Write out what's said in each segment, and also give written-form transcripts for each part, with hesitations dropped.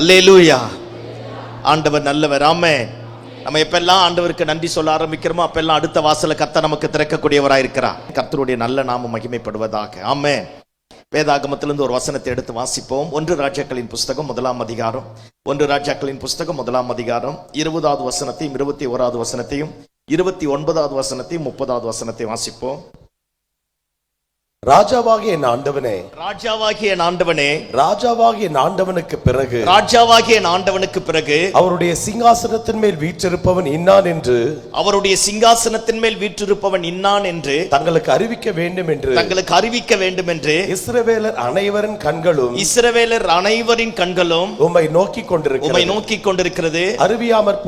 அல்லேலூயா. ஆண்டவர் நல்லவர். ஆமென். நம்ம எப்பெல்லாம் ஆண்டவருக்கு நன்றி சொல்ல ஆரம்பிக்கிறோமோ அப்பெல்லாம் அடுத்த வாசல கர்த்தர் நமக்கு திறக்கக்கூடியவராக இருக்கிறார். கர்த்தருடைய நல்ல நாமம் மகிமைப்படுவதாக. ஆமென். வேதாகமத்திலிருந்து ஒரு வசனத்தை எடுத்து வாசிப்போம். 1 ராஜாக்களின் புஸ்தகம் 1ஆம் அதிகாரம் 1 ராஜாக்களின் புஸ்தகம் 1ஆம் அதிகாரம் 20வது வசனத்தையும் 21வது வசனத்தையும் 29வது வசனத்தையும் 30வது வசனத்தையும் வாசிப்போம். ராஜாவாகிய என் ஆண்டவனே, ராஜாவாகிய என் ஆண்டவனே, ராஜாவாகிய என் ஆண்டவனுக்கு பிறகு, ராஜாவாகிய என் ஆண்டவனுக்கு பிறகு அவருடைய சிங்காசனத்தின் மேல் வீற்றிருப்பவன் இன்னான் என்று, அவருடைய சிங்காசனத்தின் மேல் வீற்றிருப்பவன் இன்னான் என்று தங்களுக்கு அறிவிக்க வேண்டும் என்று, தங்களுக்கு அறிவிக்க வேண்டும் என்று இஸ்ரவேலர் அனைவரின் கண்களும், இஸ்ரவேலர் அனைவரின் கண்களும் உம்மை நோக்கி கொண்டிருக்கிறது. அறிவியாமற்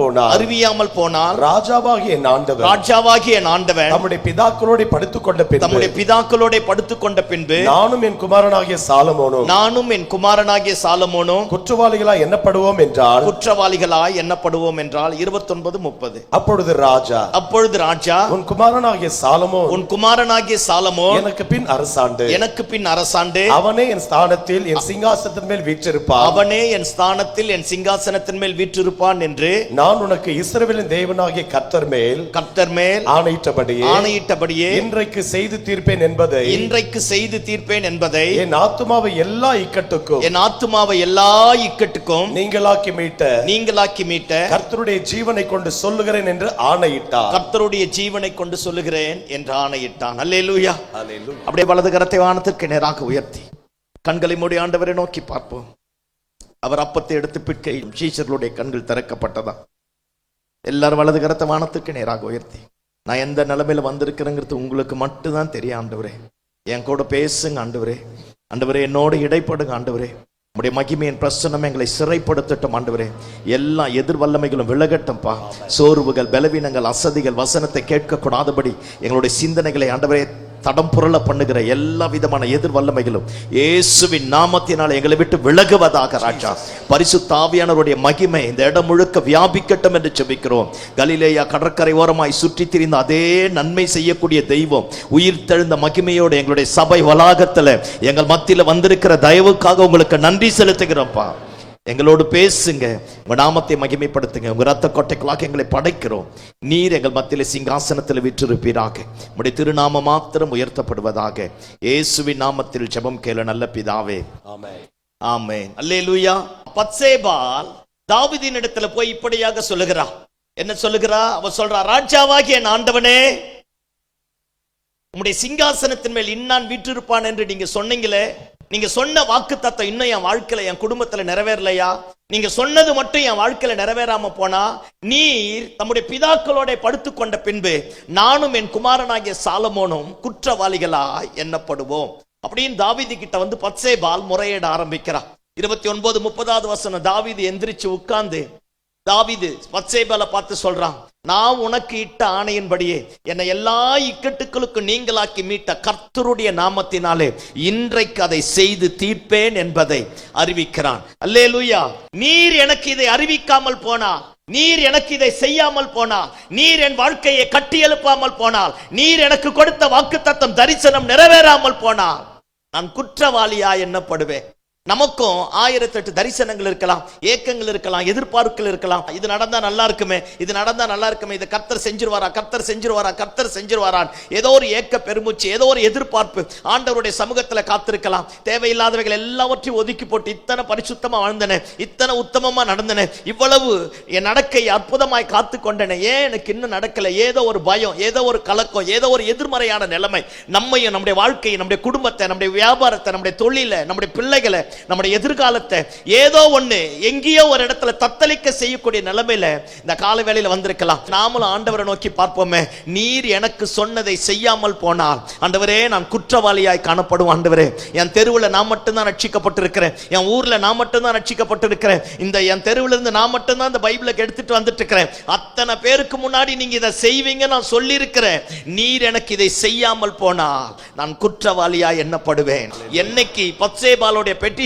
போனால் ராஜாவாகிய என் ஆண்டவன், ராஜாவாகிய என் ஆண்டவன் தம்முடைய பிதாக்களோடு படுத்துக்கொண்ட பின்பு நானும் என் குமாரனாகிய சாலமோனும் குற்றவாளிகளாய் எண்ணப்படுவோம் என்றால் 29-30. அப்பொழுது ராஜா உன் குமாரனாகிய சாலமோன் எனக்கு பின் அரசாண்டு அவனே என் ஸ்தானத்தில் என் சிங்காசனத்தின் மேல் வீற்றிருப்பான் என்று நான் உனக்கு இஸ்ரவேலின் தேவனாகிய கர்த்தர் மேல் ஆணையிட்டபடியே இன்றைக்கு செய்து தீர்ப்பேன் என்பதை என் ஆத்துமாவை எல்லா இக்கட்டுக்கும் நீங்களாக்கி மீட்ட கர்த்தருடைய ஜீவனை கொண்டு சொல்லுகிறேன் என்று ஆணையிட்டான். அல்லேலூயா. அப்படியே வலது கரத்தை வானத்திற்கு நேராக உயர்த்தி கண்களை மூடி ஆண்டவரை நோக்கி பார்ப்போம். அவர் அப்பத்தை எடுத்து பிற்கையில் சீஷர்களுடைய கண்கள் திறக்கப்பட்டதா? எல்லாரும் வலது கரத்தை வானத்திற்கு நேராக உயர்த்தி, நான் எந்த நிலைமையில வந்திருக்கிறேங்கிறது உங்களுக்கு மட்டும்தான் தெரியும். ஆண்டவரே, என் கூட பேசுங்க ஆண்டவரே. ஆண்டவரே, என்னோடு இடைப்படுங்க ஆண்டவரே. உடைய மகிமையின் பிரசன்னம் எங்களை சிறைப்படுத்தட்டும் ஆண்டவரே. எல்லா எதிர்வல்லமைகளும் விலகட்டும்பா. சோர்வுகள், பலவீனங்கள், அசதிகள், வசனத்தை கேட்க கூடாதபடி எங்களுடைய சிந்தனைகளை ஆண்டவரே தடம் புரள பண்ணுகிற எல்லா விதமான எதிர்வல்லமைகளும் இயேசுவின் நாமத்தினால் எங்களை விட்டு விலகுவதாக. ராஜா, பரிசுத்த ஆவியானவருடைய மகிமை இந்த இடம் முழுக்க வியாபிக்கட்டும் என்று ஜெபிக்கிறோம். கலிலேயா கடற்கரை ஓரமாய் சுற்றி திரிந்த அதே நன்மை செய்யக்கூடிய தெய்வம் உயிர் தெழுந்த மகிமையோடு எங்களுடைய சபை வளாகத்துல எங்கள் மத்தியில வந்திருக்கிற தயவுக்காக உங்களுக்கு நன்றி செலுத்துகிறோம்ப்பா. எங்களோடு பேசுங்க, உங்க நாமத்தை மகிமைப்படுத்துங்க. உங்க ரத்த கொட்டைகளாக எங்களை படைக்கிறோம். நீர் எங்கள் மத்தியில சிங்காசனத்தில் வீற்றிருப்பீராக. உம்முடைய திருநாம மாத்திரம் உயர்த்தப்படுவதாக. இயேசுவின் நாமத்தில் ஜெபம் கேளு நல்ல பிதாவே. ஆமென். ஆமென். அல்லேலூயா. பத்சேபாள் தாவீதின் இடத்துல போய் இப்படியாக சொல்லுகிறா. என்ன சொல்லுகிறா? அவ சொல்றா, ராஜாவாகிய என் ஆண்டவனே, உம்முடைய சிங்காசனத்தின் மேல் இன்னான் வீற்றிருப்பான் என்று நீங்க சொன்னீங்களே, நீங்க சொன்ன வாக்கு தத்தம் இன்னும் என் வாழ்க்கையில, என் குடும்பத்துல நிறைவேறலையா? நீங்க சொன்னது மட்டும் என் வாழ்க்கையில நிறைவேறாம போனா, நீர் தம்முடைய பிதாக்களோட படுத்துக்கொண்ட பின்பு நானும் என் குமாரனாகிய சாலமோனும் குற்றவாளிகளாய் எண்ணப்படுவோம் அப்படின்னு தாவீது கிட்ட வந்து பத்சேபாள் முறையிட ஆரம்பிக்கிறார். 29-30வது வசனம். தாவீது எந்திரிச்சு உட்கார்ந்து தாவீது பத்சேபாளை பார்த்து சொல்றான், நான் உனக்கு இட்ட ஆணையின்படியே என்னை எல்லா இக்கட்டுகளுக்கு நீங்களாக்கி மீட்ட கர்த்தருடைய நாமத்தினாலே இன்றைக்கு அதை செய்து தீர்ப்பேன் என்பதை அறிவிக்கிறான். அல்லேலூயா. நீர் எனக்கு இதை அறிவிக்காமல் போனால், நீர் எனக்கு இதை செய்யாமல் போனால், நீர் என் வாழ்க்கையை கட்டி எழுப்பாமல் போனால், நீர் எனக்கு கொடுத்த வாக்குத்தத்தம் தரிசனம் நிறைவேறாமல் போனால் நான் குற்றவாளியா எண்ணப்படுவேன். நமக்கும் 1008 தரிசனங்கள் இருக்கலாம், ஏக்கங்கள் இருக்கலாம், எதிர்பார்ப்புகள் இருக்கலாம். இது நடந்தா நல்லா இருக்குமே, இது நடந்தா நல்லா இருக்குமே, இது கர்த்தர் செஞ்சிருவாரான். ஏதோ ஒரு ஏக்க பெருமூச்சு, ஏதோ ஒரு எதிர்பார்ப்பு ஆண்டவருடைய சமூகத்துல காத்திருக்கலாம். தேவையில்லாதவைகள் எல்லாவற்றையும் ஒதுக்கி போட்டு இத்தனை பரிசுத்தமா வாழ்ந்தன, இத்தனை உத்தமமா நடந்தன, இவ்வளவு என் நடக்கை அற்புதமாய் காத்து கொண்டன, ஏன் எனக்கு இன்னும் நடக்கல? ஏதோ ஒரு பயம், ஏதோ ஒரு கலக்கம், ஏதோ ஒரு எதிர்மறையான நிலைமை நம்மையும், நம்முடைய வாழ்க்கையை, நம்முடைய குடும்பத்தை, நம்முடைய வியாபாரத்தை, நம்முடைய தொழிலை, நம்முடைய பிள்ளைகளை, நம்முடைய எதிர்காலத்தை ஏதோ ஒண்ணு எங்கேயோ ஒரு இடத்துல தத்தளிக்க செய்யக்கூடிய நிலைமையில இந்த கால வேளையில வந்திருக்கலாம். நாமளும் ஆண்டவரை நோக்கி பார்ப்போமே. நீர் எனக்கு சொன்னதை செய்யாமல் போனால் ஆண்டவரே நான் குற்றவாளியாய் காணப்படும். ஆண்டவரே, என் தெருவில் நான் மட்டும்தான் ரட்சிக்கப்பட்டிருக்கிறேன், என் ஊர்ல நான் மட்டும்தான் ரட்சிக்கப்பட்டிருக்கிறேன், இந்த என் தெருவில் இருந்து நான் மட்டும்தான் இந்த பைபிளை எடுத்துட்டு வந்துட்டு இருக்கிறேன், அத்தனை பேருக்கு முன்னாடி நீங்க இதை செய்வீங்க நான் சொல்லி இருக்கிறேன், நீர் எனக்கு இதை செய்யாமல் போனால் நான் குற்றவாளியாய் எண்ணப்படுவேன். என்னைக்கு பத்சேபாளுடைய பெட்டிஷன்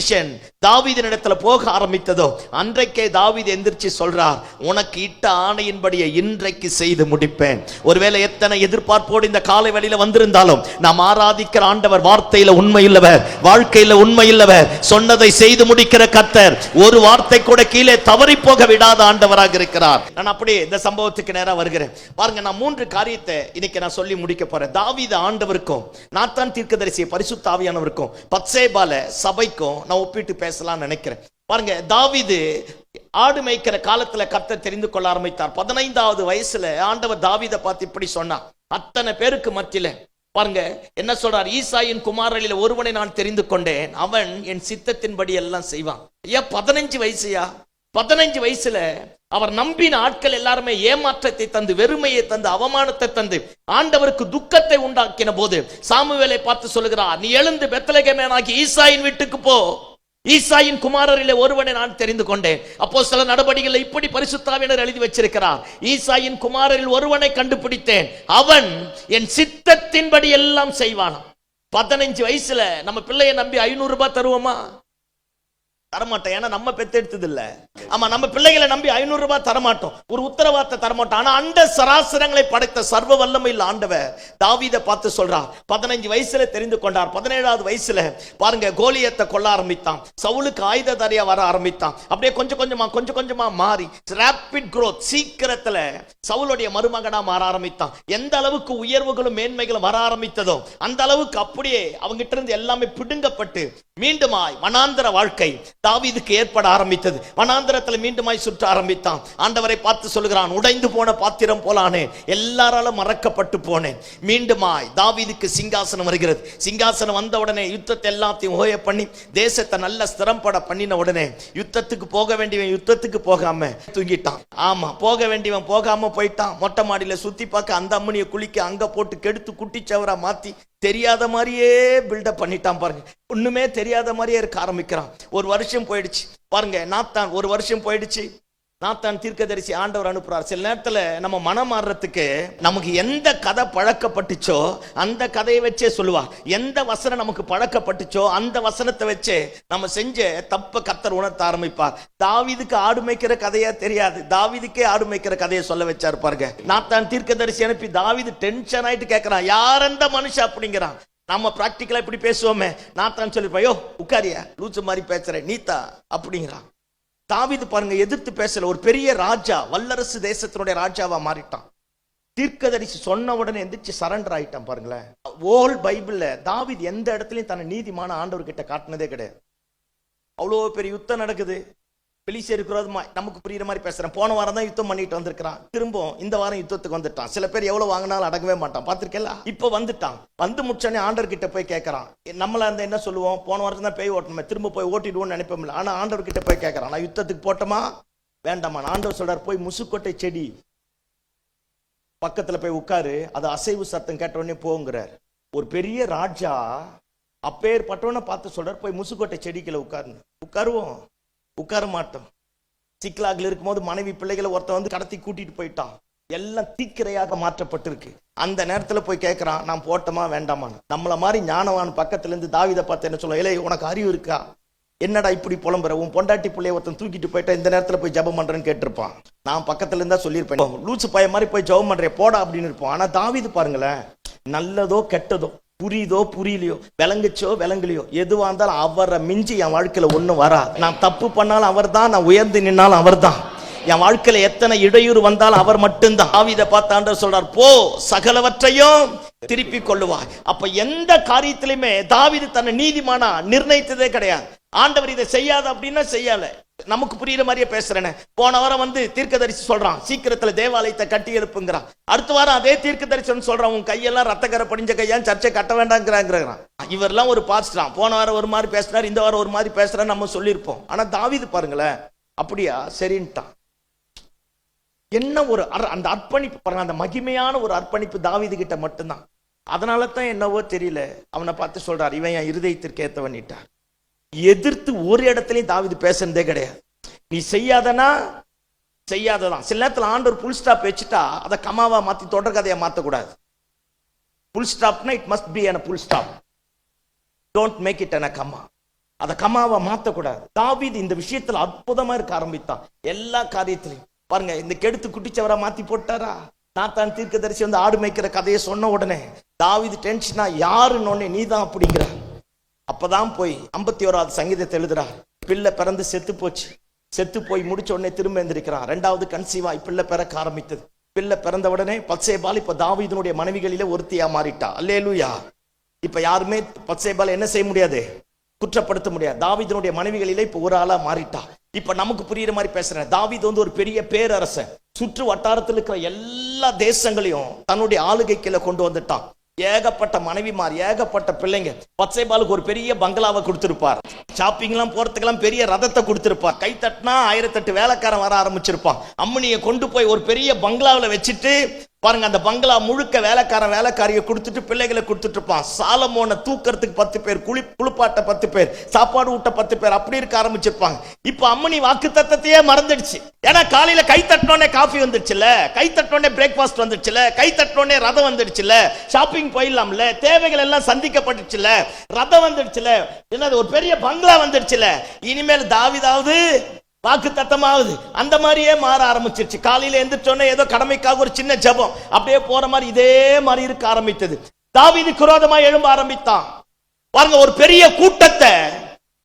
தாவீதினிடத்துல போக ஆரம்பித்ததோ அன்றைக்கே தாவீது எந்திரிச்சு சொல்றார், உனக்கு இட்ட ஆணையின்படியே இன்றைக்கு செய்து முடிப்பேன். ஒருவேளை எத்தனை எதிர்பார்ப்போடு இந்த காலை வேளையில வந்திருந்தாலும், நாம் ஆராதிக்கிற ஆண்டவர் வார்த்தையில உண்மையுள்ளவர், வாழ்க்கையில உண்மையுள்ளவர், சொன்னதை செய்து முடிக்கிற கர்த்தர், ஒரு வார்த்தை கூட கீழே தவறி போக விடாத ஆண்டவராக இருக்கிறார். நான் அப்படியே இந்த சம்பவத்துக்கு நேரா வருகிறேன். பாருங்க, நான் 3 காரியத்தை இன்னைக்கு நான் சொல்லி முடிக்க போறேன். தாவீது ஆண்டவருக்கும், நாத்தான் தீர்க்கதரிசி பரிசுத்த ஆவியானவருக்கும், பத்சேபால சபைக்கும் நான் ஒப்பிட்டு பேசலாம் நினைக்கிறேன். பாருங்க, தாவீது ஆடு மேய்க்கிற காலத்துல கர்த்தர் தெரிந்து கொள்ள ஆரம்பித்தார். 15வது வயசுல ஆண்டவர் தாவீதை பார்த்து இப்படி சொன்னார். அத்தனை பேருக்கு மத்தியில பாருங்க என்ன சொல்றார், ஈசாயின் குமாரரில் ஒருவனை நான் தெரிந்து கொண்டேன், அவன் என் சித்தத்தின்படி எல்லாம் செய்வான். ஏன் 15 வயசுயா? 15 வயசுல அவர் நம்பின ஆட்கள் எல்லாருமே ஏமாற்றத்தை தந்து, வெறுமையை தந்து, அவமானத்தை தந்து, ஆண்டவருக்கு துக்கத்தை உண்டாக்கின போது சாமுவேலை பார்த்து சொல்லுகிறார், நீ எழுந்து பெத்லகேமானாகி ஈசாயின் வீட்டுக்கு போ, ஈசாயின் குமாரரிலே ஒருவனை நான் தெரிந்து கொண்டேன். அப்போஸ்தலர் நடபடிகளில் இப்படி பரிசுத்த ஆவியானவர் எழுதி வச்சிருக்கிறார், ஈசாயின் குமாரரில் ஒருவனை கண்டுபிடித்தேன், அவன் என் சித்தத்தின்படி எல்லாம் செய்வானாம். 15 வயசுல நம்ம பிள்ளையை நம்பி 500 ரூபாய் தருவோமா? தரமாட்டோம். ஏன்னா நம்ம பெத்தெடுத்தது இல்ல. ஆமா, நம்ம பிள்ளைகளை நம்பி 500 ரூபாய் தரமாட்டோம், ஒரு உத்தரவாதத்தை தரமாட்டோம். ஆனா அந்த சராசரங்களை படைத்த சர்வ வல்லமையில் ஆண்டவர் தாவீதை பார்த்து சொல்றார், 15 வயசுல தெரிந்து கொண்டார். 17வது வயசுல பாருங்க கோலியத்தை கொல்ல ஆரம்பித்தான், சவுலுக்கு ஆயுததாரியா வர ஆரம்பித்தான். அப்படியே கொஞ்சம் கொஞ்சமா மாறி ராபிட் growth, சீக்கிரத்துல சவுலுடைய மருமகனா மாற ஆரம்பித்தான். எந்த அளவுக்கு உயர்வுகளும் மேன்மைகளும் வர ஆரம்பித்ததோ அந்த அளவுக்கு அப்படியே அவங்கிட்ட இருந்து எல்லாமே பிடுங்கப்பட்டு மீண்டுமாய் வனாந்தர வாழ்க்கை தாவீதுக்கு ஏற்பட ஆரம்பித்தது. வனாந்தரத்தில் மீண்டுமாய் சுற்ற ஆரம்பித்தான். ஆண்டவரை பார்த்து சொல்லுகிறான், உடைந்து போன பாத்திரம் போலானேன், எல்லாராலும் மறக்கப்பட்டு போனேன். மீண்டுமாய் தாவீதுக்கு சிங்காசனம் வருகிறது. சிங்காசனம் வந்த உடனே யுத்தத்தை எல்லாத்தையும் ஓய பண்ணி தேசத்தை நல்ல ஸ்திரம்பட பண்ணின உடனே யுத்தத்துக்கு போக வேண்டியவன் யுத்தத்துக்கு போகாம தூங்கிட்டான். ஆமா, போக வேண்டியவன் போகாம போயிட்டான். மொட்டை மாடியில சுத்தி பார்க்க அந்த அம்மனியை குளிக்க அங்க போட்டு கெடுத்து குட்டிச்சவரா மாத்தி தெரியாத மாதிரியே பில்டப் பண்ணிட்டான். பாருங்க, ஒண்ணுமே தெரியாத மாதிரியே இருக்க ஆரம்பிக்கிறான். ஒரு வருஷம் போயிடுச்சு. பாருங்க, நாத்தான் ஒரு வருஷம் போயிடுச்சு. நாத்தான் தீர்க்கதரிசி ஆண்டவர் அனுப்புறார். சில நேரத்துல நம்ம மனம் மாறுறதுக்கு நமக்கு எந்த கதை பழக்கப்பட்டுச்சோ அந்த கதையை வச்சே சொல்லுவார். எந்த வசனம் நமக்கு பழக்கப்பட்டுச்சோ அந்த வசனத்தை வச்சே நம்ம செஞ்ச தப்ப கர்த்தர் உணர்த்த ஆரம்பிப்பார். தாவீதுக்கு ஆடு மேய்க்கிற கதையா தெரியாது, தாவீதுக்கே ஆடு மேய்க்கிற கதையை சொல்ல வச்சாரு. பாருங்க, நாத்தான் தீர்க்கதரிசி அனுப்பி தாவீது டென்ஷன் ஆயிட்டு கேட்கிறான், யார் அந்த மனுஷன் அப்படிங்கிறான். நம்ம பிராக்டிக்கலா இப்படி பேசுவோமே, நாத்தான் சொல்லிருப்பா, யோ உட்காரியா லூச்சு மாதிரி பேசுற நீத்தா அப்படிங்கிறான். தாவீது பாருங்க எதிர்த்து பேசல, ஒரு பெரிய ராஜா, வல்லரசு தேசத்தினுடைய ராஜாவா மாறிட்டான். தீர்க்கதரிசி சொன்ன உடனே எந்திரிச்சு சரண்டர் ஆயிட்டான். பாருங்களேன், ஓல் பைபிள்ல தாவீது எந்த இடத்துலயும் தன்னை நீதிமான ஆண்டவர் கிட்ட காட்டினதே கிடையாது. அவ்வளோ பெரிய யுத்தம் நடக்குது, பெலிஸ்தருக்கு விரோதமா, நமக்கு புரியுற மாதிரி பேசுறேன். போன வாரம் தான் யுத்தம் பண்ணிட்டு வந்திருக்கிறான், திரும்ப இந்த வாரம் யுத்தத்துக்கு வந்துட்டான். சில பேர் எவ்வளவு வாங்கினாலும் அடங்கவே மாட்டான், பார்த்திருக்கல. இப்ப வந்துட்டான், வந்து முடிச்சோடனே ஆண்டவர் கிட்ட போய் கேட்கறான். நம்மள அந்த என்ன சொல்லுவோம், போன வாரத்துல தான் பேய் ஓட்டணுமே, திரும்ப போய் ஓட்டிடுவோம்னு நினைப்போம்ல. ஆனா ஆண்டவர் கிட்ட போய் கேட்கறான், நான் யுத்தத்துக்கு போட்டோமா வேண்டாமா? ஆண்டவர் சொல்றாரு, போய் முசுக்கொட்டை செடி பக்கத்துல போய் உட்காரு, அது அசைவு சத்தம் கேட்ட உடனே போங்கிறார். ஒரு பெரிய ராஜா அப்பேற்பட்டவனை பார்த்து சொல்றாரு, போய் முசுக்கொட்டை செடிக்குள்ள உட்காருன்னு. உட்காருவோம்? உட்கார மாட்டோம். சிக்கலாகில் இருக்கும்போது மனைவி பிள்ளைகளை ஒருத்த வந்து கடத்தி கூட்டிட்டு போயிட்டான், எல்லாம் தீக்கிரையாக மாற்றப்பட்டிருக்கு. அந்த நேரத்துல போய் கேட்கறான், நான் போட்டோமா வேண்டாமான்னு. நம்மள மாதிரி ஞானவான் பக்கத்துல இருந்து தாவீதை பார்த்து என்ன சொல்ல, இளைய உனக்கு அறிவு இருக்கா, என்னடா இப்படி புலம்புற, உன் பொண்டாட்டி பிள்ளைய ஒருத்தன் தூக்கிட்டு போயிட்டா இந்த நேரத்துல போய் ஜெபம் பண்றேன்னு கேட்டிருப்பான். நான் பக்கத்துல இருந்தா சொல்லியிருப்பேன், லூச்சு பைய மாதிரி போய் ஜெபம் பண்றேன் போடா அப்படின்னு இருப்போம். ஆனா தாவீது பாருங்களேன், நல்லதோ கெட்டதோ, புரியுதோ புரியலையோ, விளங்குச்சோ விளங்கலையோ, எதுவா இருந்தாலும் அவரை மிஞ்சி என் வாழ்க்கையில ஒண்ணும் வராது. நான் தப்பு பண்ணாலும் அவர் தான், நான் உயர்ந்து நின்னாலும் அவர் தான். என் வாழ்க்கையில எத்தனை இடையூறு வந்தாலும் அவர் மட்டும்தான். தாவீதை பார்த்து ஆண்டவர் சொல்றார், போ சகலவற்றையும் திருப்பி கொள்ளுவாய். அப்ப எந்த காரியத்திலுமே தாவீது தன்னை நீதிமானா நிர்ணயித்ததே கிடையாது. ஆண்டவர் இதை செய்யாத அப்படின்னா செய்யல. நமக்கு புரியுற மாதிரியே பேசுறேன்னு. போன வாரம் வந்து தீர்க்கதரிசி சொல்றான், சீக்கிரத்துல தேவாலயத்தை கட்டி எழுப்புங்கிறான். அடுத்த வாரம் அதே தீர்க்கதரிசன் சொல்றான், உன் கையெல்லாம் ரத்தக்கரை படிஞ்ச கையான் சர்ச்சை கட்ட வேண்டாங்கிறான். இவரெல்லாம் ஒரு பாஸ்டரான், போன வாரம் ஒரு மாதிரி பேசுறாரு, இந்த வாரம் ஒரு மாதிரி பேசுறான்னு நம்ம சொல்லியிருப்போம். ஆனா தாவீது பாருங்களேன், அப்படியா சரின்ட்டான். என்ன ஒரு அந்த அர்ப்பணிப்பு பாருங்க, அந்த மகிமையான ஒரு அர்ப்பணிப்பு தாவீது கிட்ட மட்டும்தான். அதனால தான் என்னவோ தெரியல அவனை பார்த்து சொல்றார், இவன் என் இருதயத்திற்கு ஏத்தவன்னிட்டார். எதிர்த்து ஒரு இடத்துலயும் தாவீது பேசுறதே கிடையாது. நீ செய்யாதனா செய்யாததான். சில நேரத்தில் ஆண்டவர் புல் ஸ்டாப் வச்சுட்டா அதை கமாவா மாத்தி தொடர் கதையா மாத்தக்கூடாது. புல் ஸ்டாப்னா it must be an full stop, don't make it an comma. அதை கமாவா மாத்தக்கூடாது. தாவீது இந்த விஷயத்துல அற்புதமா இருக்க ஆரம்பித்தான். எல்லா காரியத்திலையும் பாருங்க, இந்த கெடுத்து குட்டிச்சவரா மாத்தி போட்டாரா? நாத்தான் தீர்க்கதரிசி வந்து ஆடு மேய்க்கிற கதையை சொன்ன உடனே தாவீது டென்ஷனா, யாருன்னு நீதான் அப்படிங்கிற. அப்பதான் போய் 51வது சங்கீதத்தை எழுதுறார். பிள்ளை பிறந்து செத்து போச்சு. செத்து போய் முடிச்ச உடனே திரும்ப எந்திரிக்கிறான். 2வது கன்சீவாய் பிள்ளை பிறக்க ஆரம்பித்தது. பிள்ளை பிறந்த உடனே பத்சேபால் இப்ப தாவீதினுடைய மனைவிகளிலே ஒருத்தியா மாறிட்டா. அல்லேலூயா. இப்ப யாருமே பத்சேபால் என்ன செய்ய முடியாது, குற்றப்படுத்த முடியாது. தாவீதினுடைய மனைவிகளிலே இப்ப ஒரு ஆளா மாறிட்டா. இப்ப நமக்கு புரியுற மாதிரி பேசுறேன். தாவீது வந்து ஒரு பெரிய பேரரசன். சுற்று வட்டாரத்தில் இருக்கிற எல்லா தேசங்களையும் தன்னுடைய ஆளுகைக்குள்ள கொண்டு வந்துட்டான். ஏகப்பட்ட மனைவிமார், ஏகப்பட்ட பிள்ளைங்க. பத்சேபாலுக்கு ஒரு பெரிய பங்களாவை கொடுத்திருப்பார். ஷாப்பிங் எல்லாம் போறதுக்கெல்லாம் பெரிய ரதத்தை கொடுத்திருப்பார். கை தட்டினா 1008 வேலைக்காரன் வர ஆரம்பிச்சிருப்பான். அம்மனியை கொண்டு போய் ஒரு பெரிய பங்களாவில் வச்சுட்டு பாருங்க, அந்த பங்களா முழுக்க வேலைக்காரியை கொடுத்துட்டு பிள்ளைகளை கொடுத்துட்டு இருப்பான். சாலமோனை தூக்கறதுக்கு 10 பேர், குளிப்பாட்ட 10 பேர், சாப்பாடு ஊட்ட 10 பேர், அப்படி இருக்க ஆரம்பிச்சிருப்பாங்க. இப்ப அம்மனி வாக்கு தத்தத்தையே மறந்துடுச்சு. ஏன்னா காலையில கை தட்டினோடனே காஃபி வந்துடுச்சுல, கை தட்டினோடனே பிரேக்ஃபாஸ்ட் வந்துடுச்சுல, கை தட்டினோடனே ரதம் வந்துடுச்சுல, ஷாப்பிங் போயிடலாம்ல, தேவைகள் எல்லாம் சந்திக்கப்பட்டுச்சுல, ரதம் வந்துடுச்சுல, என்னது ஒரு பெரிய பங்களா வந்துடுச்சுல. இனிமேல் தாவீதாவது வாக்கு தத்தமாவது அந்த மாதிரியே மாற ஆரம்பிச்சிருச்சு. காலையில எந்திரிச்சோன்னே ஏதோ கடமைக்காக ஒரு சின்ன ஜபம், அப்படியே போற மாதிரி இதே மாதிரி இருக்க ஆரம்பித்தது. தாவீதுக்கு விரோதமா எழும்ப ஆரம்பித்தான். பாருங்க, ஒரு பெரிய கூட்டத்தை,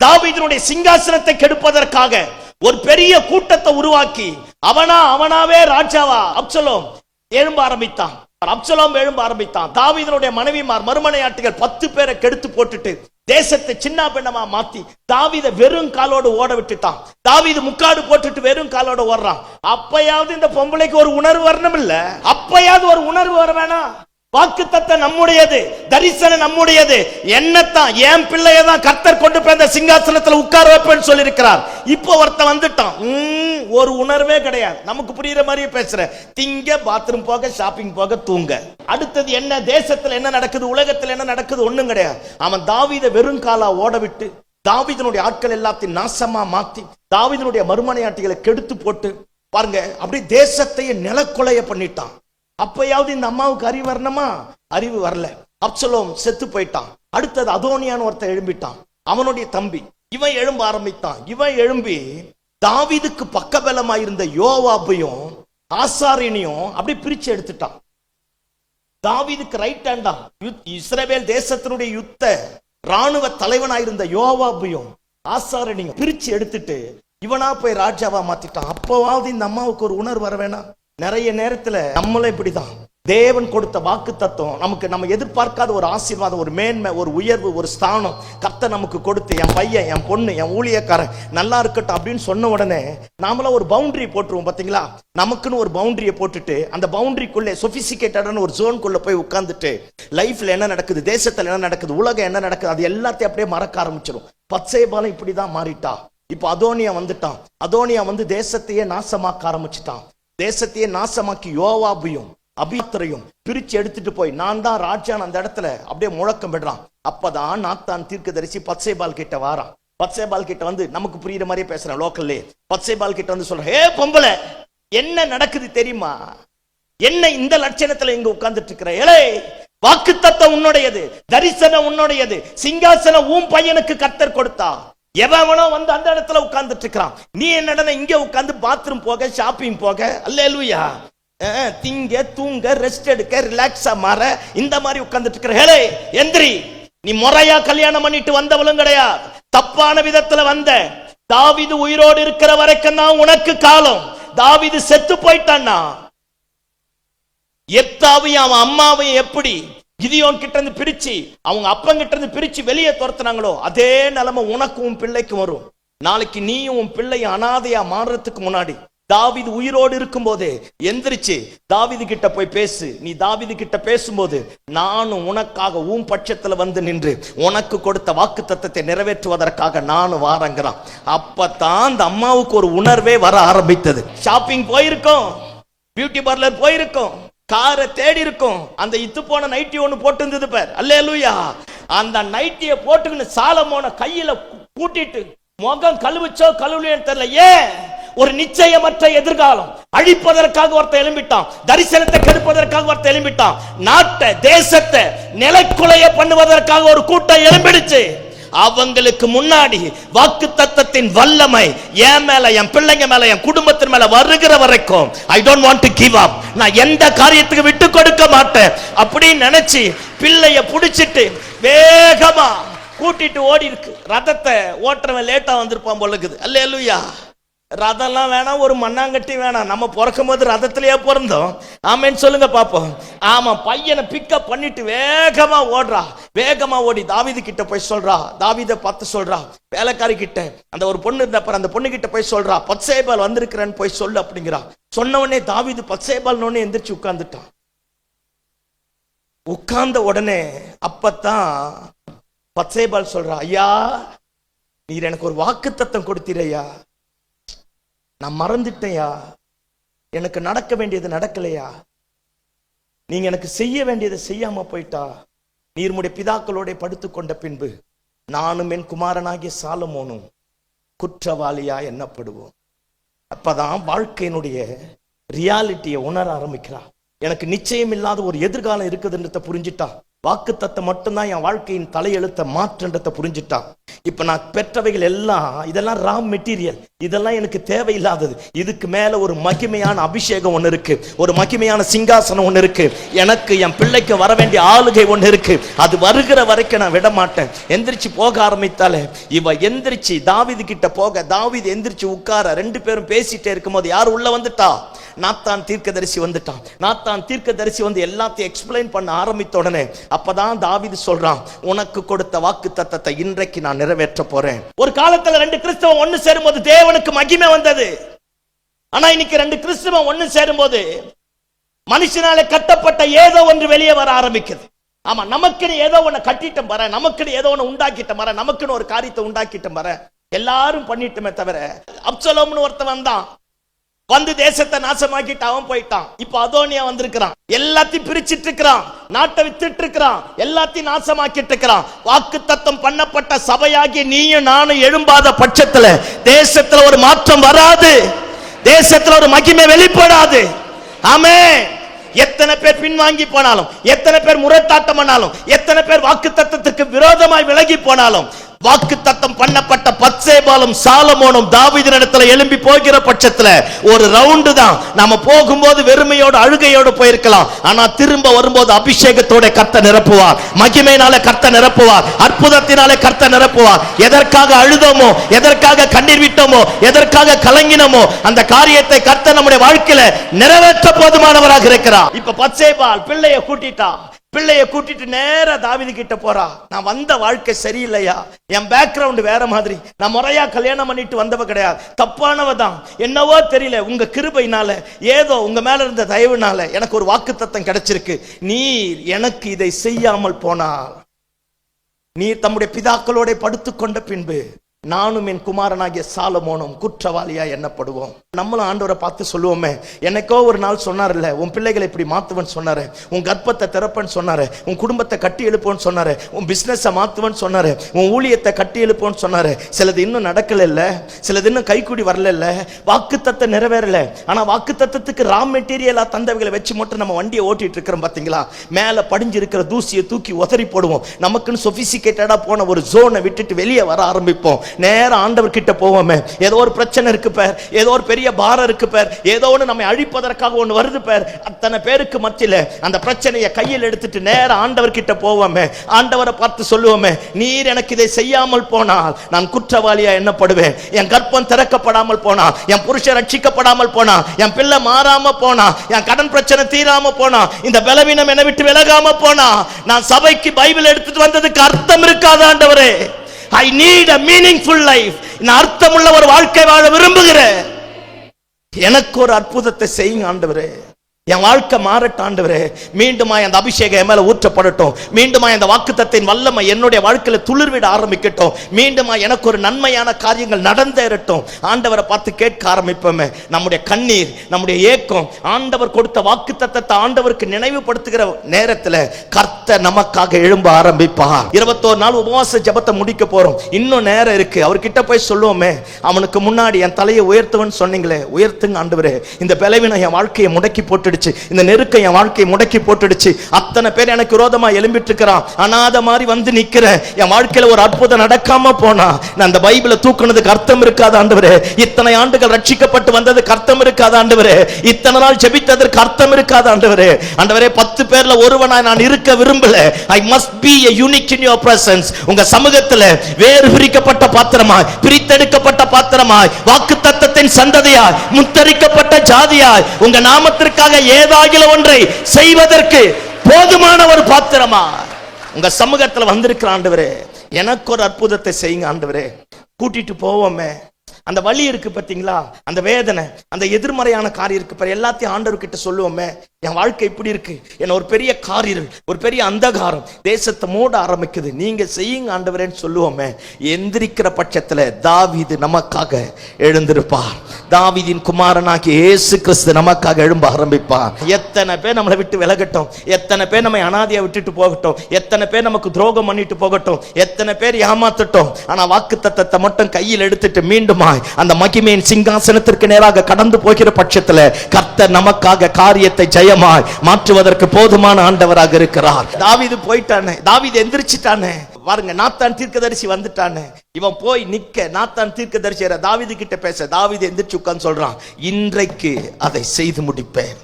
தாவீதினுடைய சிங்காசனத்தை கெடுப்பதற்காக ஒரு பெரிய கூட்டத்தை உருவாக்கி அவனாவே ராஜாவா அப்சலோம் எழும்ப ஆரம்பித்தான். அப்சலோம் எழும்ப ஆரம்பித்தான். தாவீதினுடைய மனைவிமார், மறுமனையாட்டிகள் 10 பேரை கெடுத்து போட்டுட்டு தேசத்தை சின்ன பின்னமா மாத்தி தாவீதை வெறும் காலோடு ஓட விட்டுட்டான். தாவீது முக்காடு போட்டுட்டு வெறும் காலோட ஓடுறான். அப்பயாவது இந்த பொம்பளைக்கு ஒரு உணர்வு வரணும் இல்ல? அப்பயாவது ஒரு உணர்வு வர வேணாம்? வாக்குத்தத்தம் நம்முடையது, தரிசனம் நம்முடையது. என்னத்தான் என் பிள்ளையதான் கர்த்தர் கொண்டு போய் அந்த சிங்காசனத்துல உட்கார வைப்பேன்னு சொல்லி இருக்கிறார். இப்போ ஒருத்தன் வந்துட்டான், ஒரு உணர்வே கிடையாது. நமக்கு புரியுற மாதிரியே பேசுறேன். திங்க, பாத்ரூம் போக, ஷாப்பிங் போக, தூங்க. அடுத்தது என்ன, தேசத்துல என்ன நடக்குது, உலகத்துல என்ன நடக்குது, ஒண்ணும் கிடையாது. அவன் தாவீதை வெறும் காலா ஓட விட்டு தாவீதினுடைய ஆட்கள் எல்லாத்தையும் நாசமா மாத்தி தாவீதினுடைய மறுமனையாட்டிகளை கெடுத்து போட்டு பாருங்க, அப்படி தேசத்தையே நிலக்கொலைய பண்ணிட்டான். அப்பயாவது இந்த அம்மாவுக்கு அறிவு வரணுமா? அறிவு வரல. அப்சலோம் செத்து போயிட்டான். அடுத்தது அதோனியான்னு ஒருத்தன் எழும்பிட்டான், அவனுடைய தம்பி. இவன் எழும்ப ஆரம்பித்தான். இவன் எழும்பி தாவீதுக்கு பக்கபலமாயிருந்த யோவாபையும் ஆசாரியனையும் அப்படி பிரிச்சு எடுத்துட்டான். தாவீதுக்கு ரைட் ஹேண்டா இஸ்ரவேல் தேசத்தினுடைய யுத்த ராணுவ தலைவனாயிருந்த யோவாபையும் ஆசாரியனையும் பிரிச்சு எடுத்துட்டு இவனா போய் ராஜாவா மாத்திட்டான். அப்பவாவது இந்த அம்மாவுக்கு ஒரு உணர்வு வர வேணாம்? நிறைய நேரத்துல நம்மளும் இப்படிதான். தேவன் கொடுத்த வாக்கு தத்துவம் நமக்கு, நம்ம எதிர்பார்க்காத ஒரு ஆசீர்வாதம், ஒரு மேன்மை, ஒரு உயர்வு, ஒரு ஸ்தானம் கர்த்தர் நமக்கு கொடுத்து, என் பையன், என் பொண்ணு, என் ஊழியக்காரன் நல்லா இருக்கட்டும் அப்படின்னு சொன்ன உடனே நாமள ஒரு பவுண்டரி போட்டுருவோம். பாத்தீங்களா? நமக்குன்னு ஒரு பவுண்டரியை போட்டுட்டு அந்த பவுண்டரிக்குள்ளே சொபிசிகேட்டடான ஒரு ஜோனுக்குள்ள போய் உட்கார்ந்துட்டு லைஃப்ல என்ன நடக்குது, தேசத்துல என்ன நடக்குது, உலகம் என்ன நடக்குது, அது எல்லாத்தையும் அப்படியே மறக்க ஆரம்பிச்சிடும். பத்சேபாலும் இப்படிதான் மாறிட்டா. இப்ப அதோனியா வந்துட்டான். அதோனியா வந்து தேசத்தையே நாசமாக்க ஆரம்பிச்சுட்டான். தேசத்தையே நாசமாக்கி யோவாபையும் அபியத்தரையும் பிரிச்சு எடுத்துட்டு போய் நான் தான் ராஜான் அந்த இடத்துல அப்படியே முழக்கம் விடுறான். அப்பதான் நாத்தான் தீர்க்கதரிசி பத்சேபால் கிட்ட வாரான். பத்சேபால் கிட்ட வந்து, நமக்கு புரியுற மாதிரியே பேசுறேன் லோக்கல்லே, பத்சேபால் கிட்ட வந்து சொல்றேன், ஹே பொம்பளை, என்ன நடக்குது தெரியுமா? என்ன இந்த லட்சணத்துல இங்க உட்கார்ந்துட்டு இருக்கிற? ஏலே, வாக்குத்தத்தம் உன்னுடையது, தரிசனம் உன்னுடையது, சிங்காசனம் உன் பையனுக்கு கர்த்தர் கொடுத்தா. எவனோ வந்து அந்த இடத்துல உட்கார்ந்துட்டு இருக்கிறான். நீ என்னடா இங்க உட்கார்ந்து பாத்ரூம் போக, ஷாப்பிங் போக, அல்லேலூயா, திங்க, தூங்க, ரெஸ்ட் எடுக்க, ரிலாக்ஸா மாற இந்த மாதிரி உட்கார்ந்துட்டு இருக்கிற. ஹே எந்திரி, நீ முறையா கல்யாணம் பண்ணிட்டு வந்தவளும் கிடையாது, தப்பான விதத்துல வந்த. தாவீது உயிரோடு இருக்கிற வரைக்கும் தான் உனக்கு காலம். தாவீது செத்து போயிட்டான்னா, எப்தாவையும் அவன் அம்மாவையும் எப்படி கிதியோன் கிட்ட இருந்து பிரிச்சு அவங்க அப்பங்கிட்ட இருந்து பிரிச்சு வெளியே துரத்துனாங்களோ அதே நிலைமை உனக்கும் உன் பிள்ளைக்கும் வரும். நாளைக்கு நீயும் உன் பிள்ளையும் அனாதையா மாறுறதுக்கு முன்னாடி தாவீது உயிரோடு இருக்கும் போதே எந்திரிச்சு தாவீது கிட்ட போய் பேசு. நீ தாவீது கிட்ட பேசும்போது நானும் உனக்காக உன் பட்சத்துல வந்து நின்று உனக்கு கொடுத்த வாக்கு தத்தத்தை நிறைவேற்றுவதற்காக நானும் வாரங்கிறான். அப்பதான் அந்த அம்மாவுக்கு ஒரு உணர்வே வர ஆரம்பித்தது. ஷாப்பிங் போயிருக்கோம், பியூட்டி பார்லர் போயிருக்கோம், காரை தேடி இருக்கும், அந்த இத்து போன நைட்டி ஒண்ணு போட்டு இருந்தது பார், அல்லேலூயா, அந்த நைட்டியை போட்டுக்கின்னு சாலமோன கையில கூட்டிட்டு முகம் கழுவுச்சோ கழுவுலையோன்னு தெரியல. ஏன்? ஒரு நிச்சயமற்ற எதிர்காலம் அழிப்பதற்காக ஒருத்தர் எழும்பிட்டான், தரிசனத்தை கெடுப்பதற்காக ஒருத்தர் எழும்பிட்டான், நாட்டை தேசத்தை நிலக்குலைய பண்ணுவதற்காக ஒரு கூட்டம் எழும்பிடுச்சு. அவங்களுக்கு முன்னாடி வாக்குத்தத்தத்தின் வல்லமை என் மேல, என் பிள்ளைங்க மேல, என் குடும்பத்தின் மேல வருகிற வரைக்கும் I don't want to give up. நான் எந்த காரியத்துக்கு விட்டு கொடுக்க மாட்டேன் அப்படின்னு நினைச்சு பிள்ளைய புடிச்சிட்டு வேகமா கூட்டிட்டு ஓடி இருக்கு. ரதத்தை ஓட்டுறவன் லேட்டா வந்திருப்பான் போல இருக்குது. அல்லேலூயா. ரதம்லாம் வேணாம், ஒரு மண்ணாங்கட்டி வேணாம். நம்ம பிறக்கும் போது ரதத்திலேயே பிறந்தோம். ஆமேன்னு சொல்லுங்க பாப்போம். ஆமா, பையனை பிக்கப் பண்ணிட்டு வேகமா ஓடுறா. வேகமா ஓடி தாவீது கிட்ட போய் சொல்றா. தாவீதை பார்த்து சொல்றா, வேலைக்காரி கிட்ட, அந்த ஒரு பொண்ணு இருந்தப்ப அந்த பொண்ணு கிட்ட போய் சொல்றா, பத்சேபால் வந்திருக்கிறேன்னு போய் சொல்லு அப்படிங்கிறா. சொன்ன உடனே தாவீது பத்சேபால் எந்திரிச்சு உட்கார்ந்துட்டான். உட்கார்ந்த உடனே அப்பத்தான் பத்சேபால் சொல்றா, ஐயா நீர் எனக்கு ஒரு வாக்குத்தத்தம் கொடுத்தீரையா, நான் மறந்துட்டேயா, எனக்கு நடக்க வேண்டியது நடக்கலையா, நீங்க எனக்கு செய்ய வேண்டியதை செய்யாம போயிட்டா. நீர் உம்முடைய பிதாக்களோட படுத்துக்கொண்ட பின்பு நானும் என் குமாரனாகிய சாலமோனும் குற்றவாளியா எண்ணப்படுவோம். அப்பதான் வாழ்க்கையினுடைய ரியாலிட்டியை உணர ஆரம்பிக்கிறான். எனக்கு நிச்சயம் இல்லாத ஒரு எதிர்காலம் இருக்குதுன்றத புரிஞ்சுட்டா. வாக்குத்தத்தை மட்டும்தான் என் வாழ்க்கையின் தலையெழுத்த மாற்றன்றத புரிஞ்சுட்டா. இப்ப நான் பெற்றவைகள் எல்லாம், இதெல்லாம் ரா மெட்டீரியல், இதெல்லாம் எனக்கு தேவையில்லாதது. இதுக்கு மேல ஒரு மகிமையான அபிஷேகம் ஒண்ணு இருக்கு, ஒரு மகிமையான சிங்காசனம் ஒண்ணு இருக்கு, எனக்கு என் பிள்ளைக்கு வர வேண்டிய ஆளுகை ஒண்ணு இருக்கு. அது வருகிற வரைக்கும் நான் விட மாட்டேன். எந்திரிச்சு போக ஆரம்பித்தாலே இவ எந்திரிச்சு தாவீது கிட்ட போக, தாவீது எந்திரிச்சு உட்கார, ரெண்டு பேரும் பேசிட்டே இருக்கும்போது யார் உள்ள வந்துட்டா? நாத்தான் தீர்க்கதரிசி வந்துட்டான். நாத்தான் தீர்க்கதரிசி வந்து எல்லாத்தையும் எக்ஸ்பிளைன் பண்ண ஆரம்பித்த உடனே அப்பதான் தாவீது சொல்றான், உனக்கு கொடுத்த வாக்கு தத்தத்தை இன்றைக்கு நான் நிறைவேற்ற போறேன். ஒரு காலத்துல ரெண்டு கிறிஸ்தவம் ஒண்ணு சேரும்போது தேவனுக்கு மகிமை வந்தது. ஆனா இன்னைக்கு ரெண்டு கிறிஸ்தவம் ஒண்ணு சேரும்போது மனுஷனால கட்டப்பட்ட ஏதோ ஒன்று வெளியே வர ஆரம்பிக்குது. ஆமா, நமக்குன்னு ஏதோ ஒண்ணு கட்டிட்டம் வர, நமக்குன்னு ஏதோ ஒண்ணு உண்டாக்கிட்டம் வர, நமக்குன்னு ஒரு காரியத்தை உண்டாக்கிட்டம் வர, எல்லாரும் பண்ணிட்டோமே தவிர அப்சலோம்னு ஒருத்தன் தான் வந்து தேசத்தை நாசமாக்கிட்டு அவன் போயிட்டான். இப்ப அதோனியா வந்திருக்கிறான், எல்லாத்தையும் பிரிச்சிட்டு இருக்கிறான், நாட்டை வித்துட்டு இருக்கிறான், எல்லாத்தையும் நாசமாக்கிட்டு இருக்கிறான். வாக்கு தத்தம் பண்ணப்பட்ட சபையாகிய நீயும் நானும் எழும்பாத பட்சத்துல தேசத்துல ஒரு மாற்றம் வராது, தேசத்துல ஒரு மகிமை வெளிப்படாது. ஆமென். எத்தனை பேர் பின்வாங்கி போனாலும், எத்தனை பேர் முரட்டாட்டம் பண்ணாலும், எத்தனை பேர் வாக்கு தத்தத்துக்கு விரோதமாய் விலகி போனாலும், வாக்கு தத்தம் பண்ணப்பட்ட பத்சேபாலும் சாலமோனும் தாவீதினிடத்துல எழும்பி போகிற பட்சத்துல ஒரு ரவுண்டு தான். நாம போகும்போது வெறுமையோடு அழுகையோடு போயிருக்கலாம், ஆனா திரும்ப வரும்போது அபிஷேகத்தோட கர்த்தர் நிரப்புவார், மகிமையினால கர்த்தர் நிரப்புவார், அற்புதத்தினாலே கர்த்தர் நிரப்புவார். எதற்காக அழுதோமோ, எதற்காக கண்ணீர் விட்டோமோ, எதற்காக கலங்கினோமோ அந்த காரியத்தை கர்த்தர் நம்முடைய வாழ்க்கையில நிறைவேற்ற போதுமானவராக இருக்கிறார். இப்ப பத்சேபால் பிள்ளைய கூட்டிட்டா. பிள்ளைய கூட்டிட்டு நேரா தாவீது கிட்ட போறா. நான் வந்த வாழ்க்கை சரியில்லையா, என் பேக்ரவுண்ட் வேற மாதிரி, நான் முறையா கல்யாணம் பண்ணிட்டு வந்தவ கிடையாது, தப்பானவ தான், என்னவோ தெரியல, உங்க கிருபையினால ஏதோ உங்க மேல இருந்த தயவுனால எனக்கு ஒரு வாக்குத்தத்தம் கிடைச்சிருக்கு. நீர் எனக்கு இதை செய்யாமல் போனால், நீர் தம்முடைய பிதாக்களோட படுத்துக்கொண்ட பின்பு நானும் என் குமாரனாகிய சாலமோனும் குற்றவாளியா எண்ணப்படுவோம். நம்மளும் ஆண்டவரை பார்த்து சொல்லுவோமே, என்னைக்கோ ஒரு நாள் சொன்னார்ல, உன் பிள்ளைகளை இப்படி மாத்துவன்னு சொன்னாரு, உன் கர்ப்பத்தை திறப்பன்னு சொன்னாரு, உன் குடும்பத்தை கட்டி எழுப்புன்னு சொன்னாரு, உன் பிசினஸை மாத்துவன்னு சொன்னாரு, உன் ஊழியத்தை கட்டி எழுப்புன்னு சொன்னாரு. சிலது இன்னும் நடக்கல இல்ல, சிலது இன்னும் கைக்கூடி வரல இல்ல, வாக்குத்தத்தை நிறைவேறல. ஆனா வாக்குத்தத்துக்கு ரா மெட்டீரியலா தந்தவைகளை வச்சு மட்டும் நம்ம வண்டியை ஓட்டிட்டு இருக்கிறோம் பாத்தீங்களா. மேல படிஞ்சு இருக்கிற தூசியை தூக்கி உதறி போடுவோம். நமக்குன்னு சொபிசிகேட்டடா போன ஒரு ஜோனை விட்டுட்டு வெளியே வர ஆரம்பிப்போம். நேரம் ஆண்டவர் கிட்ட போவோமே, ஏதோ ஒரு பிரச்சனை இருக்கு பேர், ஏதோ ஒரு பெரிய பாரம் இருக்கு பேர், ஏதோ ஒன்று நம்மை அழிப்பதற்காக ஒன்று வருது பேர், அத்தனை பேருக்கு மத்தியில அந்த பிரச்சனையை கையில் எடுத்துட்டு நேரம் ஆண்டவர் கிட்ட போவோமே, ஆண்டவரை பார்த்து சொல்லுவோமே, நீர் எனக்கு இதை செய்யாமல் போனால் நான் குற்றவாளியா எண்ணப்படுவேன். என் கர்ப்பம் திறக்கப்படாமல் போனா, என் புருஷன் ரட்சிக்கப்படாமல் போனா, என் பிள்ளை மாறாம போனா, என் கடன் பிரச்சனை தீராம போனா, இந்த பலவீனம் என்னை விட்டு விலகாம போனா, நான் சபைக்கு பைபிள் எடுத்துட்டு வந்ததுக்கு அர்த்தம் இருக்காது ஆண்டவரே. I need a meaningful life. நான் அர்த்தமுள்ள ஒரு வாழ்க்கை வாழ விரும்புகிறேன். எனக்கு ஒரு அற்புதத்தை செய்யுங்க ஆண்டவரே, என் வாழ்க்கை மாறட்டும் ஆண்டவரே. மீண்டுமா அந்த அபிஷேகம் என் மேல ஊற்றப்படட்டும். மீண்டுமா அந்த வாக்குத்தத்தின் வல்லமை என்னுடைய வாழ்க்கையில துளிர்விட ஆரம்பிக்கட்டும். மீண்டுமா எனக்கு ஒரு நன்மையான காரியங்கள் நடந்தேறட்டும். ஆண்டவரை பார்த்து கேட்க ஆரம்பிப்போமே. நம்முடைய கண்ணீர், நம்முடைய ஏக்கம், ஆண்டவர் கொடுத்த வாக்குத்தத்தத்தை ஆண்டவருக்கு நினைவுபடுத்துகிற நேரத்தில் கர்த்தர் நமக்காக எழும்ப ஆரம்பிப்பார். 21 நாள் உபவாச ஜெபத்தை முடிக்க போறோம். இன்னும் நேரம் இருக்கு. அவர்கிட்ட போய் சொல்லுவோமே, அவனுக்கு முன்னாடி என் தலையை உயர்த்துவன்னு சொன்னீங்களே, உயர்த்துங்க ஆண்டவரே. இந்த பலவீனம் என் வாழ்க்கையை முடக்கி போட்டு போட்டுடுச்சு, இந்த நெருக்கம் என் வாழ்க்கையை முடக்கி போட்டுடுச்சு, அத்தனை பேர் எனக்கு விரோதமா எழும்பிட்டு இருக்கிறான், அனாத மாதிரி வந்து நிக்கிறேன், என் வாழ்க்கையில ஒரு அற்புதம் நடக்காம போனா நான் அந்த பைபிளை தூக்குனதுக்கு அர்த்தம் இருக்காது ஆண்டவரே, இத்தனை ஆண்டுகள் ரட்சிக்கப்பட்டு வந்ததுக்கு அர்த்தம் இருக்காது ஆண்டவரே, இத்தனை நாள் ஜெபித்ததற்கு அர்த்தம் இருக்காது ஆண்டவரே. ஆண்டவரே 10 பேர்ல ஒருவனாய் நான் இருக்க விரும்பல. I must be a unique in your presence. உங்க சமூகத்தில் வேறு பிரிக்கப்பட்ட பாத்திரமாய், பிரித்தெடுக்கப்பட்ட பாத்திரமாய், வாக்குத்தத்தத்தின் சந்ததியாய், முத்தரிக்கப்பட்ட ஜாதியாய், உங்க நாமத்திற்காக ஏதாகிலும் ஒன்றை செய்வதற்கு போதுமான ஒரு பாத்திரமா உங்க சமூகத்தில் வந்திருக்கிற ஆண்டவரே, எனக்கு ஒரு அற்புதத்தை செய்யுங்க ஆண்டவரே. கூட்டிட்டு போவோமே, அந்த வலி இருக்கு பார்த்தீங்களா, அந்த வேதனை, அந்த எதிர்மறையான காரியம் இருக்கு பாரு, எல்லாத்தையும் ஆண்டவர்கிட்ட சொல்லுவோமே, என் வாழ்க்கை இப்படி இருக்கு, என்ன ஒரு பெரிய காரியம், ஒரு பெரிய அந்தகாரம் தேசத்தை மூட ஆரம்பிக்குது, நீங்க செய்யுங்க ஆண்டவரேன்னு சொல்லுவோமே. எந்திரிக்கிற பட்சத்துல தாவீது நமக்காக எழுந்திருப்பார். தாவீதின் குமாரனாகிய இயேசு கிறிஸ்து நமக்காக எழும்ப ஆரம்பிப்பார். எத்தனை பேர் நம்மளை விட்டு விலகட்டும், எத்தனை பேர் நம்மை அனாதையா விட்டுட்டு போகட்டும், எத்தனை பேர் நமக்கு துரோகம் பண்ணிட்டு போகட்டும், எத்தனை பேர் ஏமாத்தட்டும், ஆனா வாக்குத்தத்தத்தை மட்டும் கையில் எடுத்துட்டு மீண்டுமா அந்த மகிமையின் சிங்காசனத்திற்கு நேராக கடந்து போகிற பட்சத்துல கர்த்தர் நமக்காக காரியத்தை ஜெயமாய் மாற்றுவதற்கு போதுமான ஆண்டவராக இருக்கிறார். தாவீது போயிட்டானே, தாவீது எந்திரிச்சிட்டானே பாருங்க, நாத்தான் தீர்க்கதரிசி வந்துட்டானே, இவன் போய் நிக்க, நாத்தான் தீர்க்கதரிசி தாவீது கிட்ட பேச, தாவீது எந்திரிச்சு உட்கார்ந்து சொல்றான், இன்றைக்கு அதை செய்து முடிப்பேன்,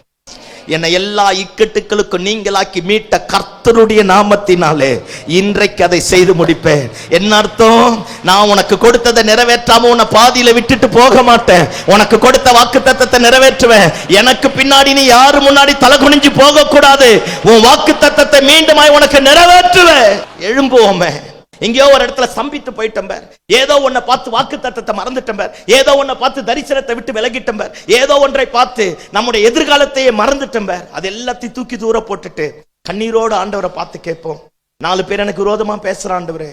என்னை எல்லா இக்கட்டுகளுக்கும் நீங்களாக்கி மீட்ட கர்த்தருடைய நாமத்தினாலே இன்றைக்கு அதை செய்து முடிப்பேன். என்ன அர்த்தம்? நான் உனக்கு கொடுத்ததை நிறைவேற்றாம உன்னை பாதியில விட்டுட்டு போக மாட்டேன், உனக்கு கொடுத்த வாக்குத்தத்தத்தை நிறைவேற்றுவேன், எனக்கு பின்னாடி நீ யாரு முன்னாடி தலை குனிஞ்சு போக கூடாது, உன் வாக்குத்தத்தத்தை மீண்டுமாய் உனக்கு நிறைவேற்றுவேன். எழும்புவோமே, எங்கேயோ ஒரு இடத்துல சம்பித்து போயிட்டேன், ஏதோ ஒன்றை பார்த்து வாக்குத்தத்தத்தை மறந்துட்டேன், ஏதோ ஒன்றை பார்த்து தரிசனத்தை விட்டு விலகிட்டேன், ஏதோ ஒன்றை பார்த்து நம்முடைய எதிர்காலத்தையே மறந்துட்டேன், அது எல்லாத்தையும் தூக்கி தூர போட்டுட்டு கண்ணீரோடு ஆண்டவரை பார்த்து கேட்போம். 4 பேர் எனக்கு விரோதமா பேசுற ஆண்டவரே,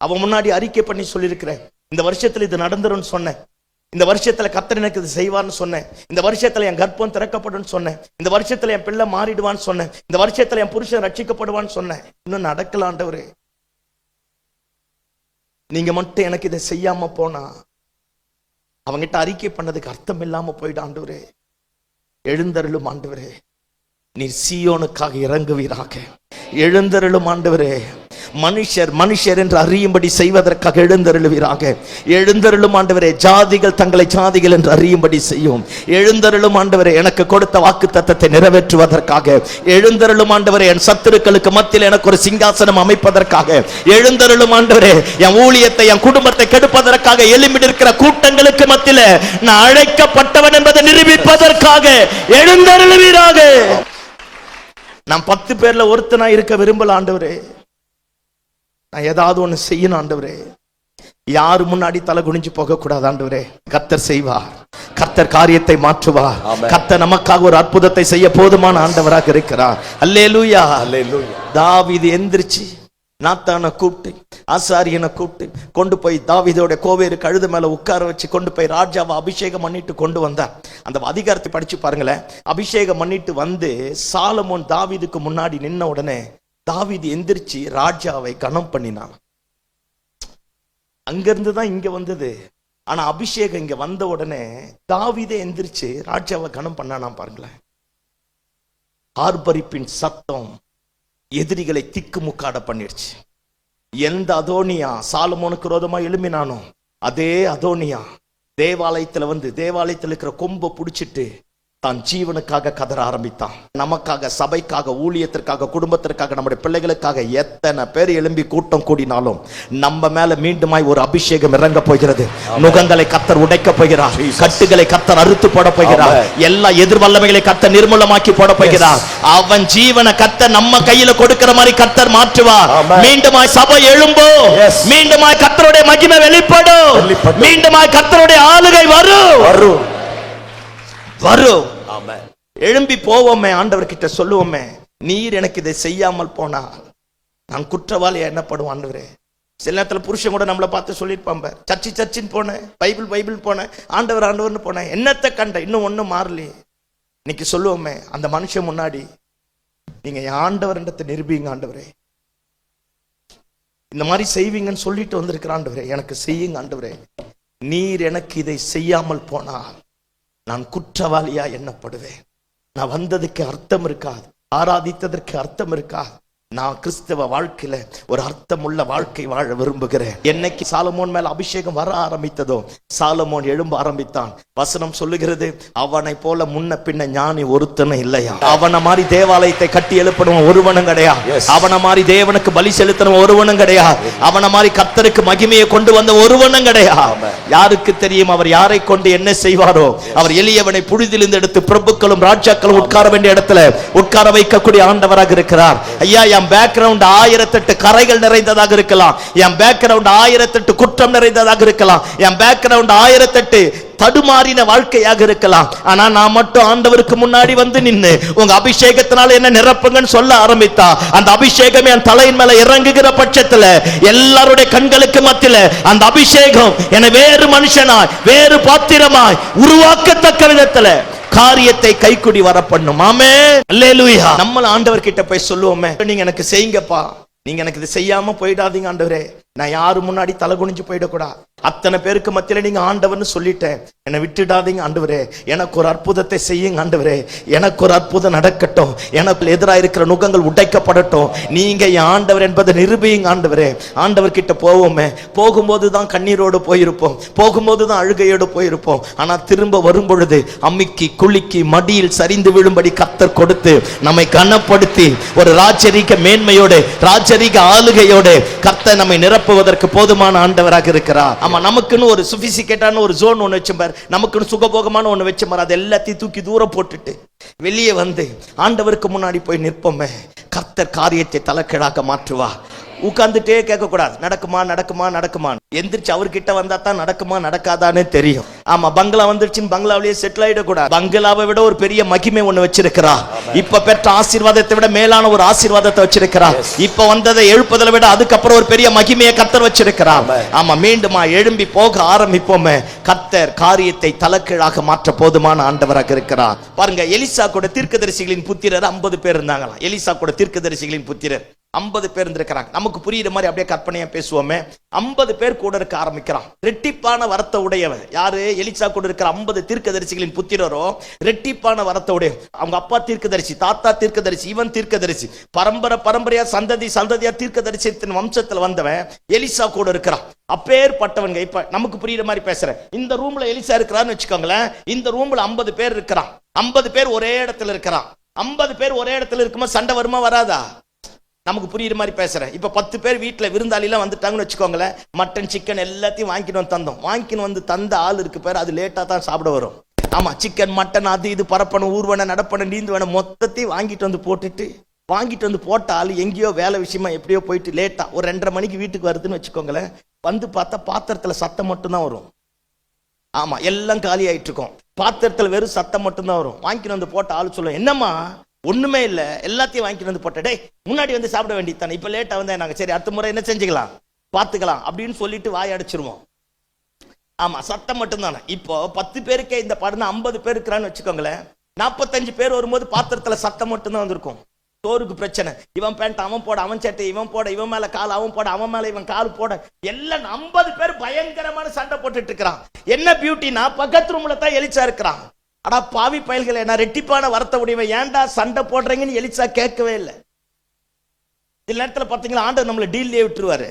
அவன் முன்னாடி அறிக்கை பண்ணி சொல்லியிருக்கிறேன், இந்த வருஷத்துல இது நடந்துரும் சொன்னேன், இந்த வருஷத்துல கர்த்தர் எனக்கு இது செய்வார்னு சொன்னேன், இந்த வருஷத்துல என் கர்ப்பம் திறக்கப்படும் சொன்னேன், இந்த வருஷத்துல என் பிள்ளை மாறிடுவான்னு சொன்னேன், இந்த வருஷத்துல என் புருஷன் ரட்சிக்கப்படுவான்னு சொன்னேன், இன்னும் நடக்கல ஆண்டவரே. நீங்க மட்டும் எனக்கு இதை செய்யாம போனா அவங்கிட்ட அறிக்கை பண்ணதுக்கு அர்த்தம் இல்லாம போயிடு ஆண்டவரே. எழுந்தருளும் ஆண்டவரே, நீர் சீயோனுக்காக இறங்குவீராக. எழுந்தருளும் ஆண்டவரே, மனுஷர் என்று அறியும்படி செய்வதற்காக எழுந்தருளுவீராக. எழுந்தருளும் ஆண்டவரே, ஜாதிகள் தங்களை ஜாதிகள் என்று அறியும்படி செய்யும். எழுந்தருளும் ஆண்டவரே, எனக்கு கொடுத்த வாக்குத்தத்தத்தை நிறைவேற்றுவதற்காக. எழுந்தருளும் ஆண்டவரே, என் சத்துருக்களுக்கு மத்தியில் எனக்கு ஒரு சிங்காசனம் அமைப்பதற்காக. எழுந்தருளும் ஆண்டவரே, என் ஊழியத்தை என் குடும்பத்தை கெடுப்பதற்காக எழும்பி இருக்கிற கூட்டங்களுக்கு மத்தியில் நான் அழைக்கப்பட்டவன் என்பதை நிரூபிப்பதற்காக எழுந்தருளுவீராக. நான் 10 பேர்ல ஒருத்தனா இருக்க விரும்பல ஆண்டவரே, நான் ஏதாவது ஒண்ணு செய்யணும் ஆண்டவரே, யாரு முன்னாடி தலை குனிஞ்சு போக கூடாது ஆண்டவரே. கர்த்தர் செய்வார், கர்த்தர் காரியத்தை மாற்றுவார், கர்த்தர் நமக்காக ஒரு அற்புதத்தை செய்ய போதுமான ஆண்டவராக இருக்கிறார். அல்லேலூயா, அல்லேலூயா. தாவீது எந்திரிச்சு நாத்தானை கூப்பிட்டு, ஆசாரியனை கூப்பிட்டு கொண்டு போய் தாவீதோட கோவேறு கழுது மேல உட்கார வச்சு கொண்டு போய் ராஜாவை அபிஷேகம் பண்ணிட்டு கொண்டு வந்தார். அந்த அதிகாரத்தை படிச்சு பாருங்களேன். அபிஷேகம் பண்ணிட்டு வந்து சாலமோன் தாவீதுக்கு முன்னாடி நின்ன உடனே தாவீது எந்திரிச்சு ராஜாவை கனம் பண்ணினான். அங்கிருந்து தான் இங்க வந்தது. ஆனா அபிஷேகம் இங்க வந்த உடனே தாவீதே எந்திரிச்சு ராஜாவை கனம் பண்ணானா பாருங்களேன். ஆர்ப்பரிப்பின் சத்தம் எதிரிகளை திக்குமுக்காட பண்ணிடுச்சு. எந்த அதோனியா சாலமோனுக்கு விரோதமா எழும்பினானோ அதே அதோனியா தேவாலயத்துல வந்து தேவாலயத்தில் இருக்கிற கொம்பை பிடிச்சிட்டு தான் ஜீவனுக்காக கதற ஆரம்பித்தான். நமக்காக, சபைக்காக, ஊழியத்திற்காக, குடும்பத்திற்காக, நம்முடைய பிள்ளைகளுக்காக எத்தனை பேர் எழும்பி கூட்டம் கூடினாலும் நம்ம மேல மீண்டுமாய் ஒரு அபிஷேகம் இறங்க போகிறது. நுகங்களை கர்த்தர் உடைக்க போகிறார், கட்டுகளை கர்த்தர் அறுத்து போட போகிறார், எல்லா எதிர்வல்லமைகளை கர்த்தர் நிர்மூலமாக்கி போட போகிறார். அவன் ஜீவனை கர்த்தர் நம்ம கையில கொடுக்கிற மாதிரி கர்த்தர் மாற்றுவார். மீண்டுமாய் சபை எழும்பும், மீண்டுமாய் கர்த்தருடைய மகிமை வெளிப்படும், மீண்டுமாய் கர்த்தருடைய ஆளுகை வரும். எழும்பி போவோமே, ஆண்டவர்கிட்ட சொல்லுவோமே, நீர் எனக்கு இதை செய்யாமல் போனால் நான் குற்றவாளியா என்னப்படுவோம் ஆண்டவரே. சில நேரத்தில் புருஷன் கூட நம்மளை பார்த்து சொல்லியிருப்பாங்க, சர்ச்சின்னு போனேன், பைபிள் போனேன், ஆண்டவர்னு போனேன், என்னத்தை கண்ட, இன்னும் ஒன்றும் மாறலையே. இன்னைக்கு சொல்லுவோமே, அந்த மனுஷன் முன்னாடி நீங்க என் ஆண்டவர்ன்றதை நிரூபிங்க ஆண்டவரே, இந்த மாதிரி செய்வீங்கன்னு சொல்லிட்டு வந்திருக்கிற ஆண்டவரே, எனக்கு செய்யுங்க ஆண்டவரே. நீர் எனக்கு இதை செய்யாமல் போனால் நான் குற்றவாளியா எண்ணப்படுவேன். நான் வந்ததுக்கு அர்த்தம் இருக்காது, ஆராதித்ததற்கு அர்த்தம் இருக்காது. நான் கிறிஸ்தவ வாழ்க்கையில ஒரு அர்த்தமுள்ள வாழ்க்கை வாழ விரும்புகிறேன். என்னைக்கு சாலமோன் மேல அபிஷேகம் வர ஆரம்பித்ததோ சாலமோன் எழும்ப ஆரம்பித்தான். வசனம் சொல்லுகிறது, அவனை போல முன்ன பின்ன ஞானி ஒருத்தனும் இல்லையா. அவனை மாதிரி தேவாலயத்தை கட்டி எழுப்பணும் ஒருவனும் கிடையாது. அவனை மாதிரி தேவனுக்கு பலி செலுத்தணும் ஒருவனும் கிடையாது. அவனை மாதிரி கர்த்தருக்கு மகிமையை கொண்டு வந்த ஒருவனும் கிடையாது. யாருக்கு தெரியும் அவர் யாரை கொண்டு என்ன செய்வாரோ. அவர் எளியவனை புழுதிலிருந்து எடுத்து பிரபுக்களும் ராஜாக்களும் உட்கார வேண்டிய இடத்துல உட்கார வைக்கக்கூடிய ஆண்டவராக இருக்கிறார். ஐயா, என் பேக்ரவுண்ட் 1008 கரைகள் நிறைந்ததாக இருக்கலாம், என் பேக்ரவுண்ட் 1008 குற்றம் நிறைந்ததாக இருக்கலாம், என் பேக்ரவுண்ட் 1008 தடுமாறின வாழ்க்கையாக இருக்கலாம். ஆனா நான் மட்டும் ஆண்டவருக்கு முன்னாடி வந்து நின்னு உங்க அபிஷேகத்தினால என்ன நிரப்புங்கன்னு சொல்ல ஆரம்பித்தா, அந்த அபிஷேகம் என் தலையின் மேல இறங்குகிற பட்சத்துல எல்லாருடைய கண்களுக்கு மத்தியில அந்த அபிஷேகம் என்னை வேறு மனுஷனாய் வேறு பாத்திரமாய் உருவாக்கத்தக்க விதத்துல காரியத்தை கைக்குடி வர பண்ணும். ஆமென், அல்லேலூயா. நம்ம ஆண்டவர் கிட்ட போய் சொல்லுவோமே, நீங்க எனக்கு செய்யுங்கப்பா, நீங்க எனக்கு இது செய்யாம போயிடாதீங்க ஆண்டவரே, நான் யாரு முன்னாடி தலை குனிஞ்சு போயிடக்கூடாது. அத்தனை பேருக்கு மத்தியில நீங்க ஆண்டவர்னு சொல்லிட்டேன், என்னை விட்டுடாதீங்க ஆண்டவரே, எனக்கு ஒரு அற்புதத்தை செய்யுங்க ஆண்டவரே, எனக்கு ஒரு அற்புதம் நடக்கட்டும், எனக்கு எதிராக இருக்கிற நுகங்கள் உடைக்கப்படட்டும், நீங்க என் ஆண்டவர் என்பதை நிரூபியுங்க ஆண்டவரே. ஆண்டவர் கிட்ட போவோமே, போகும்போது தான் கண்ணீரோடு போயிருப்போம், போகும்போது தான் அழுகையோடு போயிருப்போம். ஆனா திரும்ப வரும் பொழுது அம்மிக்கி குலுக்கி மடியில் சரிந்து விழும்படி கர்த்தர் கொடுத்து நம்மை கனப்படுத்தி ஒரு ராஜரீக மேன்மையோடு ராஜரீக ஆளுகையோடு கர்த்தர் நம்மை நிரப்புவதற்கு போதுமான ஆண்டவராக இருக்கிறார். ஆமா, நமக்குன்னு ஒரு சொபிஸ்டிகேட்டான ஒரு ஜோன் ஒன்று வச்சுப்பார், நமக்குன்னு சுகபோகமான ஒன்று வச்சுப்பார். அது எல்லாத்தையும் தூக்கி தூரம் போட்டுட்டு வெளியே வந்து ஆண்டவருக்கு முன்னாடி போய் நிற்போமே, கர்த்தர் காரியத்தை தலைக்கீழாக மாற்றுவா. உட்கார்ந்துட்டே கேட்க கூடாது, நடக்குமா நடக்குமா நடக்குமா. எந்திரிச்சு அவர்கிட்ட வந்தா தான் நடக்குமா நடக்காதான்னு தெரியும். ஆமா, பங்களா வந்துருச்சுன்னு பங்களாவிலேயே செட்டில் ஆயிடக்கூடாது. பங்களாவை விட ஒரு பெரிய மகிமை ஒண்ணு வச்சிருக்கிறா. இப்ப பெற்ற ஆசீர்வாதத்தை விட மேலான ஒரு ஆசீர்வாதத்தை வச்சிருக்கிறா. இப்ப வந்ததை எழுப்புதலை விட அதுக்கப்புறம் ஒரு பெரிய மகிமையை கர்த்தர் வச்சிருக்கிறா. ஆமா, மீண்டுமா எழும்பி போக ஆரம்பிப்போமே, கர்த்தர் காரியத்தை தலைக்கீழாக மாற்ற போதுமான ஆண்டவராக இருக்கிறார். பாருங்க, எலிசா கூட தீர்க்கதரிசிகளின் புத்திரர் 50 பேர் இருந்தாங்களாம். எலிசா கூட தீர்க்கதரிசிகளின் புத்திரர் 50 பேர் இருந்திருக்கிறாங்க. நமக்கு புரியுற மாதிரி அப்படியே கற்பனையா பேசுவோமே. 50 பேர் கூட இருக்க ஆரம்பிக்கிறான். ரெட்டிப்பான வரத்தை உடையவன் யாரு? எலிசா கூட இருக்கிற 50 தீர்க்கதரிசிகளின் புத்திரரோ ரெட்டிப்பான வரத்தை உடைய. அவங்க அப்பா தீர்க்கதரிசி, தாத்தா தீர்க்கதரிசி, இவன் தீர்க்கதரிசி, பரம்பரையா சந்ததியா தீர்க்கதரிசனத்தின் வம்சத்துல வந்தவன் எலிசா கூட இருக்கிறான். அப்பேற்பட்டவங்க. இப்ப நமக்கு புரியுற மாதிரி பேசுறேன். இந்த ரூம்ல எலிசா இருக்கிறான்னு வச்சுக்கோங்களேன். இந்த ரூம்ல 50 பேர் இருக்கிறான். 50 பேர் ஒரே இடத்துல இருக்கிறான். 50 பேர் ஒரே இடத்துல இருக்கும்போது சண்டை வருமா வராதா? நமக்கு புரியுற மாதிரி பேசுறேன். இப்ப 10 பேர் வீட்டுல விருந்தாளிலாம் வந்துட்டாங்கன்னு வச்சுக்கோங்களேன். மட்டன் சிக்கன் எல்லாத்தையும் வாங்கிட்டு வந்து தந்தோம். வாங்கின்னு வந்து தந்த ஆள் இருக்கு பேர், அது லேட்டா தான் சாப்பிட வரும். ஆமா, சிக்கன் மட்டன் அது இது பரப்பணும், ஊர்வன நடப்பன நீந்து வேணும், மொத்தத்தையும் வாங்கிட்டு வந்து போட்டுட்டு, வாங்கிட்டு வந்து போட்ட ஆள் எங்கேயோ வேலை விஷயமா எப்படியோ போயிட்டு லேட்டா ஒரு 2:30 மணிக்கு வீட்டுக்கு வருதுன்னு வச்சுக்கோங்களேன். வந்து பார்த்தா பாத்திரத்துல சத்தம் மட்டும்தான் வரும். ஆமா, எல்லாம் காலி ஆயிட்டு இருக்கும். பாத்திரத்துல வெறும் சத்தம் மட்டும்தான் வரும். வாங்கிட்டு வந்து போட்ட ஆள் சொல்லுவோம், என்னம்மா ஒண்ணுமே இல்ல, எல்லாத்தையும் வாங்கிட்டு வந்து போட்ட, டேய் முன்னாடி வந்து சாப்பிட வேண்டியதானே, இப்ப லேட்டா வந்தா நாங்க சரி அடுத்த முறை என்ன செஞ்சுக்கலாம் பாத்துக்கலாம் அப்படின்னு சொல்லிட்டு வாய் அடிச்சிருவோம். ஆமா, சத்தம் மட்டும் தானே. இப்போ 10 பேருக்கே இந்த பாடுனா 50 பேர் இருக்கிறான்னு வச்சுக்கோங்களேன். 45 பேர் வரும்போது பாத்திரத்துல சத்தம் மட்டும்தான் வந்திருக்கும். சோறுக்கு பிரச்சனை, இவன் பேண்ட் அவன் போட, அவன் சட்டை இவன் போட, இவன் மேல கால் அவன் போட, அவன் மேல இவன் கால் போட, எல்லாம் 50 பேர் பயங்கரமான சண்டை போட்டுட்டு இருக்கிறான். என்ன பியூட்டினா பக்கத்து ரூம்ல தான் எலிசா இருக்கிறான். அடா பாவி பயல்களை, நான் ரெட்டிப்பான வரத்த உடையவன், ஏன்டா சண்டை போடுறீங்கன்னு எலிசா கேட்கவே இல்லை. சில நேரத்தில் பார்த்தீங்களா, ஆண்டவர் நம்மளை டீல்லே விட்டுருவாரு.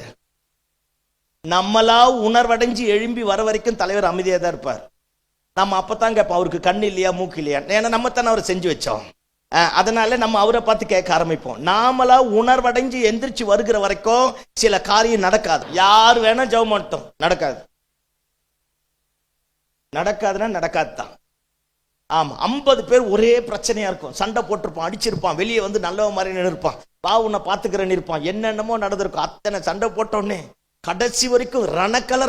நம்மளா உணர்வடைஞ்சு எழும்பி வர வரைக்கும் தலைவர் அமைதியா தான் இருப்பார். நம்ம அப்பதான் கேட்போம், அவருக்கு கண்ணு இல்லையா மூக்கு இல்லையா, ஏன்னா நம்ம தானே அவரை செஞ்சு வச்சோம். அதனால நம்ம அவரை பார்த்து கேட்க ஆரம்பிப்போம். நாமளா உணர்வடைஞ்சு எந்திரிச்சு வருகிற வரைக்கும் சில காரியம் நடக்காது. யார் வேணா ஜெபம் பண்ணிட்டோம், நடக்காதுன்னா நடக்காது தான். ஆமா, 50 பேர் ஒரே பிரச்சனையா இருக்கும். சண்டை போட்டிருப்பான், அடிச்சிருப்பான், வெளியே வந்து நல்லவ மாதிரி நின்றுப்பான், வா உன்னை பாத்துக்கிறேன்னு இருப்பான், என்னென்னமோ நடந்திருக்கும். அத்தனை சண்டை போட்டோன்னே கடைசி வரைக்கும்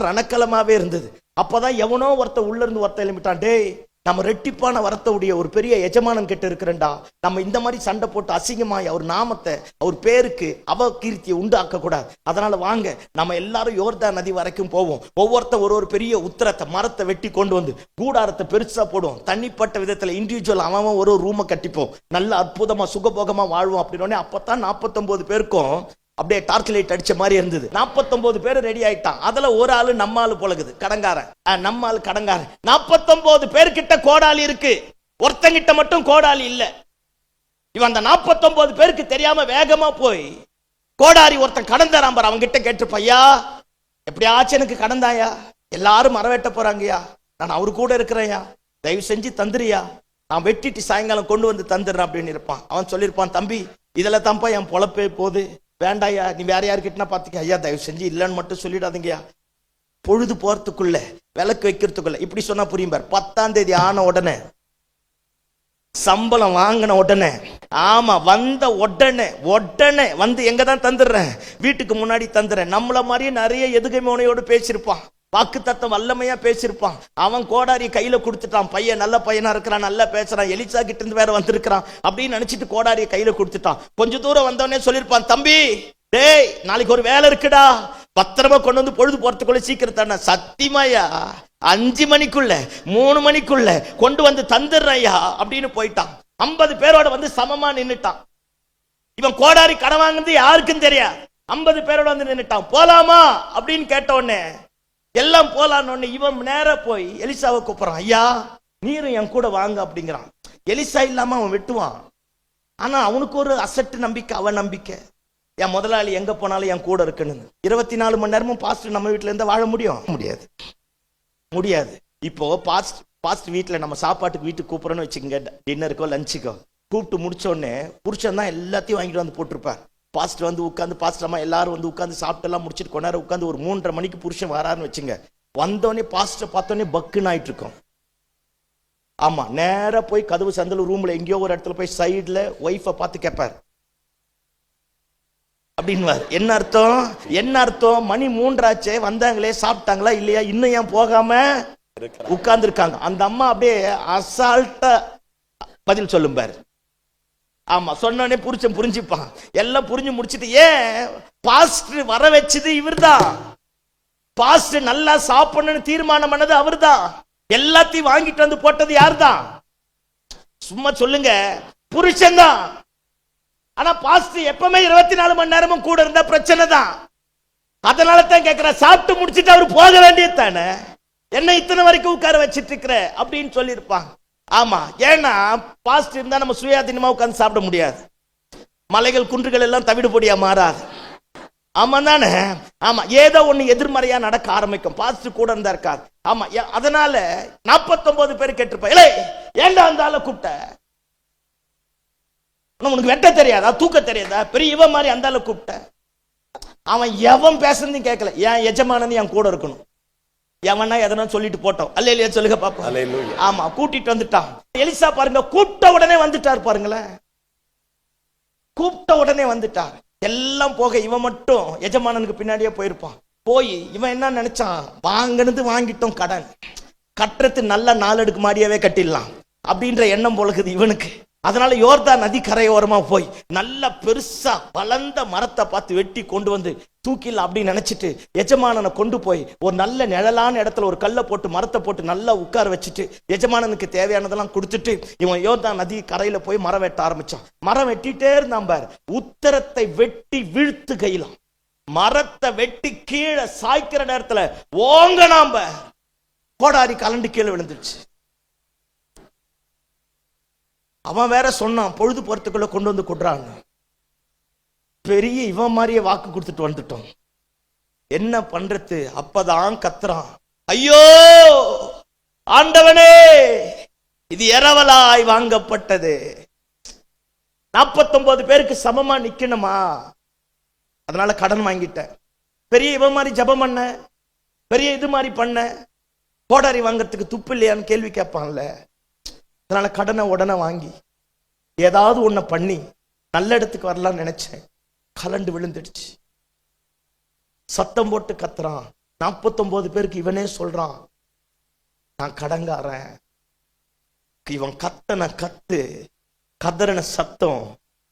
ரணக்கலமாவே இருந்தது. அப்பதான் எவனோ ஒருத்த உள்ள இருந்து ஒருத்த எழுப்பிட்டான், டேய் நம்ம ரெட்டிப்பான வரத்தவுடைய ஒரு பெரிய எஜமானன் கிட்ட இருக்கிறேன்டா, நம்ம இந்த மாதிரி சண்டை போட்டு அசிங்கமாய் அவர் நாமத்தை அவர் பேருக்கு அவகீர்த்தியை உண்டாக்க கூடாது. அதனால வாங்க நம்ம எல்லாரும் யோர்தான் நதி வரைக்கும் போவோம். ஒவ்வொருத்த ஒரு பெரிய உத்தரத்தை மரத்தை வெட்டி கொண்டு வந்து கூடாரத்தை பெருசா போடுவோம். தனிப்பட்ட விதத்துல இண்டிவிஜுவல் அவன் ஒரு ரூமை கட்டிப்போம், நல்ல அற்புதமா சுகபோகமா வாழ்வோம் அப்படின்னு. அப்பதான் 49 பேருக்கும் அப்படியே டார்ச் லைட் அடிச்ச மாதிரி இருந்தது. 49 பேர் ரெடி ஆயிட்டான். அதுல ஒரு ஆளு நம்ம ஆளு போலகுது, கடங்காரன். நம்ம ஆளு கடங்காரன். 49 பேர் கிட்ட கோடாலி இருக்கு. ஒருத்தங்கிட்ட மட்டும் கோடாலி இல்ல. இவன் அந்த 49 பேருக்கு தெரியாம வேகமா போய் கோடாரி ஒருத்தன் கடன் தரான் பாரு, அவங்க கிட்ட கேட்டு, பையா எப்படியாச்சும் எனக்கு கடன் தாயா, எல்லாரும் மரம் வெட்ட போறாங்கய்யா, நான் அவரு கூட இருக்கிறேன்யா, தயவு செஞ்சு தந்துறியா, நான் வெட்டிட்டு சாயங்காலம் கொண்டு வந்து தந்துடுறேன் அப்படின்னு இருப்பான். அவன் சொல்லியிருப்பான், தம்பி இதில் தான்ப்பா என் பொழப்பே போகுது, வேண்டாயா, நீ வேற யாருக்கிட்டனா பார்த்துக்க. ஐயா தயவு செஞ்சு இல்லைன்னு மட்டும் சொல்லிடாதீங்கய்யா, பொழுது போறதுக்குள்ள விளக்கு வைக்கிறதுக்குள்ள. இப்படி சொன்னா புரியும் பார். 10ஆம் தேதி ஆன உடனே, சம்பளம் வாங்கின உடனே, ஆமா வந்த உடனே வந்து எங்க தான் தந்துடுறேன், வீட்டுக்கு முன்னாடி தந்துடுறேன். நம்மள மாதிரியே நிறைய எதுகை மோனையோடு பேசியிருப்பான், வாக்கு தத்தம் வல்லமையா பேசியிருப்பான். அவன் கோடாரி கையில கொடுத்துட்டான், பையன் நல்ல பையனா இருக்கிறான், நல்லா பேசுறான், எலிசா கிட்ட இருந்து வேற வந்திருக்கிறான் அப்படின்னு நினைச்சிட்டு கோடாரியை கையில கொடுத்துட்டான். கொஞ்ச தூரம் வந்தவனே சொல்லியிருப்பான், தம்பி டேய் நாளைக்கு ஒரு வேலை இருக்குடா, பத்திரமா கொண்டு வந்து பொழுது போறதுக்குள்ள சீக்கிரத்தான. சத்தியமாயா 5 மணிக்குள்ள 3 மணிக்குள்ள கொண்டு வந்து தந்துடுறையா அப்படின்னு போயிட்டான். 50 பேரோட வந்து சமமா நின்னுட்டான். இவன் கோடாரி கடன் வாங்குறது யாருக்கும் தெரியாது. 50 பேரோட வந்து நின்னுட்டான். போலாமா அப்படின்னு கேட்ட உடனே எல்லாம் போலான்னு இவன் நேர போய் எலிசாவை கூப்பிடுறான், ஐயா நீரும் என் கூட வாங்க அப்படிங்கிறான். எலிசா இல்லாம அவன் வெட்டுவான். ஆனா அவனுக்கு ஒரு அசட்டு நம்பிக்கை, அவன் நம்பிக்கை, என் முதலாளி எங்க போனாலும் என் கூட இருக்கணும்னு. 24 மணி நேரமும் பாஸ்டர் நம்ம வீட்டுல இருந்தா வாழ முடியாது. இப்போ பாஸ்ட் வீட்டுல நம்ம சாப்பாட்டுக்கு வீட்டுக்கு கூப்பிடறோன்னு வச்சுக்கோங்க, டின்னருக்கோ லஞ்சுக்கோ கூப்பிட்டு முடிச்ச உடனே புருஷன் தான் எல்லாத்தையும் வாங்கிட்டு வந்து போட்டிருப்பார். பாஸ்டர் வந்து உட்காந்து, பாஸ்டர் அம்மா எல்லாரும் வந்து உட்காந்து சாப்பிட்டு எல்லாம் முடிச்சுட்டு கொண்டாட உட்காந்து ஒரு 3:30 மணிக்கு புருஷன் வராருன்னு வச்சுங்க, வந்தோடனே பாஸ்டர் பார்த்தோன்னே பக்குன்னு ஆயிட்டு இருக்கும். ஆமா நேரா போய் கதவு சந்தல ரூம்ல எங்கேயோ ஒரு இடத்துல போய் சைட்ல ஒய்ஃபை பார்த்து கேட்பார், அப்படின்னு. என்ன அர்த்தம், மணி 3 ஆச்சே, வந்தாங்களே சாப்பிட்டாங்களா இல்லையா, இன்னும் ஏன் போகாம உட்கார்ந்து இருக்காங்க. அந்த அம்மா அப்படியே அசால்ட்டா பதில் சொல்லும் பாரு. ஆமா சொன்னோடனே புருஷன் புரிஞ்சுப்பான். எல்லாம் புரிஞ்சு முடிச்சுட்டு, ஏன் பாஸ்டர் வர வச்சது இவர்தான், பாஸ்டர் நல்லா சாப்பிடணும்னு தீர்மானம் பண்ணது அவர்தான், எல்லாத்தையும் வாங்கிட்டு வந்து போட்டது யார்தான், சும்மா சொல்லுங்க, புருஷன் தான். ஆனா பாஸ்டர் எப்பவுமே 24 மணி நேரமும் கூட இருந்தா பிரச்சனை தான். அதனால தான் கேட்கிற, சாப்பிட்டு முடிச்சுட்டு அவர் போக வேண்டியது தானே, என்ன இத்தனை வரைக்கும் உட்கார வச்சிட்டு இருக்கிற அப்படின்னு சொல்லியிருப்பாங்க. ஆமா, ஏன்னா பாஸ்டர் இருந்தா நம்ம சுயாதீனமா உட்கார்ந்து சாப்பிட முடியாது, மலைகள் குன்றுகள் எல்லாம் தவிடு பொடியா மாறாது. ஆமா தானே? ஆமா, ஏதோ ஒண்ணு எதிர்மறையா நடக்க ஆரம்பிக்கும், பாஸ்டர் கூட இருந்தா இருக்காது. ஆமா, அதனால 49 பேர் கேட்டிருப்பா, இல்லை ஏண்டா அந்த ஆளை கூப்பிட்ட, உனக்கு வெட்ட தெரியாதா, தூக்க தெரியாதா, பெரிய இவன் மாதிரி அந்த ஆளை கூப்பிட்ட. அவன் எவன் பேசுறதையும் கேட்கல, என் எஜமானன் என் கூட இருக்கணும், எவனா எதனா சொல்லிட்டு போட்டோம். அல்லேலூயா சொல்லுங்க பாப்பா. ஆமா, கூட்டிட்டு வந்துட்டான். எலிசா பாருங்க, கூப்பிட்ட உடனே வந்துட்டார் பாருங்களேன், கூப்பிட்ட உடனே வந்துட்டார். எல்லாம் போக இவன் மட்டும் எஜமானனுக்கு பின்னாடியே போயிருப்பான். போய் இவன் என்ன நினைச்சான், வாங்கினது வாங்கிட்டோம், கடன் கட்டுறது நல்ல 4 அடுக்கு மாடியாவே கட்டிடலாம் அப்படின்ற எண்ணம் போலக்குது இவனுக்கு. அதனால யோர்தான் நதி கரையோரமா போய் நல்ல பெருசா வளர்ந்த மரத்தை பார்த்து வெட்டி கொண்டு வந்து தூக்கில அப்படின்னு நினைச்சிட்டு எஜமானனை கொண்டு போய் ஒரு நல்ல நிழலான இடத்துல ஒரு கல்லை போட்டு மரத்தை போட்டு நல்லா உட்கார வச்சுட்டு எஜமானனுக்கு தேவையானதெல்லாம் கொடுத்துட்டு இவன் யோர்தான் நதி கரையில போய் மரம் வெட்ட ஆரம்பிச்சான். மரம் வெட்டிட்டே இருந்தான் பாரு. உத்தரத்தை வெட்டி வீழ்த்து கையிலாம், மரத்தை வெட்டி கீழே சாய்க்கிற நேரத்துல ஓங்க நாம கோடாரி கலண்டு கீழே விழுந்துருச்சு. அவன் வேற சொன்னான், பொழுது போறதுக்குள்ள கொண்டு வந்து கொடுறான். பெரிய இவன் மாதிரியே வாக்கு கொடுத்துட்டு வந்துட்டோம், என்ன பண்றது? அப்பதான் கத்துறான், ஐயோ ஆண்டவனே, இது இரவலாய் வாங்கப்பட்டது, 49 பேருக்கு சமமா நிக்கணுமா, அதனால கடன் வாங்கிட்டேன். பெரிய இவன் மாதிரி ஜபம் பண்ண, பெரிய இது மாதிரி பண்ண, கோடாரி வாங்கறதுக்கு துப்பு இல்லையான்னு கேள்வி கேட்பான்ல. அதனால கடனை உடனே வாங்கி ஏதாவது ஒண்ணு பண்ணி நல்ல இடத்துக்கு வரலாம்னு நினைச்சேன், கலண்டு விழுந்துடுச்சு. சத்தம் போட்டு கத்துறான். 49 பேருக்கு இவனே சொல்றான், நான் கடங்காரன். இவன் கத்தன கதறின சத்தம்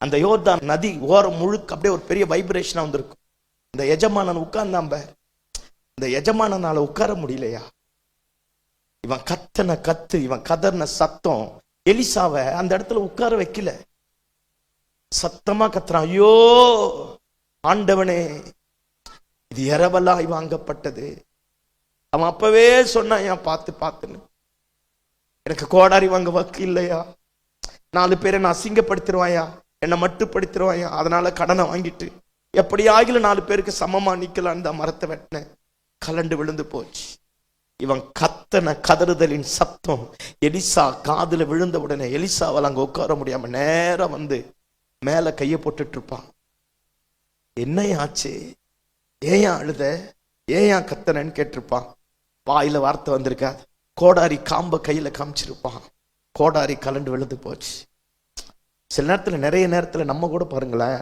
அந்த யோர்தான் நதி ஓரம் முழுக்க அப்படியே ஒரு பெரிய வைப்ரேஷனா வந்திருக்கும். இந்த எஜமானன் உட்கார்ந்தாம்ப, இந்த எஜமானனால உட்கார முடியலையா, இவன் கத்தன இவன் கதறின சத்தம் எலிசாவை அந்த இடத்துல உட்கார வைக்கல. சத்தமா கத்துறான், ஐயோ ஆண்டவனே, இது இரவலாய் வாங்கப்பட்டது. அவன் அப்பவே சொன்னான், பார்த்துன்னு எனக்கு கோடாரி வாங்க வக்கு இல்லையா, 4 பேரை நான் அசிங்கப்படுத்திடுவாயா, என்னை மட்டுப்படுத்திடுவாயா, அதனால கடனை வாங்கிட்டு எப்படி ஆகிலும் 4 பேருக்கு சமமா நிக்கலான்னு தான் மரத்தை வெட்டினேன். கலண்டு விழுந்து போச்சு. இவன் கத்தன கதறுதலின் சத்தம் எலிசா காதுல விழுந்த உடனே எலிசாவால் அங்க உட்கார முடியாம நேரம் வந்து மேல கைய போட்டுட்டு இருப்பான். என்னையாச்சு, ஏன் அழுத, ஏன் கத்தனன்னு கேட்டிருப்பான். வாயில வார்த்தை வந்திருக்காது. கோடாரி காம்ப கையில காமிச்சிருப்பான். கோடாரி கலண்டு விழுந்து போச்சு. சில நேரத்துல, நிறைய நேரத்துல நம்ம கூட பாருங்களேன்,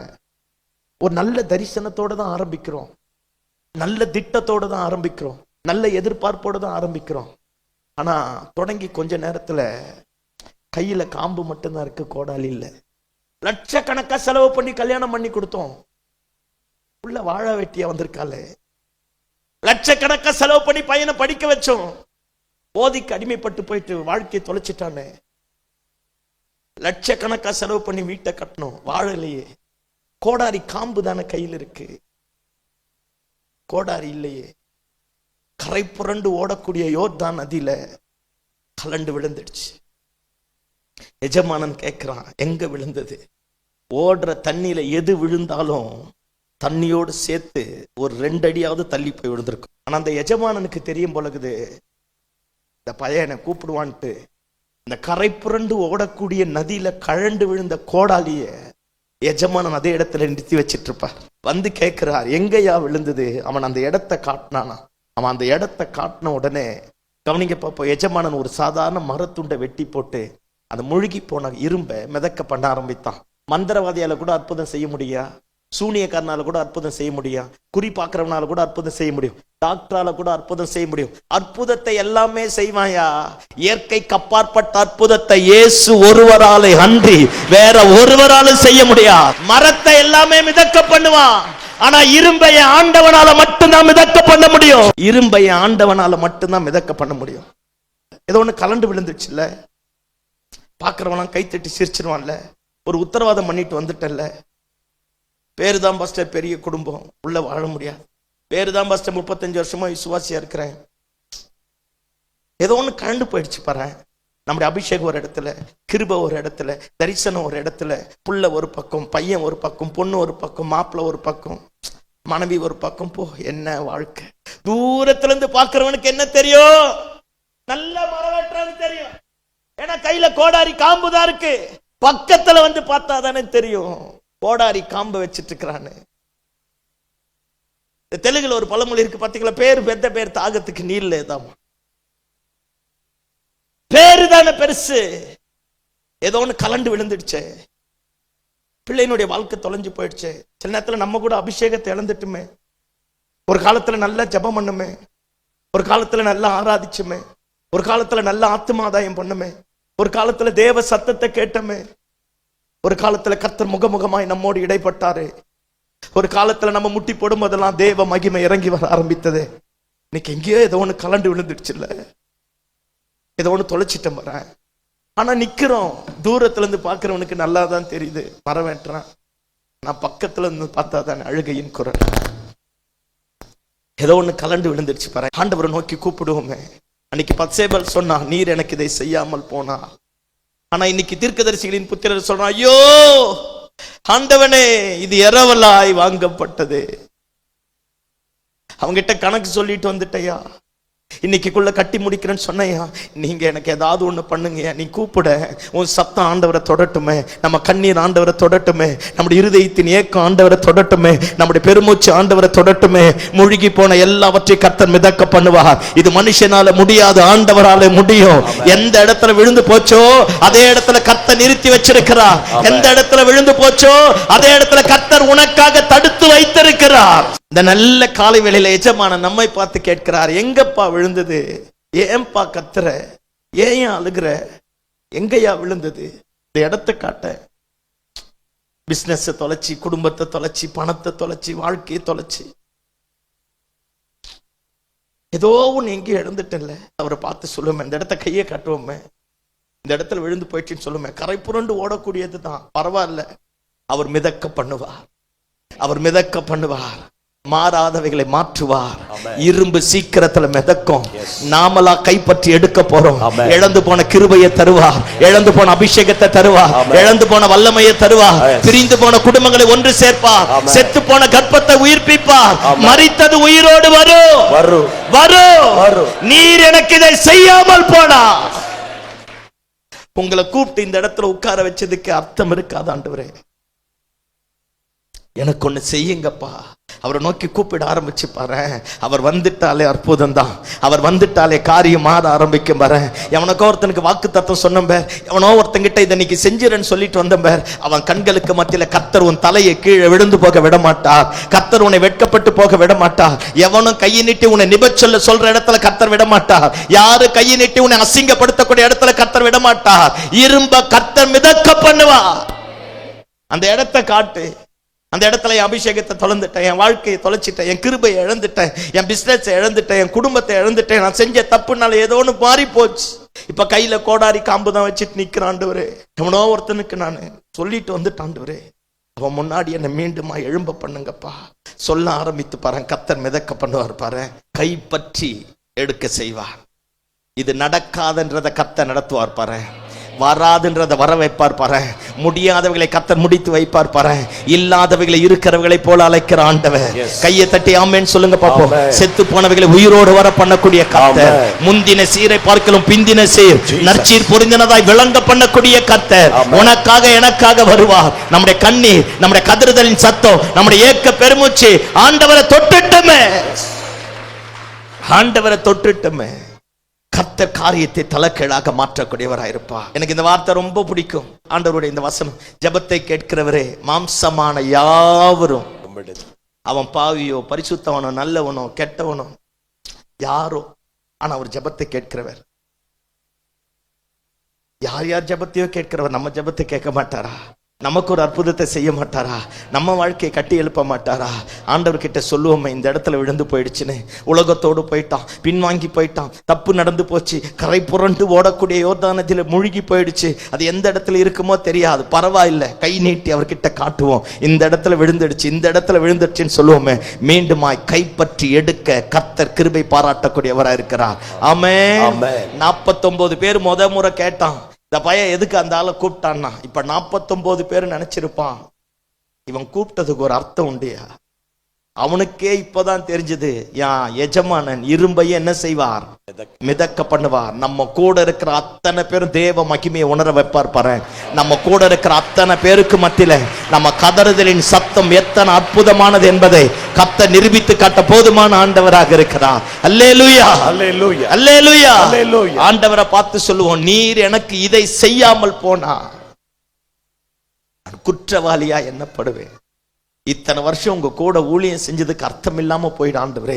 ஒரு நல்ல தரிசனத்தோட தான் ஆரம்பிக்கிறோம், நல்ல திட்டத்தோட தான் ஆரம்பிக்கிறோம், நல்ல எதிர்பார்ப்போடு தான் ஆரம்பிக்கிறோம். ஆனா தொடங்கி கொஞ்ச நேரத்துல கையில காம்பு மட்டும்தான் இருக்கு, கோடாலி இல்லை. லட்சக்கணக்கா செலவு பண்ணி கல்யாணம் பண்ணி கொடுத்தோம், உள்ள வாழ வெட்டியா வந்திருக்காளே. லட்சக்கணக்கா செலவு பண்ணி பையனை படிக்க வச்சோம், போதைக்கு அடிமைப்பட்டு போயிட்டு வாழ்க்கையை தொலைச்சிட்டானே. லட்சக்கணக்கா செலவு பண்ணி வீட்டை கட்டணும், வாழலையே. கோடாரி காம்பு தானே கையில் இருக்கு, கோடாரி இல்லையே. கரை புரண்டு ஓடக்கூடிய யோர்தான் நதியில கலண்டு விழுந்துடுச்சு. எஜமானன் கேட்கிறான், எங்க விழுந்தது? ஓடுற தண்ணியில எது விழுந்தாலும் தண்ணியோடு சேர்த்து ஒரு 2 அடியாவது தள்ளி போய் விழுந்திருக்கும். ஆனா அந்த எஜமானனுக்கு தெரியும் போலகுது, இந்த பையனை கூப்பிடுவான்ட்டு இந்த கரை புரண்டு ஓடக்கூடிய நதியில கழண்டு விழுந்த கோடாலிய எஜமானன் அதே இடத்துல நிறுத்தி வச்சிட்டு இருப்பார். வந்து கேட்கிறார், எங்கயா விழுந்தது? அவன் அந்த இடத்தை காட்டினானா. அவன் அந்த இடத்தை காட்டின உடனே, கவனிங்க பாப்போம், எஜமானன் ஒரு சாதாரண மரத்துண்டை வெட்டி போட்டு அந்த முழுகி போன இரும்பை மிதக்க பண்ண ஆரம்பித்தான். மந்திரவாதியால கூட அற்புதம் செய்ய முடியா, சூனியக்காரனால கூட அற்புதம் செய்ய முடியும், குறி பார்க்கிறவனால கூட அற்புதம் செய்ய முடியும், டாக்டரால கூட அற்புதம் செய்ய முடியும். அற்புதத்தை எல்லாமே செய்வாயா. இயற்கைக்கு அப்பாற்பட்ட அற்புதத்தை இயேசு ஒருவராலே அன்றி வேற ஒருவராலும் செய்ய முடியாது. மரத்தை எல்லாமே மிதக்க பண்ணுவான், ஆனா இரும்பைய ஆண்டவனால மட்டும்தான் மிதக்க பண்ண முடியும். இரும்பைய ஆண்டவனால மட்டும்தான் மிதக்க பண்ண முடியும். ஏதோ ஒண்ணு கலண்டு விழுந்துச்சுல்ல, பாக்குறவனா கைத்தட்டி சிரிச்சிருவான்ல, ஒரு உத்தரவாதம் பண்ணிட்டு வந்துட்டல்ல. பேருதான் பாஸ்டர் பெரிய குடும்பம், உள்ள வாழ முடியாது. பேருதான் பாஸ்டர் 35 வருஷமா விசுவாசியா இருக்கிறேன். ஏதோ ஒண்ணு கலண்டு போயிடுச்சு பாரு. நம்முடைய அபிஷேகம் ஒரு இடத்துல, கிருபை ஒரு இடத்துல, தரிசனம் ஒரு இடத்துல, புள்ள ஒரு பக்கம், பையன் ஒரு பக்கம், பொண்ணு ஒரு பக்கம், மாப்பிள்ளை ஒரு பக்கம், மனைவி ஒரு பக்கம். போ, என்ன வாழ்க்கை. தூரத்துல இருந்து பாக்குறவனுக்கு என்ன தெரியும்? நல்ல மரம் வெட்டுறான்னு தெரியும், ஏன்னா கையில கோடாரி காம்புதான் இருக்கு. பக்கத்துல வந்து பார்த்தா தானே தெரியும் கோடாரி காம்பு வச்சிட்டு இருக்கிறான்னு. தெலுங்குல ஒரு பழமொழி இருக்கு பாத்தீங்களா, பேரு பெத்த பேர் தாகத்துக்கு நீர்ல ஏதாமா. பேரு தானே பெருசு. ஏதோ ஒண்ணு கலண்டு விழுந்துடுச்சே, பிள்ளையினுடைய வாழ்க்கை தொலைஞ்சு போயிடுச்சு. சில நேரத்துல நம்ம கூட அபிஷேகத்தை இழந்துட்டுமே. ஒரு காலத்துல நல்லா ஜெபம் பண்ணுமே, ஒரு காலத்துல நல்லா ஆராதிச்சுமே, ஒரு காலத்துல நல்ல ஆத்துமாதாயம் பண்ணுமே, ஒரு காலத்துல தேவ சத்தத்தை கேட்டமே, ஒரு காலத்துல கர்த்தர் முகமுகமாய் நம்மோடு இடைப்பட்டாரு, ஒரு காலத்துல நம்ம முட்டி போடும் போதெல்லாம் தேவ மகிமை இறங்கி வர ஆரம்பித்தது. இன்னைக்கு எங்கேயோ ஏதோ ஒண்ணு கலண்டு விழுந்துடுச்சு இல்ல, ஏதோ ஒண்ணு தொலைச்சிட்டேன் வர. ஆனா நிக்கிறோம், தூரத்துல இருந்து பாக்குறவனுக்கு நல்லா தான் தெரியுது மரம் வெட்டுறான். நான் பக்கத்துல இருந்து பார்த்தா தானே அழுகையின் குரல். ஏதோ ஒண்ணு கலண்டு விழுந்துடுச்சு பாரு. ஆண்டவரை நோக்கி கூப்பிடுவோமே. அன்னைக்கு பத்சேபல் சொன்னா, நீர் எனக்கு இதை செய்யாமல் போனா. ஆனா இன்னைக்கு தீர்க்கதரிசிகளின் புத்திரர் சொல்றான், ஐயோ ஆண்டவனே, இது இரவலாய் வாங்கப்பட்டது. அவங்கிட்ட கணக்கு சொல்லிட்டு வந்துட்டையா, இன்னைக்குள்ள கட்டி முடிக்கிறேன்னு சொன்னையா, நீங்க எனக்கு ஏதாவது ஒண்ணு பண்ணுங்கயா, நீ கூப்பிட, உன் சத்தம் ஆண்டவரை தொடட்டுமே, நம்ம கண்ணீர் ஆண்டவரை தொடட்டுமே, நம்முடைய இருதயத்தின் ஏக்கம் ஆண்டவரை தொடட்டுமே, நம்முடைய பெருமூச்சு ஆண்டவரை தொடட்டுமே. முழுகி போன எல்லாவற்றையும் கர்த்தர் மிதக்க பண்ணுவார். இது மனுஷனால முடியாது, ஆண்டவரால முடியும். எந்த இடத்துல விழுந்து போச்சோ அதே இடத்துல கர்த்தர் நிறுத்தி வச்சிருக்கிறார். எந்த இடத்துல விழுந்து போச்சோ அதே இடத்துல கர்த்தர் உனக்காக தடுத்து வைத்திருக்கிறார். இந்த நல்ல காலை வேளையில எஜமானன் நம்மை பார்த்து கேட்கிறார், எங்கப்பா விழுந்தது? ஏன்பா கத்துற? ஏன் அழுகிற? எங்கயா விழுந்தது? இந்த இடத்தை காட்ட. பிசினஸ் தொலைச்சி, குடும்பத்தை தொலைச்சி, பணத்தை தொலைச்சி, வாழ்க்கையை தொலைச்சி, ஏதோ ஒண்ணு எங்கேயும் இழந்துட்டேன்ல. அவரை பார்த்து சொல்லுமே, இந்த இடத்த கையை காட்டுவோமே, இந்த இடத்துல விழுந்து போயிடுச்சுன்னு சொல்லுமே. கரை புரண்டு ஓடக்கூடியது தான், பரவாயில்ல. அவர் மிதக்க பண்ணுவார், அவர் மிதக்க பண்ணுவார். மாறாதவைகளை மாற்றுவார். இரும்பு சீக்கிரத்துல மிதக்கும். நாமலா கைப்பற்றி எடுக்க போறோம். இழந்து போன கிருபையை தருவார், இழந்து போன அபிஷேகத்தை தருவார், இழந்து போன வல்லமையை தருவார், பிரிந்து போன குடும்பங்களை ஒன்று சேர்ப்பார், செத்து போன கர்ப்பத்தை உயிர்ப்பிப்பார், மரித்தது உயிரோடு வரும். நீர் எனக்கு இதை செய்யாமல் போனா. உங்களை கூப்பிட்டு இந்த இடத்துல உட்கார வச்சதுக்கு அர்த்தம் இருக்காது. ஆண்டவரே எனக்கு ஒண்ணு செய்யுங்கப்பா. அவரை நோக்கி கூப்பிட ஆரம்பிச்சு பாரு. அவர் வந்துட்டாலே அற்புதம் தான். அவர் வந்துட்டாலே காரியம் மாற ஆரம்பிக்கும் பாரு. எவனுக்கோ ஒருத்தனுக்கு வாக்கு தத்துவம் சொன்னேன் பேர், எவனோ ஒருத்தங்கிட்ட இதை இன்னைக்கு செஞ்சிருன்னு சொல்லிட்டு வந்தேன் பேர். அவன் கண்களுக்கு மத்தியில கர்த்தர் உன் தலையை கீழே விழுந்து போக விட மாட்டார். கர்த்தர் உன்னை வெட்கப்பட்டு போக விட மாட்டார். எவனும் கையை நீட்டி உன்னை நிபச்சொல்ல சொல்ற இடத்துல கர்த்தர் விட மாட்டார். யாரு கையை நீட்டி உன்னை அசிங்கப்படுத்தக்கூடிய இடத்துல கர்த்தர் விட மாட்டார். இரும்ப கர்த்தர் மிதக்க பண்ணுவார். அந்த இடத்தை காட்டு. அந்த இடத்துல என் அபிஷேகத்தை தொலைந்துட்டேன், என் வாழ்க்கையை தொலைச்சிட்டேன், என் கிருபையை இழந்துட்டேன், என் பிசினஸ் இழந்துட்டேன், என் குடும்பத்தை இழந்துட்டேன், நான் செஞ்ச தப்புனால ஏதோ ஒன்று மாறி போச்சு. இப்ப கையில கோடாரி காம்பு தான் வச்சுட்டு நிக்கிறாண்டவரே. எவனோ ஒருத்தனுக்கு நான் சொல்லிட்டு வந்துட்டாண்டவரே, அவன் முன்னாடி என்னை மீண்டுமா எழும்ப பண்ணுங்கப்பா சொல்ல ஆரம்பித்து பாரு. கர்த்தர் மிதக்க பண்ணுவார் பாரு. கைப்பற்றி எடுக்க செய்வார். இது நடக்காதுன்றத கர்த்தர் நடத்துவார் பாரு. வராதுன்றத வர வைப்பார் பாரு. முடியாதவைகளை கர்த்தர் முடித்து வைப்பார் பாரு. இல்லாதவைகளை இருக்கிறவர்களை போல அழைக்கிற ஆண்டவர். கையை தட்டி ஆமென் சொல்லுங்க பாப்போம். செத்து போனவைகளை உயிரோடு வர பண்ணக்கூடிய கர்த்தர். முந்தின சீரை பார்க்கலும் பிந்தின சீர் நற்சீர் பொருந்தினதாய் விளங்க பண்ணக்கூடிய கர்த்தர் உனக்காக எனக்காக வருவார். நம்முடைய கண்ணீர், நம்முடைய கதறுதலின் சத்தம், நம்முடைய ஏக்க பெருமூச்சு ஆண்டவரை தொட்டுட்டமே, ஆண்டவரை தொட்டுட்டமே. கர்த்தர் காரியத்தை தலைக்கீழாக மாற்றக்கூடியவராயிருப்பா. எனக்கு இந்த வார்த்தை ரொம்ப பிடிக்கும். ஆண்டவருடைய இந்த வசனம், ஜெபத்தை கேட்கிறவரே மாம்சமான யாவரும், அவன் பாவியோ பரிசுத்தவனோ நல்லவனோ கெட்டவனோ யாரோ, ஆனா அவர் ஜெபத்தை கேட்கிறவர். யார் யார் ஜெபத்தையோ கேட்கிறவர். நம்ம ஜெபத்தை கேட்க மாட்டாரா? நமக்கு ஒரு அற்புதத்தை செய்ய மாட்டாரா? நம்ம வாழ்க்கையை கட்டி எழுப்ப மாட்டாரா? ஆண்டவர்கிட்ட சொல்லுவோமே, இந்த இடத்துல விழுந்து போயிடுச்சுன்னு, உலகத்தோடு போயிட்டான், பின்வாங்கி போயிட்டான், தப்பு நடந்து போச்சு, கரை புரண்டு ஓடக்கூடிய யோர்தானத்தில் மூழ்கி போயிடுச்சு, அது எந்த இடத்துல இருக்குமோ தெரியாது, பரவாயில்லை, கை நீட்டி அவர்கிட்ட காட்டுவோம். இந்த இடத்துல விழுந்துடுச்சு, இந்த இடத்துல விழுந்துடுச்சுன்னு சொல்லுவோமே, மீண்டுமாய் கைப்பற்றி எடுக்க கர்த்தர் கிருபை பாராட்டக்கூடியவரா இருக்கிறார். ஆமென். 49 பேர் முறை கேட்டான். இந்த பையன் எதுக்கு அந்த ஆளை கூப்பிட்டான்னா, இப்ப 49 பேர் நினைச்சிருப்பான் இவன் கூப்பிட்டதுக்கு ஒரு அர்த்தம் உண்டியா. அவனுக்கே இப்பதான் தெரிஞ்சது, யான் எஜமானன் இரும்பையை என்ன செய்வார்? மிதக்க பண்ணுவார். நம்ம கூட இருக்கிற அத்தனை பேரும் தேவ மகிமையை உணர வைப்பார் பாரு. நம்ம கூட இருக்கிற அத்தனை பேருக்கு மத்தியில நம்ம கதறுதலின் சத்தம் எத்தனை அற்புதமானது என்பதை கர்த்தர் நிரூபித்து காட்ட போதுமான ஆண்டவராக இருக்கிறார். அல்லேலூயா, அல்லேலூயா, அல்லேலூயா. ஆண்டவரை பார்த்து சொல்லுவோம், நீர் எனக்கு இதை செய்யாமல் போனா குற்றவாளியா எண்ணப்படுவேன். இத்தனை வருஷம் உங்க கூட ஊழியம் செஞ்சதுக்கு அர்த்தம் இல்லாம போயிடு. ஆண்டவரே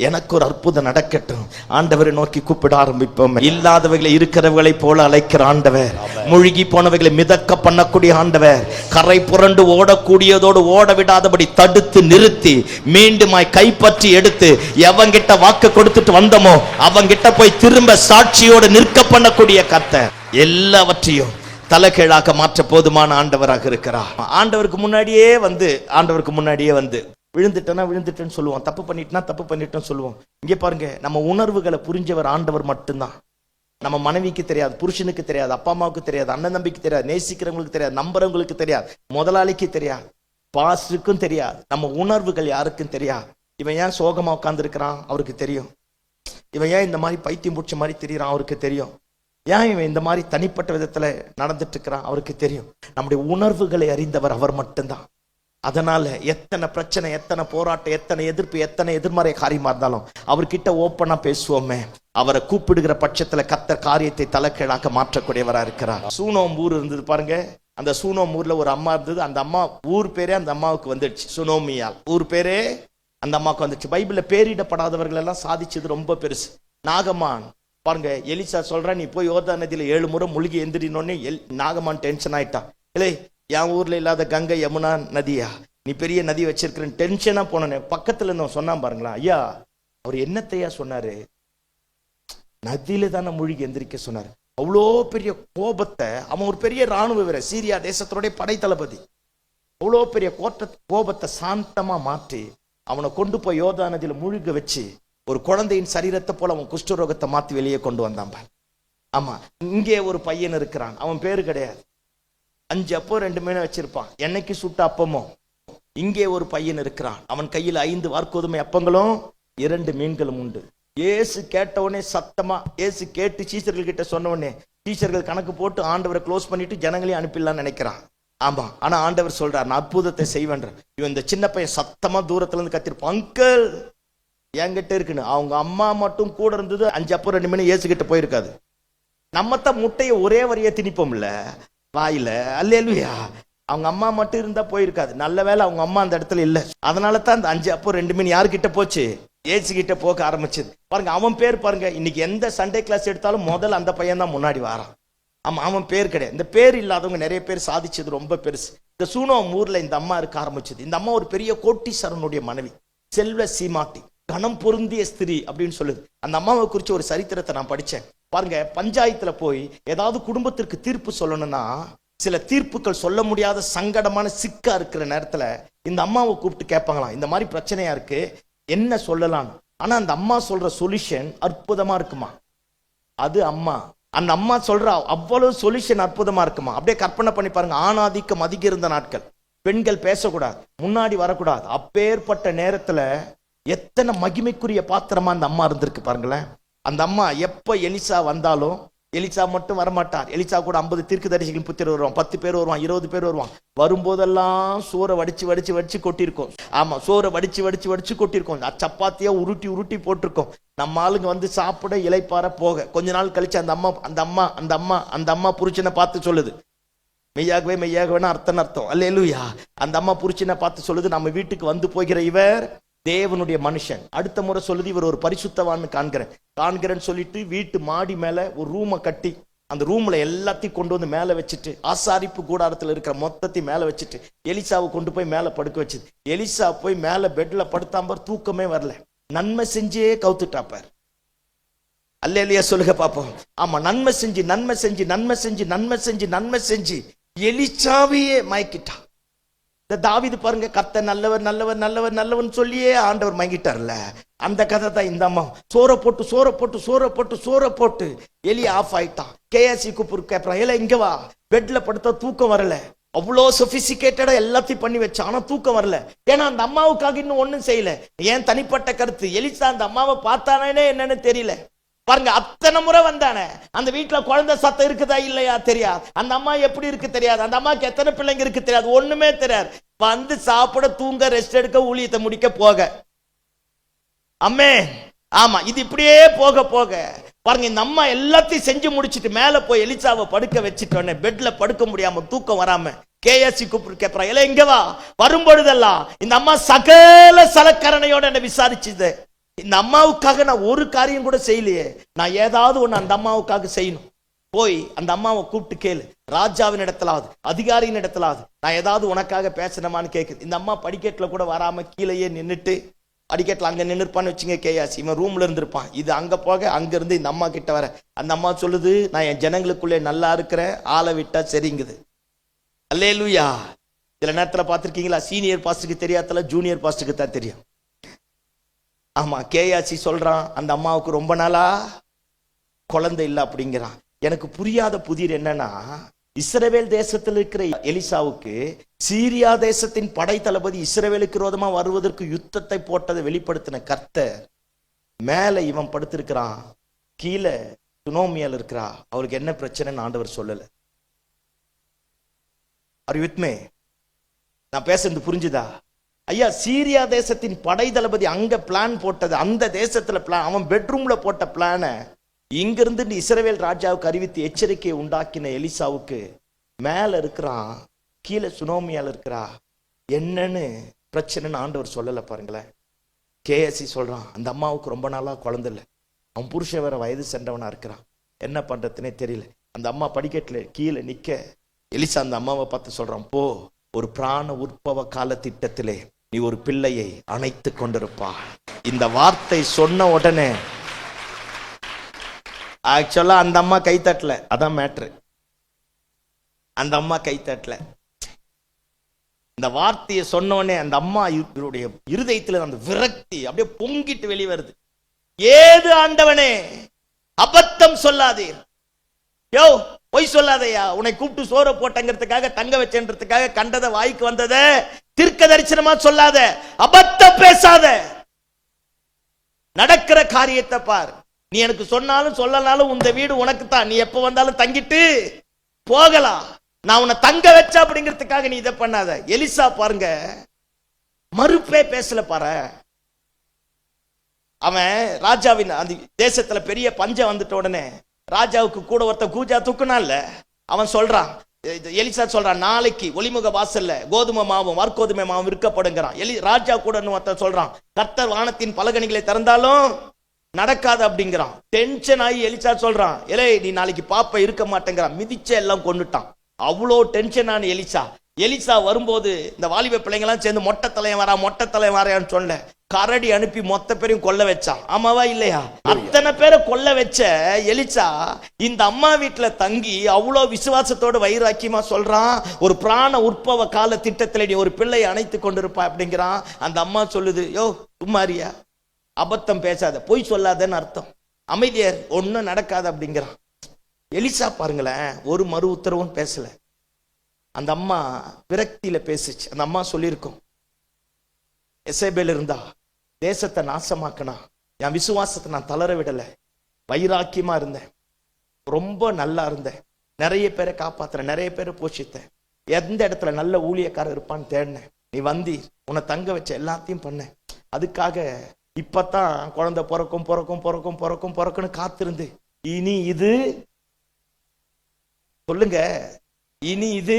எனக்கு ஒரு அற்புதம் நடக்கட்டும். ஆண்டவரை நோக்கி கூப்பிட ஆரம்பிப்போம். இல்லாதவைகளை இருக்கிறவர்களை போல அழைக்கிற ஆண்டவர், மூழ்கி போனவைகளை மிதக்க பண்ணக்கூடிய ஆண்டவர், கரை புரண்டு ஓடக்கூடியதோடு ஓட விடாதபடி தடுத்து நிறுத்தி மீண்டுமாய் கைப்பற்றி எடுத்து எவங்கிட்ட வாக்கு கொடுத்துட்டு வந்தோமோ அவங்கிட்ட போய் திரும்ப சாட்சியோடு நிற்க பண்ணக்கூடிய கர்த்தர் எல்லாவற்றையும் தலைகீழாக மாற்ற போதுமான ஆண்டவராக இருக்கிறார். ஆண்டவருக்கு முன்னாடியே வந்து விழுந்துட்டேன்னு சொல்லுவோம், தப்பு பண்ணிட்டேன்னு சொல்லுவோம். இங்கே பாருங்க, நம்ம உணர்வுகளை புரிஞ்சவர் ஆண்டவர் மட்டும்தான். நம்ம மனைவிக்கு தெரியாது, புருஷனுக்கு தெரியாது, அப்பா அம்மாவுக்கு தெரியாது, அண்ணன் தம்பிக்கு தெரியாது, நேசிக்கிறவங்களுக்கு தெரியாது, நம்புறவங்களுக்கு தெரியாது, முதலாளிக்கு தெரியாது, பாஸ்டருக்கும் தெரியாது. நம்ம உணர்வுகள் யாருக்கும் தெரியாது. இவன் ஏன் சோகமா உட்கார்ந்து இருக்கிறான் அவருக்கு தெரியும். இவன் ஏன் இந்த மாதிரி பைத்தியம் பிடிச்ச மாதிரி தெரியுறான் அவருக்கு தெரியும். ஏன் இவன் இந்த மாதிரி தனிப்பட்ட விதத்துல நடந்துட்டு இருக்கிறான் அவருக்கு தெரியும். நம்முடைய உணர்வுகளை அறிந்தவர் அவர் மட்டும்தான். அதனால எத்தனை பிரச்சனை, எத்தனை போராட்டம், எத்தனை எதிர்ப்பு, எத்தனை எதிர்மறை காரியமா இருந்தாலும் அவர்கிட்ட ஓப்பனா பேசுவோமே. அவரை கூப்பிடுகிற பட்சத்துல கர்த்தர் காரியத்தை தலைகீழாக மாற்றக்கூடியவரா இருக்கிறார். சூனோம் ஊர் இருந்தது பாருங்க. அந்த சூனோம் ஊர்ல ஒரு அம்மா இருந்தது. அந்த அம்மா ஊர் பேரே அந்த அம்மாவுக்கு வந்துடுச்சு. சுனோமியால் ஊர் பேரே அந்த அம்மாவுக்கு வந்துச்சு. பைபிள்ல பேரிடப்படாதவர்கள் எல்லாம் சாதிச்சது ரொம்ப பெருசு. நாகமான் பாருங்க, எலிசா சொல்ற, நீ போய் யோர்தான் நதியில 7 முறை முழுகி எந்திரினோடனே நாகமான் டென்ஷன் ஆயிட்டான். இல்லை, என் ஊர்ல இல்லாத கங்கை யமுனா நதியா, நீ பெரிய நதி வச்சிருக்கிறேன்னு டென்ஷனா போனே. பக்கத்துல இருந்தவன் சொன்னான் பாருங்களா, ஐயா அவர் என்னத்தையா சொன்னாரு, நதியில தானே மூழ்கி எந்திரிக்க சொன்னாரு. அவ்வளோ பெரிய கோபத்தை, அவன் ஒரு பெரிய ராணுவ வீரர், சீரியா தேசத்தோடைய படை தளபதி, அவ்வளோ பெரிய கோபத்தை சாந்தமா மாற்றி அவனை கொண்டு போய் யோர்தான் நதியில முழுக வச்சு ஒரு குழந்தையின் சரீரத்தை போல அவன் குஷ்டரோகத்தை மாத்தி வெளியே கொண்டு வந்தான். ஆமா, இங்கே ஒரு பையன் இருக்கிறான், அவன் பேரு கிடையாது. 5 அப்போ 2 மீனை வச்சிருப்பான், என்னைக்கு சுட்ட அப்பமோ. இங்கே ஒரு பையன் இருக்கிறான், அவன் கையில் 5 வார்கோதுமை அப்பங்களும் 2 மீன்களும் உண்டு. இயேசு கேட்டவுடனே சத்தமா, இயேசு கேட்டு சீஷர்கள் கிட்ட சொன்ன உடனே டீச்சர்கள் கணக்கு போட்டு ஆண்டவரை க்ளோஸ் பண்ணிட்டு ஜனங்களையும் அனுப்பிடலாம்னு நினைக்கிறான். ஆமா, ஆனா ஆண்டவர் சொல்றார், நான் அற்புதத்தை செய்வேன். இவன் இந்த சின்ன பையன் சத்தமா தூரத்துல இருந்து கத்திருப்பான், அங்கிள் என்கிட்ட இருக்குன்னு. அவங்க அம்மா மட்டும் கூட இருந்தது. 5 அப்போ 2 மீன் இயேசு கிட்ட போயிருக்காது. நம்மத்தான் முட்டையை ஒரே வரியா திணிப்போம்ல வாயில, அல்லேலூயா. அவங்க அம்மா மட்டும் இருந்தா போயிருக்காது. நல்ல வேலை அவங்க அம்மா அந்த இடத்துல இல்ல. அதனால தான் அந்த 5 அப்போ 2 மீன் யாருக்கிட்ட போச்சு? ஏசு கிட்ட போக ஆரம்பிச்சது. பாருங்க, அவன் பேர் பாருங்க, இன்னைக்கு எந்த சண்டே கிளாஸ் எடுத்தாலும் முதல்ல அந்த பையன் தான் முன்னாடி வாரான். ஆமா, அவன் பேர் கிடையாது. இந்த பேர் இல்லாதவங்க நிறைய பேர் சாதிச்சது ரொம்ப பெருசு. இந்த சூனோம் ஊர்ல இந்த அம்மா இருக்க ஆரம்பிச்சது. இந்த அம்மா ஒரு பெரிய கோட்டீஸ்வரனுடைய மனைவி, செல்வ சீமாட்டி, கணம் பொருந்திய ஸ்திரீ அப்படின்னு சொல்லுது. அந்த அம்மாவை குறிச்சு ஒரு சரித்திரத்தை நான் படிச்சேன். பாருங்க, பஞ்சாயத்துல போய் ஏதாவது குடும்பத்திற்கு தீர்ப்பு சொல்லணும்னா, சில தீர்ப்புகள் சொல்ல முடியாத சங்கடமான சிக்கா இருக்கிற நேரத்துல இந்த அம்மாவை கூப்பிட்டு கேட்பாங்களாம், இந்த மாதிரி பிரச்சனையா இருக்கு, என்ன சொல்லலாம். ஆனா அந்த அம்மா சொல்ற சொல்யூஷன் அற்புதமா இருக்குமா. அது அம்மா, அந்த அம்மா சொல்ற அவ்வளவு சொல்யூஷன் அற்புதமா இருக்குமா. அப்படியே கற்பனை பண்ணி பாருங்க. ஆணாதிக்கம் அதிகம் இருந்த நாட்கள், பெண்கள் பேசக்கூடாது, முன்னாடி வரக்கூடாது. அப்பேற்பட்ட நேரத்துல எத்தனை மகிமைக்குரிய பாத்திரமா அந்த அம்மா இருந்திருக்கு பாருங்களேன். அந்த அம்மா எப்ப எலிசா வந்தாலும், எலிசா மட்டும் வரமாட்டார், எலிசா கூட 50 தீர்க்கதரிசிகள் புத்திரர் வருவான், 10 பேர் வருவான், 20 பேர் வருவான். வரும்போதெல்லாம் சோறை வடிச்சு வடிச்சு வடிச்சு கொட்டிருக்கோம். ஆமா, சோறை வடிச்சு வடிச்சு வடிச்சு கொட்டிருக்கோம். சப்பாத்தியா உருட்டி உருட்டி போட்டிருக்கோம். நம்ம ஆளுங்க வந்து சாப்பிட இலைப்பார போக கொஞ்ச நாள் கழிச்சு அந்த அம்மா புருஷனை பார்த்து சொல்லுது, மெய்யாகவே மெய்யாகவேனா அர்த்தம் அல்லேலூயா. அந்த அம்மா புருஷனை பார்த்து சொல்லுது, நம்ம வீட்டுக்கு வந்து போகிற இவர் தேவனுடைய மனுஷன். அடுத்த முறை சொல்லுது, இவர் ஒரு பரிசுத்தவான்னு காண்கிறேன்னு சொல்லிட்டு வீட்டு மாடி மேல ஒரு ரூமை கட்டி அந்த ரூம்ல எல்லாத்தையும் கொண்டு வந்து மேல வச்சுட்டு, ஆசாரிப்பு கூடாரத்துல இருக்கிற மொத்தத்தையும் மேல வச்சுட்டு எலிசாவை கொண்டு போய் மேல படுக்க வச்சுது. எலிசா போய் மேல பெட்ல படுத்தாம்பர், தூக்கமே வரல, நன்மை செஞ்சே கவுத்துட்டாப்பார். அல்லேலூயா சொல்லுங்க பாப்போம். ஆமா, நன்மை செஞ்சு நன்மை செஞ்சு நன்மை செஞ்சு நன்மை செஞ்சு நன்மை செஞ்சு எலிசாவையே மயக்கிட்டான். தாவீது பாருங்க, கர்த்தர் நல்லவர் நல்லவர் நல்லவர் நல்லவன் சொல்லியே ஆண்டவர் மயங்கிட்டார்ல. அந்த கதை தான் இந்த அம்மா. சோற போட்டு எலி ஆஃப் ஆயிட்டான். கேஎஸ்சி கூப்பிட்டு கேட்பறான், ஏல இங்க வா, பெட்ல படுத்தா தூக்கம் வரல. அவ்வளோ சொபிஸ்டிகேட்டடா எல்லாத்தையும் பண்ணி வச்சான், ஆனா தூக்கம் வரல. ஏன்னா அந்த அம்மாவுக்காக இன்னும் ஒண்ணும் செய்யல. ஏன் தனிப்பட்ட கருத்து, எலிசா அந்த அம்மாவை பார்த்தானே என்னன்னு தெரியல. பாருங்க, அத்தனை முறை வந்தானே, அந்த வீட்டுல குழந்தை சத்தம் இருக்குதா இல்லையா தெரியாது, அந்த அம்மா எப்படி இருக்கு தெரியாது, அந்த அம்மாக்கு எத்தனை பிள்ளைங்க இருக்கு தெரியாது, ஒண்ணுமே தெரியாது. வந்து சாப்பிட, தூங்க, ரெஸ்ட் எடுக்க, ஊழியத்தை முடிக்க போக. அம்மே, ஆமா, இது இப்படியே போக போக பாருங்க, இந்த அம்மா எல்லாத்தையும் செஞ்சு முடிச்சுட்டு மேல போய் எலிசாவை படுக்க வச்சுட்டோன்னே, பெட்ல படுக்க முடியாம தூக்கம் வராம கேஎஸ்சி கூப்பிட்டு கேட்பறான், இல்ல இங்க வா. வரும்பொழுதெல்லாம் இந்த அம்மா சகல சலக்கரணையோட என்ன விசாரிச்சுது. இந்த அம்மாவுக்காக நான் ஒரு காரியம் கூட செய்யலையே, நான் ஏதாவது ஒண்ணு அந்த அம்மாவுக்காக செய்யணும். போய் அந்த அம்மாவை கூப்பிட்டு கேளு, ராஜாவின் இடத்துலாவது அதிகாரியின் இடத்துலாவது நான் ஏதாவது உனக்காக பேசணுமான்னு கேட்குது. இந்த அம்மா படிக்கட்டுல கூட வராம கீழேயே நின்றுட்டு, படிக்கட்டுல அங்க நின்றுப்பான்னு வச்சுங்க, கேயாசி இவன் ரூம்ல இருந்திருப்பான். இது அங்க போக, அங்க இருந்து இந்த அம்மா கிட்ட வர. அந்த அம்மா சொல்லுது, நான் என் ஜனங்களுக்குள்ளே நல்லா இருக்கிறேன், ஆளை விட்டா சரிங்குது. அல்லேலூயா. சில நேரத்துல பார்த்திருக்கீங்களா, சீனியர் பாஸ்டருக்கு தெரியாதல ஜூனியர் பாஸ்டருக்கு தான் தெரியும். ஆமா, கேயாசி சொல்றான், அந்த அம்மாவுக்கு ரொம்ப நாளா குழந்தை இல்லை அப்படிங்கிறான். எனக்கு புரியாத புதிர் என்னன்னா, இஸ்ரவேல் தேசத்தில் இருக்கிற எலிசாவுக்கு சீரியா தேசத்தின் படை தளபதி இஸ்ரவேலுக்கு விரோதமா வருவதற்கு யுத்தத்தை போட்டதை வெளிப்படுத்தின கர்த்தர், மேல இவன் படுத்திருக்கிறான், கீழே சுனோமியால் இருக்கிறா, அவருக்கு என்ன பிரச்சனைன்னு ஆண்டவர் சொல்லல. Are you with me? நான் பேசுறது புரிஞ்சுதா? ஐயா, சீரியா தேசத்தின் படை தளபதி அங்க பிளான் போட்டது, அந்த தேசத்துல பிளான், அவன் பெட்ரூம்ல போட்ட பிளான இங்கிருந்து இஸ்ரவேல் ராஜாவுக்கு அறிவித்து எச்சரிக்கையை உண்டாக்கின எலிசாவுக்கு மேல இருக்கிறான், கீழே சுனோமியால இருக்கிறா, என்னன்னு பிரச்சனைன்னு ஆண்டவர் சொல்லல. பாருங்களேன், கேஎஸ்சி சொல்றான், அந்த அம்மாவுக்கு ரொம்ப நாளா குழந்தை இல்லை, அவன் புருஷன் வேற வயது சென்றவனா இருக்கிறான், என்ன பண்றதுன்னே தெரியல. அந்த அம்மா படிக்கட்டுல கீழே நிக்க, எலிசா அந்த அம்மாவை பார்த்து சொல்றான், போ, ஒரு பிராண உற்பவ கால திட்டத்திலே நீ ஒரு பிள்ளையை அணைத்து கொண்டிருப்பா. இந்த வார்த்தை சொன்ன உடனே ஆக்சுவலா அந்த அம்மா கை தட்டல, அதான் மேட்ரு. அந்த அம்மா கை தட்டல. இந்த வார்த்தையை சொன்னோடனே அந்த அம்மா இவருடைய இருதயத்துல அந்த விரக்தி அப்படியே பொங்கிட்டு வெளியே வருது. ஏது ஆண்டவனே, அபத்தம் சொல்லாதீர். யோ, பொய் சொல்லாதையா. உன்னை கூப்பிட்டு சோற போட்டங்கிறதுக்காக, தங்க வச்சன்றதுக்காக கண்டத வாய்க்கு வந்தத தீர்க்க தரிசனமா சொல்லாத, அபத்தம் பேசாத. நடக்கிற காரியத்தை பார். நீ எனக்கு சொன்னாலும் சொல்லனாலும் இந்த வீடு உனக்கு தான். நீ எப்ப வந்தாலும் தங்கிட்டு போகலாம். நான் உன்னை தங்க வச்ச அப்படிங்கிறதுக்காக நீ இதை பண்ணாத. எலிசா பாருங்க, மறுப்பே பேசல பாரு. அவன் ராஜாவின் அந்த தேசத்துல பெரிய பஞ்சம் வந்துட்ட உடனே ராஜாவுக்கு கூட ஒருத்த கூஜா தூக்குனான்ல, அவன் சொல்றான், எலிசா சொல்றான், நாளைக்கு ஒளிமுக வாசல்ல கோதுமை மாவும் வார்கோதுமை மாவும் விற்கப்படுங்கிறான். ராஜா கூட ஒருத்தன் சொல்றான், கர்த்தர் வானத்தின் பலகணிகளை திறந்தாலும் நடக்காது அப்படிங்கிறான். டென்ஷன் ஆகி எலிசா சொல்றான், எலே நீ நாளைக்கு பாப்ப இருக்க மாட்டேங்கிறான். மிதிச்ச எல்லாம் கொண்டுட்டான். அவ்வளோ டென்ஷன் ஆன எலிசா வரும்போது இந்த வாலிப பிள்ளைங்கெல்லாம் சேர்ந்து மொட்டை தலையன் வரான்னு சொன்ன கரடி அனுப்பி மொத்த பேரையும் கொல்ல வச்சான். ஆமாவா இல்லையா? அத்தனை பேரை கொல்ல வச்ச எலிசா இந்த அம்மா வீட்டுல தங்கி அவ்வளோ விசுவாசத்தோடு வைராக்கியமா சொல்றான், ஒரு பிராண உற்பவ கால திட்டத்தில் நீ ஒரு பிள்ளையை அணைத்து கொண்டிருப்பா அப்படிங்கிறான். அந்த அம்மா சொல்லுது, யோ சும்மாரியா, அபத்தம் பேசாத, பொய் சொல்லாதன்னு அர்த்தம், அமைதியார், ஒன்னும் நடக்காது அப்படிங்கிறான். எலிசா பாருங்களேன், ஒரு மறு உத்தரவும் பேசல. அந்த அம்மா விரக்தியில பேசிச்சு. அந்த அம்மா சொல்லியிருக்கும், எசேபேல் இருந்தா தேசத்தை நாசமாக்கனா, என் விசுவாசத்தை நான் தளர விடல, வைராக்கியமா இருந்தேன், ரொம்ப நல்லா இருந்தேன், நிறைய பேரை காப்பாத்துறேன், நிறைய பேரை போஷித்தேன், எந்த இடத்துல நல்ல ஊழியக்காரர் இருப்பான்னு தேடினேன், நீ வந்தீர், உன்னை தங்க வச்ச எல்லாத்தையும் பண்ண, அதுக்காக இப்பதான் குழந்தை பிறக்குன்னு காத்திருந்து, இனி இது சொல்லுங்க, இனி இது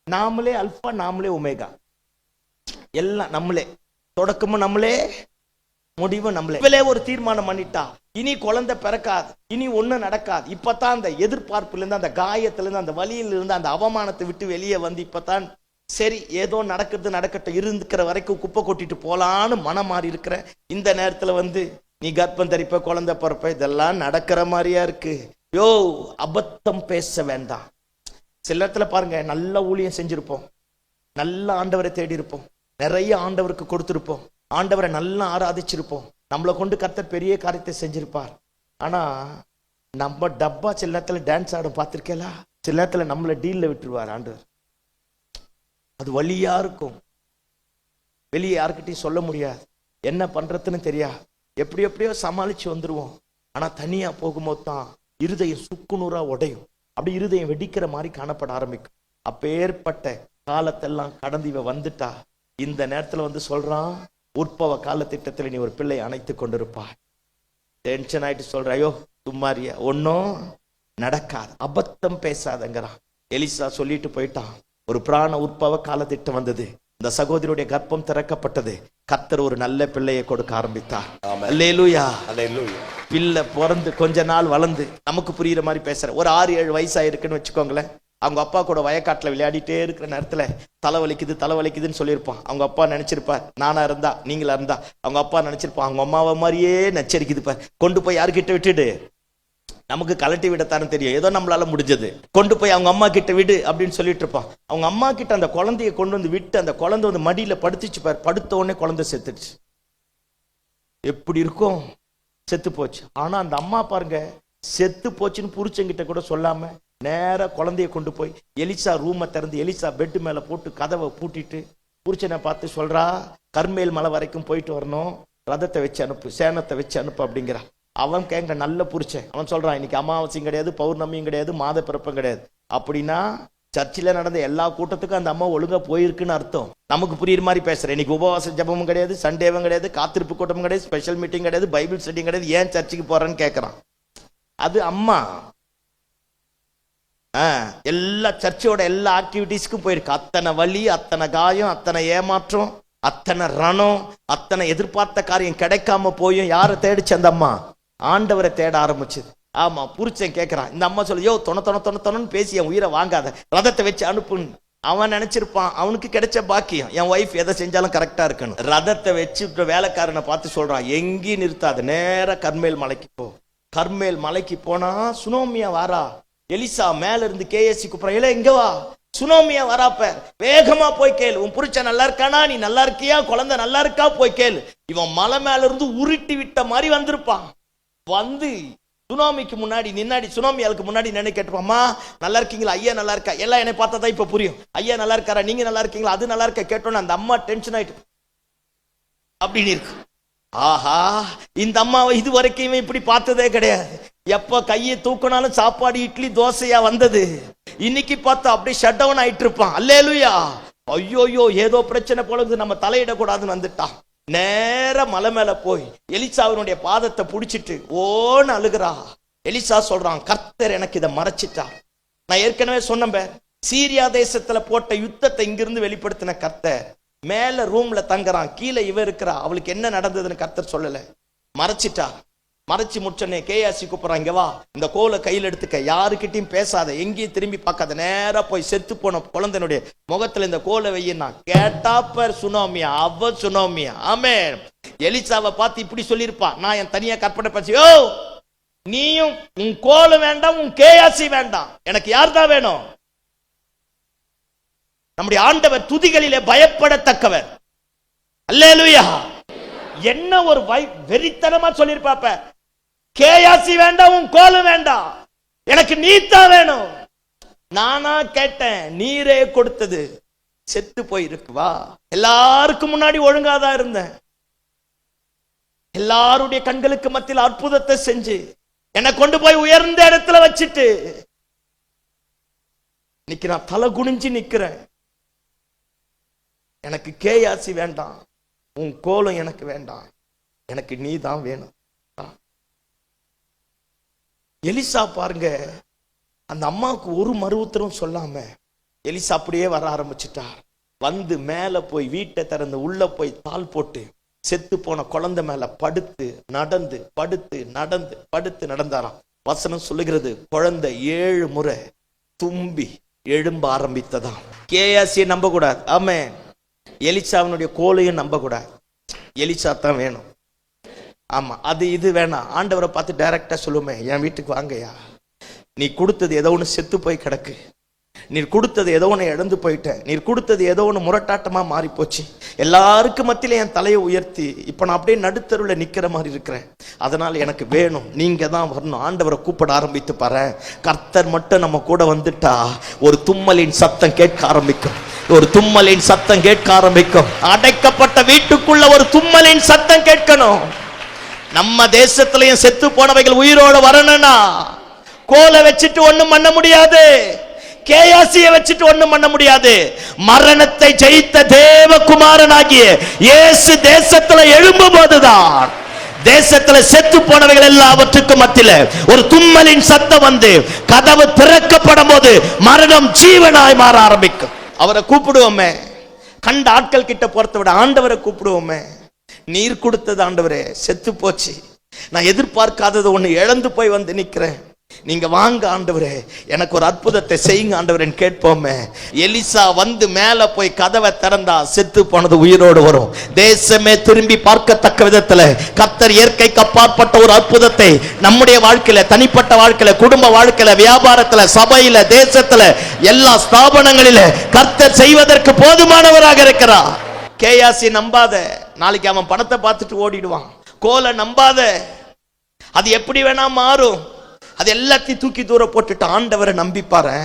நாமளே அல்பா நாமளே ஒமேகா, எல்லாம் நம்மளே, தொடக்கமும் நம்மளே, முடிவும் நம்மளே. இவளே ஒரு தீர்மானம் பண்ணிட்டா, இனி குழந்தை பிறக்காது, இனி ஒண்ணு நடக்காது. இப்பதான் அந்த எதிர்பார்ப்புல இருந்து, அந்த காயத்துல இருந்து, அந்த வலியில இருந்து, அந்த அவமானத்தை விட்டு வெளியே வந்து இப்பதான் சரி ஏதோ நடக்கட்டும், இருந்துக்கிற வரைக்கும் குப்பை கொட்டிட்டு போலான்னு மனம் மாறி இருக்கிற இந்த நேரத்துல வந்து நீ கர்ப்பம் தரிப்ப, குழந்தை பிறப்ப, இதெல்லாம் நடக்கிற மாதிரியா இருக்கு. யோ, அபத்தம் பேச வேண்டாம். சில இடத்துல பாருங்க, நல்ல ஊழியம் செஞ்சிருப்போம், நல்ல ஆண்டவரை தேடி இருப்போம், நிறைய ஆண்டவருக்கு கொடுத்திருப்போம், ஆண்டவரை நல்லா ஆராதிச்சிருப்போம், நம்மளை கொண்டு கர்த்தர் பெரிய காரியத்தை செஞ்சிருப்பார். ஆனா நம்ம டப்பா சில நேரத்துல டான்ஸ் ஆடும் பார்த்திருக்கேலா, சில நேரத்துல நம்மளை டீல்ல விட்டுருவார் ஆண்டவர். அது வலியா இருக்கும், வெளியே யாருக்கிட்டையும் சொல்ல முடியாது, என்ன பண்றதுன்னு தெரியாது, எப்படியோ சமாளிச்சு வந்துருவோம். ஆனா தனியா போகும்போது தான் இருதயம் சுக்குநூறா உடையும், அப்படி இருதயம் வெடிக்கிற மாதிரி காணப்பட ஆரம்பிக்கும். அப்பேற்பட்ட காலத்தெல்லாம் கடந்து இவ வந்துட்டா, இந்த நேரத்துல வந்து சொல்றான், உற்பவ கால திட்டத்துல நீ ஒரு பிள்ளை அணைத்து கொண்டிருப்பாய். டென்ஷன் ஆயிட்டு சொல்ற, ஐயோ சும்மாரியா, ஒன்னும் நடக்காது, அபத்தம் பேசாதங்கிறான். எலிசா சொல்லிட்டு போயிட்டான். ஒரு பிராண உற்பவ கால திட்டம் வந்தது, இந்த சகோதரியுடைய கர்ப்பம் திறக்கப்பட்டது, கர்த்தர் ஒரு நல்ல பிள்ளையை கொடுக்க ஆரம்பித்தார். அல்லேலூயா. பிள்ளை பிறந்து கொஞ்ச நாள் வளர்ந்து, நமக்கு புரியுற மாதிரி பேசுற, ஒரு 6-7 வயசாயிருக்குன்னு வச்சுக்கோங்களேன். அவங்க அப்பா கூட வயக்காட்டுல விளையாடிட்டே இருக்கிற நேரத்துல தலைவலிக்குதுன்னு சொல்லியிருப்பான். அவங்க அப்பா நினைச்சிருப்பார், நானா இருந்தா நீங்களா இருந்தா, அவங்க அப்பா நினைச்சிருப்பான், அவங்க அம்மாவை மாதிரியே நச்சரிக்குது பார், கொண்டு போய் யாருக்கிட்ட விட்டுடு, நமக்கு கலட்டி விடத்தானே தெரியும், ஏதோ நம்மளால முடிஞ்சது, கொண்டு போய் அவங்க அம்மா கிட்ட விடு அப்படின்னு சொல்லிட்டு இருப்பான். அவங்க அம்மா கிட்ட அந்த குழந்தைய கொண்டு வந்து விட்டு, அந்த குழந்தை வந்து மடியில படுத்துச்சு பார், படுத்த உடனே குழந்தை செத்துடுச்சு. எப்படி இருக்கும், செத்து போச்சு. ஆனா அந்த அம்மா பாருங்க, செத்து போச்சுன்னு புருஷங்கிட்ட கூட சொல்லாம நேரா குழந்தைய கொண்டு போய் எலிசா ரூமை திறந்து, எலிசா பெட்டு மேல போட்டு கதவை பூட்டிட்டு புருஷனை பார்த்து சொல்றா, கர்மேல் மலை வரைக்கும் போயிட்டு வரணும், ரதத்தை வச்சு அனுப்பு, சேனத்தை வச்சு அனுப்பு அப்படிங்கிறா. அவன் கேங்க நல்ல புருஷன், அவன் சொல்றான், இன்னைக்கு அமாவாசையும் கிடையாது, பௌர்ணமியும் கிடையாது, மாத பிறப்பும் கிடையாது. அப்படின்னா சர்ச்சில் நடந்த எல்லா கூட்டத்துக்கும் அந்த அம்மா ஒழுங்கா போயிருக்குன்னு அர்த்தம். நமக்கு புரியுற மாதிரி பேசுறேன், இன்னைக்கு உபவாச ஜபமும் கிடையாது, சண்டேவும் கிடையாது, காத்திருப்பு கூட்டமும் கிடையாது, ஸ்பெஷல் மீட்டிங் கிடையாது, பைபிள் ஸ்டடியும் கிடையாது, ஏன் சர்ச்சுக்கு போறேன்னு கேட்கறான். அது அம்மா எல்லா சர்ச்சோட எல்லா ஆக்டிவிட்டிஸ்க்கும் போயிருக்கு. அத்தனை வலி, அத்தனை காயம், அத்தனை ஏமாற்றம், அத்தனை ரணம், அத்தனை எதிர்பார்த்த காரியம் கிடைக்காம போயும் யாரை தேடிச்சு அந்த அம்மா? ஆண்டவரை தேட ஆரம்பிச்சது. ஆமா, புருஷன் கேட்கிறான், இந்த அம்மா சொல்லு, யோ தொணன்னு பேசி என் உயிரை வாங்காத, ரதத்தை வச்சு அனுப்புன்னு. அவன் நினைச்சிருப்பான், அவனுக்கு கிடைச்ச பாக்கியம், என் ஒய்ஃப் எதை செஞ்சாலும் கரெக்டா இருக்கணும். ரதத்தை வச்சு வேலைக்காரனை பார்த்து சொல்றான், எங்கேயும் நிறுத்தாது, நேர கர்மேல் மலைக்கு போ. கர்மேல் மலைக்கு போனா சுனோமியா வாரா. எலிசா மேல இருந்து கேஎஸ்சி கூப்பிடுறான், இல்ல எங்க வா, சுனாமியா வராப்ப வேகமா போய் கேளு, உன் புருஷன் நல்லா இருக்கானா, நீ நல்லா இருக்கியா, குழந்தை நல்லா இருக்கா, போய் கேளு. இவன் மலை மேல இருந்து உருட்டி விட்ட மாதிரி வந்திருப்பான். வந்து சுனாமிக்கு முன்னாடி நின்னாடி, சுனாமியாளுக்கு முன்னாடி நின்று கேட்டுப்பாம்மா நல்லா இருக்கீங்களா, ஐயா நல்லா இருக்கா, எல்லாம் என்னை பார்த்தா தான் இப்ப புரியும், ஐயா நல்லா இருக்காரா, நீங்க நல்லா இருக்கீங்களா, அது நல்லா இருக்க கேட்டோன்னு அந்த அம்மா டென்ஷன் ஆயிட்டு அப்படின்னு இருக்கு. ஆஹா, இந்த அம்மாவை இது வரைக்கும் இவன் இப்படி பார்த்ததே கிடையாது. எப்ப கையை தூக்கினாலும் சாப்பாடு இட்லி தோசையா வந்தது. இன்னைக்கு பார்த்தா அப்படியே ஷட் டவுன் ஆயிட்டு இருப்பான். அல்லேலூயா. ஐயோயோ, ஏதோ பிரச்சனை போல நம்ம தலையிடக்கூடாதுன்னு வந்துட்டான். நேர மலை மேல போய் எலிசாவினுடைய பாதத்தை புடிச்சிட்டு ஓன்னு அழுகிறா. எலிசா சொல்றான், கர்த்தர் எனக்கு இதை மறைச்சிட்டா. நான் ஏற்கனவே சொன்னேன், சீரியா தேசத்துல போட்ட யுத்தத்தை இங்கிருந்து வெளிப்படுத்தின கர்த்தர் மேல ரூம்ல தங்குறான், கீழே இவ இருக்கிறா. அவளுக்கு என்ன நடந்ததுன்னு கர்த்தர் சொல்லல, மறைச்சிட்டா. மறைச்சு முடிச்சனே கேயாசி கூப்பிடுறான், இங்க வா, இந்த கோலை கையில் எடுத்துக்க, யாருக்கிட்டையும் பேசாத, எங்கேயும் திரும்பி பார்க்காத, நேரா போய் செத்து போன குழந்தைனுடைய முகத்துல இந்த கோலை வையினா. கேட்டாப்பர் சுனாமியா, அவ சுனாமியா. ஆமே, எலிசாவை பார்த்து இப்படி சொல்லியிருப்பான், நான் என் தனியா கற்பனை பண்ணி, ஓ நீயும் உன் கோலை வேண்டாம், உன் கேயாசி வேண்டாம், எனக்கு யார் தான் வேணும்? நம்முடைய ஆண்டவர் துதிகளிலே பயப்படத்தக்கவர். அல்லேலூயா. என்ன ஒரு வெறித்தனமா சொல்லிருப்பாப்ப, கேயாசி வேண்டாம், உன் கோலம் வேண்டாம், எனக்கு நீதான் வேணும். நானா கேட்டேன், நீரே கொடுத்தது, செத்து போயிருக்கு. வா, எல்லாருக்கும் முன்னாடி ஒழுங்காதான் இருந்தேன், எல்லாருடைய கண்களுக்கு மத்தியில் அற்புதத்தை செஞ்சு என்னை கொண்டு போய் உயர்ந்த இடத்துல வச்சுட்டு இன்னைக்கு நான் தலை குனிஞ்சு நிக்கிறேன். எனக்கு கேயாசி வேண்டாம், உன் கோலம் எனக்கு வேண்டாம், எனக்கு நீ தான் வேணும். எலிசா பாருங்க, அந்த அம்மாவுக்கு ஒரு மறு உத்தரவும் சொல்லாம எலிசா அப்படியே வர ஆரம்பிச்சுட்டார். வந்து மேல போய் வீட்டை திறந்து உள்ள போய் தாள் போட்டு செத்து போன குழந்தை மேல படுத்து நடந்து படுத்து நடந்து படுத்து நடந்தாராம். வசனம் சொல்லுகிறது, குழந்தை 7 முறை தும்பி எழும்ப ஆரம்பித்ததாம். கேயாசியை நம்ப கூடாது. ஆமே, எலிசாவினுடைய கோலையும் நம்ப கூடாது. எலிசா தான் வேணும். ஆமா, அது இது வேணாம். ஆண்டவரை பார்த்து டைரக்டா சொல்லுமே, என் வீட்டுக்கு வாங்கயா, நீ கொடுத்தது ஏதோ ஒன்று செத்து போய் கிடக்கு, நீர் கொடுத்தது ஏதோ ஒன்று இழந்து போயிட்டேன், நீர் கொடுத்தது ஏதோ ஒன்று முரட்டாட்டமா மாறி போச்சு, எல்லாருக்கும் மத்தியில என் தலையை உயர்த்தி இப்ப நான் அப்படியே நடுத்தருவில் நிக்கிற மாதிரி இருக்கிறேன், அதனால எனக்கு வேணும், நீங்க தான் வரணும். ஆண்டவரை கூப்பிட ஆரம்பித்து பாரு. கர்த்தர் மட்டும் நம்ம கூட வந்துட்டா ஒரு தும்மலின் சத்தம் கேட்க ஆரம்பிக்கும், ஒரு தும்மலின் சத்தம் கேட்க ஆரம்பிக்கும். அடைக்கப்பட்ட வீட்டுக்குள்ள ஒரு தும்மலின் சத்தம் கேட்கணும். நம்ம தேசத்திலையும் செத்து போனவைகள் உயிரோட வரணும்னா கோலை வச்சுட்டு ஒண்ணும் பண்ண முடியாது, கேயாசியை வச்சுட்டு ஒண்ணும் பண்ண முடியாது. மரணத்தை ஜெயித்த தேவகுமாரனாகிய இயேசு தேசத்துல எழும்பும் போதுதான் தேசத்துல செத்து போனவைகள் எல்லாவற்றுக்கும் மத்தியில ஒரு தும்மலின் சத்தம் வந்து கதவு திறக்கப்படும் போது மரணம் ஜீவனாய் மாற ஆரம்பிக்கும். அவரை கூப்பிடுவோமே, கண்ட ஆட்கள் கிட்ட போறதை விட ஆண்டவரை கூப்பிடுவோமே. நீர் கொடுத்தது ஆண்டவரே செத்து போச்சு, நான் எதிர்பார்க்காதது ஒண்ணு இழந்து போய் வந்து நிக்கிறேன், நீங்க வாங்க ஆண்டவரே, எனக்கு ஒரு அற்புதத்தை செய்யுங்க ஆண்டவரே கேட்போமே. எலிசா வந்து மேல போய் கதவை திறந்தா செத்து போனது உயிரோடு வரும். தேசமே திரும்பி பார்க்கத்தக்க விதத்துல கர்த்தர் இயற்கைக்கு அப்பாற்பட்ட ஒரு அற்புதத்தை நம்முடைய வாழ்க்கையில, தனிப்பட்ட வாழ்க்கையில, குடும்ப வாழ்க்கையில, வியாபாரத்துல, சபையில, தேசத்துல, எல்லா ஸ்தாபனங்களில கர்த்தர் செய்வதற்கு போதுமானவராக இருக்கிறார். கேயாசி நம்பாத, நாளைக்கு அவன் பணத்தை பார்த்துட்டு ஓடிடுவான். கோலை நம்பாத, அது எப்படி வேணா மாறும். அது எல்லாத்தையும் தூக்கி தூர போட்டுட்டு ஆண்டவரை நம்பிப்பாரு,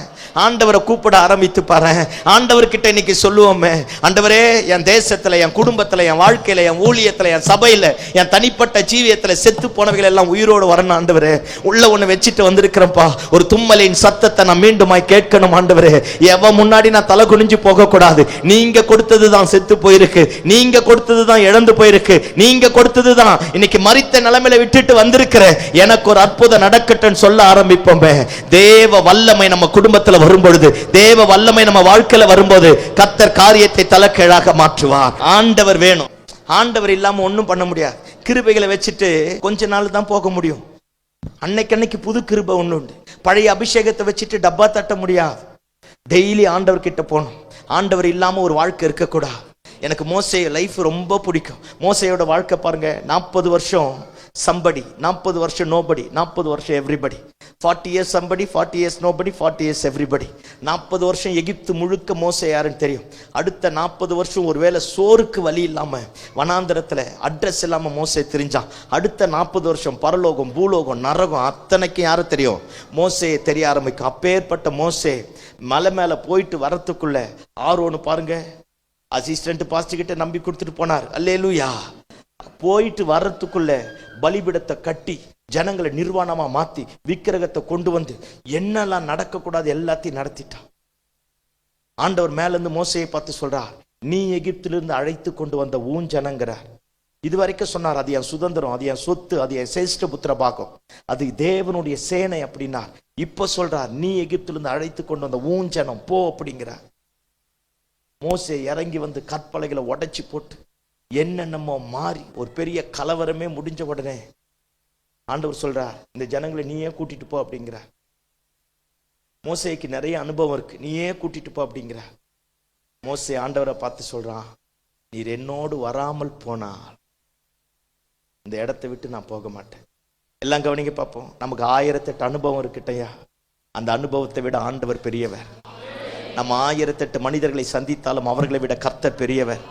ஆண்டவரை கூப்பிட ஆரம்பித்து பாரு. ஆண்டவர்கிட்ட இன்னைக்கு சொல்லுவோமே, ஆண்டவரே என் தேசத்துல, என் குடும்பத்துல, என் வாழ்க்கையில, என் ஊழியத்துல, என் சபையில, என் தனிப்பட்ட ஜீவியத்துல செத்து போனவைகள் எல்லாம் உயிரோடு வரணும் ஆண்டவரே. உள்ள ஒண்ணு வச்சுட்டு வந்திருக்கிறேன்ப்பா, ஒரு தும்மலின் சத்தத்தை நான் மீண்டுமாய் கேட்கணும் ஆண்டவரே. எவன் முன்னாடி நான் தலை குனிஞ்சு போக கூடாது. நீங்க கொடுத்ததுதான் செத்து போயிருக்கு, நீங்க கொடுத்ததுதான் இழந்து போயிருக்கு, நீங்க கொடுத்ததுதான் இன்னைக்கு மரித்த நிலைமையில விட்டுட்டு வந்திருக்கிற, எனக்கு ஒரு அற்புதம் நடக்கட்டும் சொல்ல ஆரம்பிப்போமே. தேவ வல்லமை நம்ம குடும்பத்துல வரும்பொழுது, தேவ வல்லமை நம்ம வாழ்க்கையில வரும்போது கர்த்தர் காரியத்தை தலைகீழாக மாற்றுவார். ஆண்டவர் வேணும். ஆண்டவர் இல்லாம ஒண்ணும் பண்ண முடியாது. கிருபைகளை வச்சுட்டு கொஞ்ச நாள் தான் போக முடியும். அன்னைக்கு புது கிருபை ஒண்ணு உண்டு. பழைய அபிஷேகத்தை வச்சுட்டு டப்பா தட்ட முடியாது. டெய்லி ஆண்டவர் கிட்ட போகணும். ஆண்டவர் இல்லாம ஒரு வாழ்க்கை இருக்கக்கூடாது. எனக்கு மோசே லைஃப் ரொம்ப பிடிக்கும். மோசையோட வாழ்க்கை பாருங்க, 40 வருஷம் சம்படி, 40 வருஷம் நோபடி, 40 வருஷம் everybody. 40 years somebody, 40 years nobody, 40 years everybody. 40 வருஷம் எகிப்து முழுக்க மோசே யாருன்னு தெரியும். அடுத்த 40 வருஷம் ஒருவேளை சோறுக்கு வழி இல்லாம வனாந்தரத்துல அட்ரஸ் இல்லாம மோசே தெரிஞ்சான். அடுத்த 40 வருஷம் பரலோகம், பூலோகம், நரகம் அத்தனைக்கும் யாரு தெரியும்? மோசே தெரிய ஆரம்பிக்கும். அப்பேற்பட்ட மோசே மலை மேல போயிட்டு வரத்துக்குள்ள ஆரோன்னு பாருங்க, அசிஸ்டன்ட் பாஸ்டர் கிட்ட நம்பி கொடுத்துட்டு போனார். அல்லேலூயா. போயிட்டு வர்றதுக்குள்ள பலிபிடத்தை கட்டி ஜனங்களை நிர்வாணமா மாத்தி விக்கிரகத்தை கொண்டு வந்து என்னெல்லாம் நடக்கக்கூடாது எல்லாத்தையும் நடத்திட்டான். ஆண்டவர் மேல இருந்து மோசையை பார்த்து சொல்றார், நீ எகிப்திலிருந்து அழைத்து கொண்டு வந்த ஊன் ஜனங்கிறார். இது வரைக்கும் சொன்னார், அது என் சுதந்திரம், அது என் சொத்து, அது என் சேஷ்ட புத்திர பாகம், அது தேவனுடைய சேனை அப்படின்னார். இப்ப சொல்றார், நீ எகிப்திலிருந்து அழைத்து கொண்டு வந்த ஊன் ஜனம் போ அப்படிங்கிறார். மோசே இறங்கி வந்து கற்பலைகளை உடைச்சி போட்டு என்னென்னமோ மாறி ஒரு பெரிய கலவரமே முடிஞ்ச உடனே ஆண்டவர் சொல்றார், இந்த ஜனங்களை நீயே கூட்டிட்டு போ அப்படிங்கிறார். மோசேக்கு நிறைய அனுபவம் இருக்கு, நீயே கூட்டிட்டு போ அப்படிங்கிறார். மோசே ஆண்டவரை பார்த்து சொல்றான், நீர் என்னோடு வராமல் போனால் இந்த இடத்தை விட்டு நான் போக மாட்டேன். எல்லாம் கவனிங்க பார்ப்போம். நமக்கு 1008 அனுபவம் இருக்குட்டையா, அந்த அனுபவத்தை விட ஆண்டவர் பெரியவர். நம்ம 1008 மனிதர்களை சந்தித்தாலும் அவர்களை விட கர்த்தர் பெரியவர்.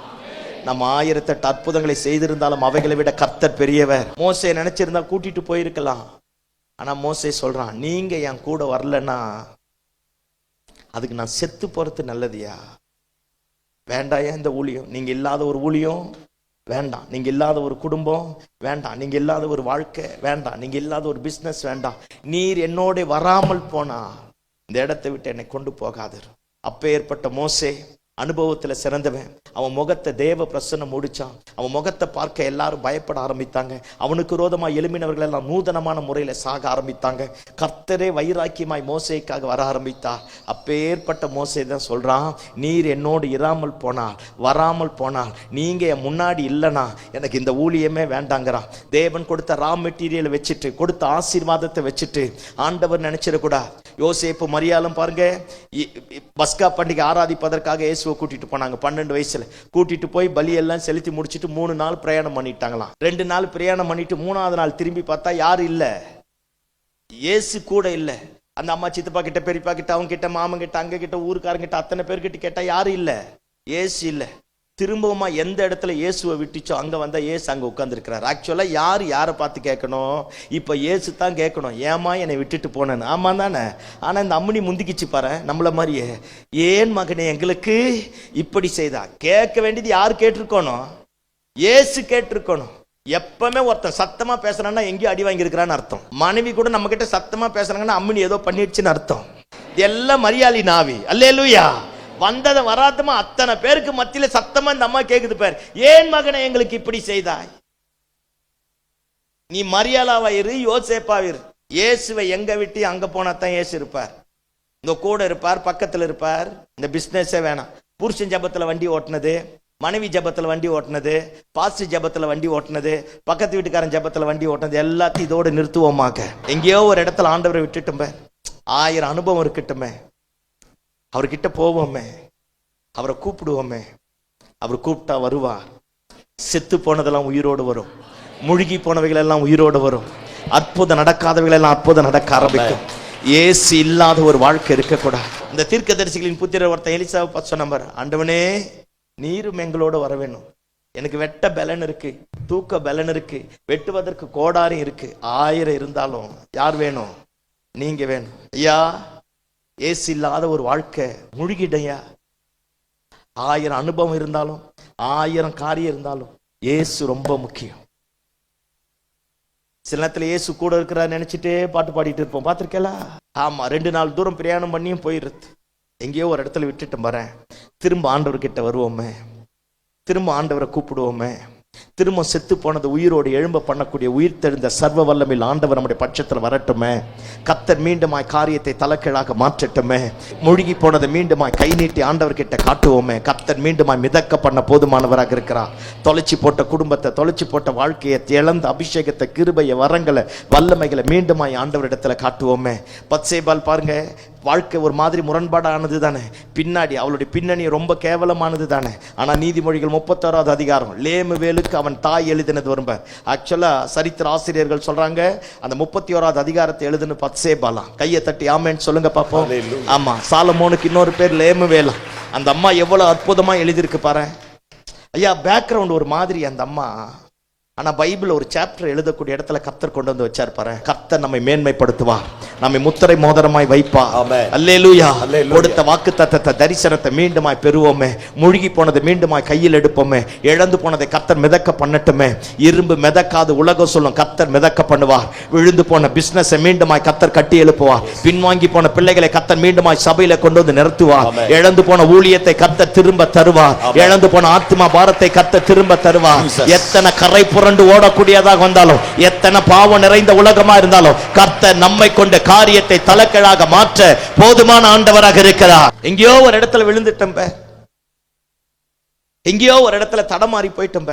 நம்ம 1008 அற்புதங்களை செய்திருந்தாலும் அவைகளை விட கர்த்தர் பெரியவர். மோசே நினைச்சிருந்தா கூட்டிட்டு போயிருக்கலாம். ஆனா மோசே சொல்றான், நீங்க என் கூட வரலன்னா அதுக்கு நான் செத்து போறது நல்லதுயா. வேண்டாயா இந்த ஊழியம், நீங்க இல்லாத ஒரு ஊழியம் வேண்டாம், நீங்க இல்லாத ஒரு குடும்பம் வேண்டாம், நீங்க இல்லாத ஒரு வாழ்க்கை வேண்டாம், நீங்க இல்லாத ஒரு பிசினஸ் வேண்டாம். நீர் என்னோட வராமல் போனா இந்த இடத்தை விட்டு என்னை கொண்டு போகாது. அப்பேற்பட்ட மோசே அனுபவத்துல சிறந்தவன். அவன் முகத்தை தேவ பிரசன்னம் முடிச்சான். அவன் முகத்தை பார்க்க எல்லாரும் பயப்பட ஆரம்பித்தாங்க. அவனுக்கு விரோதமா எழும்பினவர்கள் எல்லாம் நூதனமான முறையில சாக ஆரம்பித்தாங்க. கர்த்தரே வைராக்கியமாய் மோசேக்காக வர ஆரம்பித்தார். அப்பேற்பட்ட மோசே தான் சொல்றான், நீர் என்னோடு இராமல் போனால், வராமல் போனால், நீங்க என் முன்னாடி இல்லைனா எனக்கு இந்த ஊழியமே வேண்டாங்கிறான். தேவன் கொடுத்த ரா மெட்டீரியலை வச்சுட்டு, கொடுத்த ஆசீர்வாதத்தை வச்சுட்டு ஆண்டவர் நினைச்சிடக்கூடாது. யோசேப்பு மரியாளும் பாருங்க, பஸ்கா பண்டிகை ஆராதிப்பதற்காக இயேசுவை கூட்டிட்டு போனாங்க. 12 வயசுல கூட்டிட்டு போய் பலியெல்லாம் செலுத்தி முடிச்சுட்டு 3 நாள் பிரயாணம் பண்ணிட்டாங்களாம். 2 நாள் பிரயாணம் பண்ணிட்டு 3ஆவது நாள் திரும்பி பார்த்தா யாரு இல்ல, இயேசு கூட இல்ல. அந்த அம்மா சித்தப்பா கிட்ட, பெரியப்பா கிட்ட, அவங்க கிட்ட, மாமன் கிட்ட, அங்க கிட்ட, ஊருக்காரங்க கிட்ட, அத்தனை பேர்கிட்ட கேட்டா யாரு இல்ல, இயேசு இல்ல. திரும்பவுமா எந்த இடத்துல இயேசுவை விட்டுச்சோ அங்க வந்தா இயேசு அங்க உட்கார்ந்து இருக்கிறார். ஆக்சுவலா யாரை பார்த்து கேட்கணும்? இப்ப இயேசு தான் கேட்கணும், ஏமா என்னை விட்டுட்டு போனேன்னு. ஆமா தானே? ஆனா இந்த அம்மனி முந்திக்கிச்சு பாரு, நம்மள மாதிரியே, ஏன் மகனே எங்களுக்கு இப்படி செய்தா. கேட்க வேண்டியது யாரு கேட்டிருக்கணும்? இயேசு கேட்டிருக்கணும். எப்பவுமே ஒருத்தன் சத்தமா பேசுறான்னா எங்கேயும் அடி வாங்கி இருக்கிறான்னு அர்த்தம். மனைவி கூட நம்ம கிட்ட சத்தமா பேசுறாங்கன்னா அம்மனி ஏதோ பண்ணிடுச்சுன்னு அர்த்தம். எல்லாம் மரியாதை நாவி. அல்லேலூயா. வந்ததை வராதமா அத்தனை பேருக்கு மத்தியில சத்தமா இந்த அம்மா கேக்குது பாரு, ஏன் மகனை எங்களுக்கு இப்படி செய்தாய்? நீ மரியாளாவாயிரு, யோசேப்பாவிரு. இயேசுவை எங்க விட்டு அங்க போனா தான் இயேசு இருப்பார். இந்த கூட இருப்பார், பக்கத்துல இருப்பார். இந்த பிசினஸே வேணாம். புருஷன் ஜபத்துல வண்டி ஓட்டுனது, மனைவி ஜபத்துல வண்டி ஓட்டுனது, பாஸ்டர் ஜபத்துல வண்டி ஓட்டுனது, பக்கத்து வீட்டுக்காரன் ஜபத்துல வண்டி ஓட்டுனது எல்லாத்தையும் இதோட நிறுத்துவோமாக்க. எங்கேயோ ஒரு இடத்துல ஆண்டவரை விட்டுட்டும் 1000 அனுபவம் இருக்கட்டுமே, அவர்கிட்ட போவோமே, அவரை கூப்பிடுவோமே. அவர் கூப்பிட்டா வருவார். செத்து போனதெல்லாம் உயிரோடு வரும், முழுகி போனவைகள் எல்லாம் உயிரோடு வரும், அற்புதம் நடக்காதவைகள் எல்லாம் அற்புதம் நடக்க ஆரம்பிக்கும். ஏசு இல்லாத ஒரு வாழ்க்கை இருக்கக்கூடாது. இந்த தீர்க்கதரிசிகளின் புத்திரர் ஒருத்தன் எலிசாவை பார்த்து சொன்னார், ஆண்டவனே நீரும் எங்களோட வர வேணும். எனக்கு வெட்ட பலன் இருக்கு, தூக்க பலன் இருக்கு, வெட்டுவதற்கு கோடாரி இருக்கு. 1000 இருந்தாலும் யார் வேணும்? நீங்க வேணும் ஐயா. ஏசு இல்லாத ஒரு வாழ்க்கை முழுகிடையா. 1000 அனுபவம் இருந்தாலும், 1000 காரியம் இருந்தாலும் ஏசு ரொம்ப முக்கியம். சில நேரத்துல ஏசு கூட இருக்கிறார் நினைச்சிட்டே பாட்டு பாடிட்டு இருப்போம், பார்த்திருக்கல? ஆமா, 2 நாள் தூரம் பிரயாணம் பண்ணியும் போயிடுறது. எங்கேயோ ஒரு இடத்துல விட்டுட்டு வரேன், திரும்ப ஆண்டவர்கிட்ட வருவோமே, திரும்ப ஆண்டவரை கூப்பிடுவோமே, திரும்ப செத்து போனது உயிரோடு எழும்ப பண்ணக்கூடிய உயிர் தெழுந்த சர்வ வல்லமையில் ஆண்டவர் நம்முடைய பட்சத்தில் வரட்டுமே. கர்த்தர் மீண்டுமாய் காரியத்தை தலைக்கீழாக மாற்றட்டுமே. முழுகி போனதை மீண்டுமாய் கை நீட்டி ஆண்டவர்கிட்ட காட்டுவோமே. கர்த்தர் மீண்டுமாய் மிதக்க பண்ண போதுமானவராக இருக்கிறார். தொலைச்சி போட்ட குடும்பத்தை, தொலைச்சி போட்ட வாழ்க்கையை, இழந்த அபிஷேகத்தை, கிருபையை, வரங்களை, வல்லமைகளை மீண்டுமாய் ஆண்டவரிடத்துல காட்டுவோமே. பத்சேபால் பாருங்க, வாழ்க்கை ஒரு மாதிரி முரண்பாடானது தானே, பின்னாடி அவளுடைய பின்னணி ரொம்ப கேவலமானது தானே. ஆனா நீதிமொழிகள் 36வது அதிகாரம் லேமுவேலுக்கு அவன் தாய் எழுதினது வரும்ப. ஆக்சுவலா சரித்திர ஆசிரியர்கள் சொல்றாங்க அந்த 31வது அதிகாரத்தை எழுதுன பத்சேபாலாம். கையை தட்டி ஆமேன்னு சொல்லுங்க பாப்போம். ஆமா, சாலமோனுக்கு இன்னொரு பேர் லேமுவேலா. அந்த அம்மா எவ்வளவு அற்புதமா எழுதியிருக்கு பாரு ஐயா. பேக்ரவுண்ட் ஒரு மாதிரி அந்த அம்மா. ஆனா பைபிள் ஒரு சாப்டர் எழுதக்கூடிய இடத்துல கர்த்தர் கொண்டு வந்து வச்சார் பாரு. கர்த்தர் நம்மை மேன்மைப்படுத்துவார், நம்மை முத்திரை மோதிரமாய் வைப்பா. அல்லேலூயா. கொடுத்த வாக்குத்தத்தத்தை தரிசனத்தை மீண்டுமாய் பெறுவோமே. முழுகி போனதை மீண்டுமாய் கையில் எடுப்போமே. இழந்து போனதை கர்த்தர் மிதக்க பண்ணட்டுமே. இரும்பு மிதக்காது உலகம் சொல்லும், கர்த்தர் மிதக்க பண்ணுவார். விழுந்து போன பிசினஸை மீண்டுமாய் கர்த்தர் கட்டி எழுப்புவார். பின்வாங்கி போன பிள்ளைகளை கர்த்தர் மீண்டுமாய் சபையில கொண்டு வந்து நிறுத்துவார். இழந்து போன ஊழியத்தை கர்த்தர் திரும்ப தருவார். இழந்து போன ஆத்மா பாரத்தை கர்த்தர் திரும்ப தருவார். எத்தனை கரை புரண்டு ஓடக்கூடியதாக வந்தாலும், எத்தனை பாவம் நிறைந்த உலகமா இருந்தாலும், கர்த்தர் நம்மை கொண்டு காரியத்தை தலைக்கீழாக மாற்ற போதுமான ஆண்டவராக இருக்கிறார். எங்கேயோ ஒரு இடத்துல விழுந்துட்டோம், எங்கேயோ ஒரு இடத்துல தடமாறி போயிட்டோம்,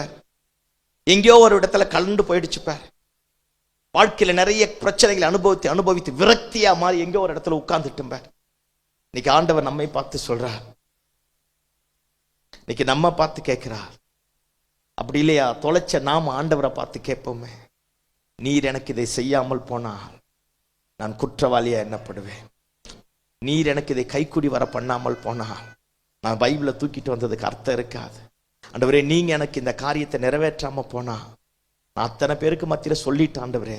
எங்கேயோ ஒரு இடத்துல கலந்து போயிடுச்சு. வாழ்க்கையில நிறைய பிரச்சனைகளை அனுபவித்து விரக்தியா மாறி எங்கேயோ ஒரு இடத்துல உட்கார்ந்துட்டோம். இன்னைக்கு ஆண்டவர் நம்மை பார்த்து சொல்றார், இன்னைக்கு நம்ம பார்த்து கேட்கிறார். அப்படி இல்லையா, தொலைச்ச நாம ஆண்டவரை பார்த்து கேட்போமே, நீர் எனக்கு இதை செய்யாமல் போனால் நான் குற்றவாளியா எண்ணப்படுவேன். நீர் எனக்கு இதை கைக்குடி வர பண்ணாமல் போனால் நான் பைபிளை தூக்கிட்டு வந்ததுக்கு அர்த்தம் இருக்காது. ஆண்டவரே, நீங்க எனக்கு இந்த காரியத்தை நிறைவேற்றாம போனா நான் அத்தனை பேருக்கு மத்தியில் சொல்லிட்டு, ஆண்டவரே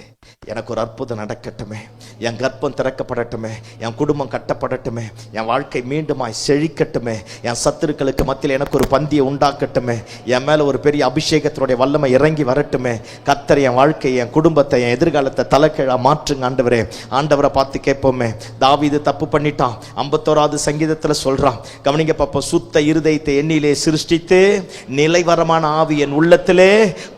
எனக்கு ஒரு அற்புதம் நடக்கட்டுமே, என் கர்ப்பம் திறக்கப்படட்டுமே, என் குடும்பம் கட்டப்படட்டுமே, என் வாழ்க்கை மீண்டுமாய் செழிக்கட்டுமே, என் சத்துருக்களுக்கு மத்தியில் எனக்கு ஒரு பந்தியை உண்டாக்கட்டுமே, என் மேல ஒரு பெரிய அபிஷேகத்தினுடைய வல்லமை இறங்கி வரட்டுமே. கர்த்தர் என் வாழ்க்கை, என் குடும்பத்தை, என் எதிர்காலத்தை தலைக்கீழா மாற்றுங்க ஆண்டவரே. ஆண்டவரை பார்த்து கேட்போமே. தாவீது தப்பு பண்ணிட்டான், 51வது சங்கீதத்துல சொல்றான். கவனிங்க பாப்போம். சுத்த இருதயத்தை எண்ணிலே சிருஷ்டித்து நிலைவரமான ஆவி என் உள்ளத்திலே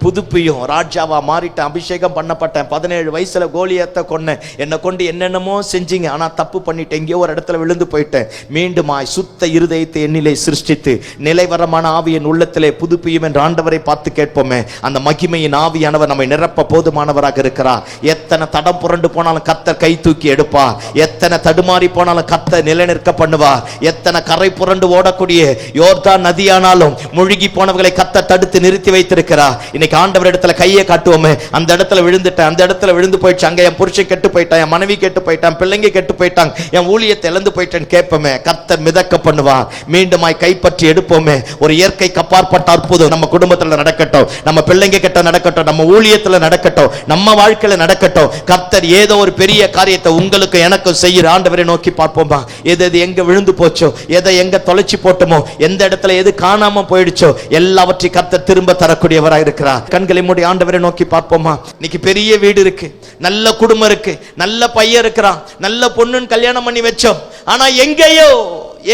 புதுப்பியும். ராஜாவா மாறிட்டேன், அபிஷேகம் பண்ணப்பட்டேன், 17 வயசுல கோலியத்தை கொன்னேன், என்னை கொண்டு என்னென்னமோ செஞ்சீங்க, ஆனா தப்பு பண்ணிட்டேன், எங்கேயோ ஒரு இடத்துல விழுந்து போயிட்டேன். மீண்டுமாய் சுத்த இருதயத்தை என்னிலே சிருஷ்டித்து நிலைவரமான ஆவி என் உள்ளத்திலே புதுப்பியும் என்று ஆண்டவரை பார்த்து கேட்போமே. அந்த மகிமையின் ஆவியானவர் நம்மை நிரப்ப போதுமானவராக இருக்கிறார். எத்தனை தடம் புரண்டு போனாலும் கர்த்தர் கை தூக்கி எடுப்பார். எத்தனை தடுமாறி போனாலும் கர்த்தர் நிலைநிற்க பண்ணுவார். எத்தனை கரை புரண்டு ஓடக்கூடிய யோர்தான் நதியானாலும் முழுகி போனவர்களை கர்த்தர் தடுத்து நிறுத்தி வைத்திருக்கிறார். இன்னைக்கு ஆண்டவர் இடத்துல கையை காட்டுவோமே. அந்த இடத்துல விழுந்துட்டேன், அந்த இடத்துல விழுந்து போயிடுச்சு, அங்க என் புருஷன் கெட்டு போயிட்டான், என் மனைவி கெட்டு போயிட்டான், பிள்ளைங்க கெட்டு போயிட்டாங்க, என் ஊழியத்தை இழந்து போயிட்டேன்னு கேட்போமே. கர்த்தர் மிதக்க பண்ணுவார். மீண்டுமாய் கைப்பற்றி எடுப்போமே. ஒரு இயற்கை கப்பாற்பட்ட அற்புதம் நம்ம குடும்பத்துல நடக்கட்டும், நம்ம பிள்ளைங்க கிட்ட நடக்கட்டும், நம்ம ஊழியத்துல நடக்கட்டும், நம்ம வாழ்க்கையில நடக்கட்டும். கர்த்தர் ஏதோ ஒரு பெரிய காரியத்தை உங்களுக்கு எனக்கும் செய்யற ஆண்டவரை நோக்கி பார்ப்போமா. எது எங்க விழுந்து போச்சோ, எதை எங்க தொலைச்சி போட்டோமோ, எந்த இடத்துல எது காணாம போயிடுச்சோ, எல்லாவற்றையும் கர்த்தர் திரும்ப தரக்கூடியவராக இருக்கிறார். கண்களை மூடி ஆண்டவரை நோக்கி பார்ப்போமா. இன்னைக்கு பெரிய வீடு இருக்கு, நல்ல குடும்பம் இருக்கு, நல்ல பையன் இருக்கிறான், நல்ல பொண்ணுன்னு கல்யாணம் பண்ணி வச்சோம், ஆனா எங்கேயோ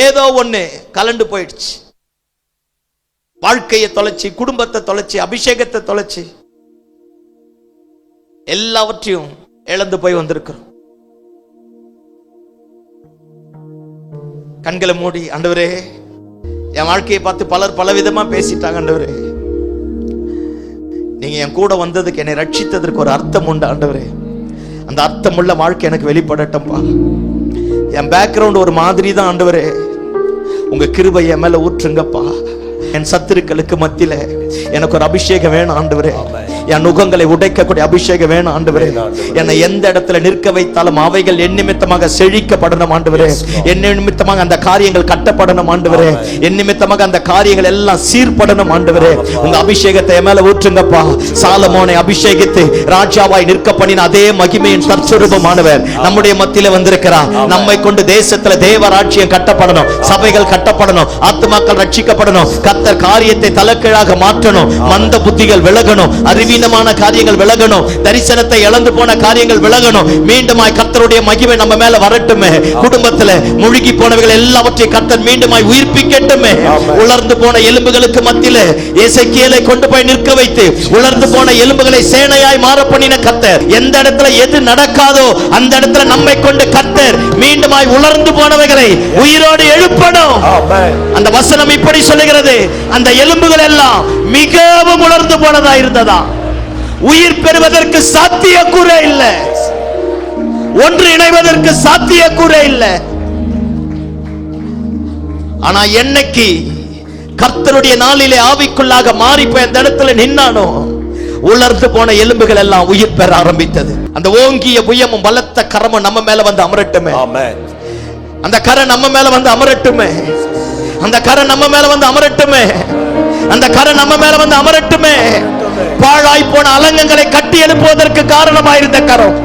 ஏதோ ஒண்ணு கலண்டு போயிடுச்சு. வாழ்க்கையை தொலைச்சி, குடும்பத்தை தொலைச்சி, அபிஷேகத்தை தொலைச்சி, எல்லாவற்றையும் இழந்து போய் வந்திருக்கிறோம். கண்களை மூடி, ஆண்டவரே என் வாழ்க்கையை பார்த்து பலர் பலவிதமா பேசிட்டாங்க. ஆண்டவரே, நீங்க என் கூட வந்ததுக்கு, என்னை ரட்சித்ததற்கு ஒரு அர்த்தம் உண்டு ஆண்டவரே. அந்த அர்த்தமுள்ள வாழ்க்கை எனக்கு வெளிப்படட்டும்பா. என் பேக்ரவுண்ட் ஒரு மாதிரி தான் ஆண்டவரே, உங்க கிருபை என் மேல ஊற்றுங்கப்பா. என் சத்துருக்களுக்கு மத்தியில எனக்கு ஒரு அபிஷேகம் வேணும் ஆண்டவரே. என் நுகங்களை உடைக்கக்கூடிய அபிஷேகம் வேணும் ஆண்டவரே. என்னை எந்த இடத்துல நிற்க வைத்தாலும் அவைகள் என் நிமித்தமாக செழிக்கப்படணும் ஆண்டவரே. என் நிமித்தமாக அந்த காரியங்கள் கட்டப்படணும் ஆண்டவரே. என் நிமித்தமாக அந்த காரியங்கள் எல்லாம் சீர்படணும் ஆண்டவரே. உங்க அபிஷேகத்தை என் மேல ஊற்றுங்கப்பா. சாலமோனை அபிஷேகித்து ராஜாவாய் நிற்க பண்ணின அதே மகிமையின் சற்சுரூபமானவர் நம்முடைய மத்தியில வந்திருக்கிறார். நம்மை கொண்டு தேசத்துல தேவராட்சியம் கட்டப்படணும், சபைகள் கட்டப்படணும், ஆத்துமாக்கள் ரட்சிக்கப்படணும், கர்த்தர் காரியத்தை தலைக்கீழாக மாற்றணும், மந்த புத்திகள் விலகணும், அறிவீனமான காரியங்கள் விலகணும், தரிசனத்தை இழந்து போன காரியங்கள் விலகணும். மீண்டுமாய் கர்த்தருடைய மகிமை நம்ம மேல வரட்டுமே. குடும்பத்துல முழுகி போனவர்கள் எல்லாவற்றையும் கர்த்தர் மீண்டுமாய் உயிர்ப்பிக்கட்டுமே. உலர்ந்து போன எலும்புகளுக்கு மத்தியில எசேக்கியேலை கொண்டு போய் நிற்க வைத்து உலர்ந்து போன எலும்புகளை சேனையாய் மாற பண்ணின கர்த்தர், எந்த இடத்துல எது நடக்காதோ அந்த இடத்துல நம்மை கொண்டு கர்த்தர் மீண்டுமாய் உலர்ந்து போனவைகளை உயிரோடு எழுப்பணும். அந்த வசனம் இப்படி சொல்லுகிறது, அந்த எலும்புகள் எல்லாம் மிகவும் உலர்ந்து போனதா இருந்ததா, உயிர் பெறுவதற்கு சாத்தியக்கூறே இல்லை, ஒன்று இணைவதற்கு சாத்தியக்கூறே இல்லை. ஆனா என்னைக்கு கர்த்தருடைய நாளிலே ஆவிக்குள்ளாக மாறி போய் அந்த இடத்துல நின்னானோ, உலர்ந்து போன எலும்புகள் எல்லாம் உயிர் பெற ஆரம்பித்தது. அந்த ஓங்கிய புயமும் பலத்த கரமும் நம்ம மேல வந்து அமரட்டுமே. அந்த கரை நம்ம மேல வந்து அமரட்டுமே. அந்த கரை நம்ம மேல வந்து அமரட்டுமே. அந்த கரை நம்ம மேல வந்து அமரட்டுமே. பாழாய் போன அலங்கங்களை கட்டி எழுப்புவதற்கு காரணமாயிருந்த கரம்,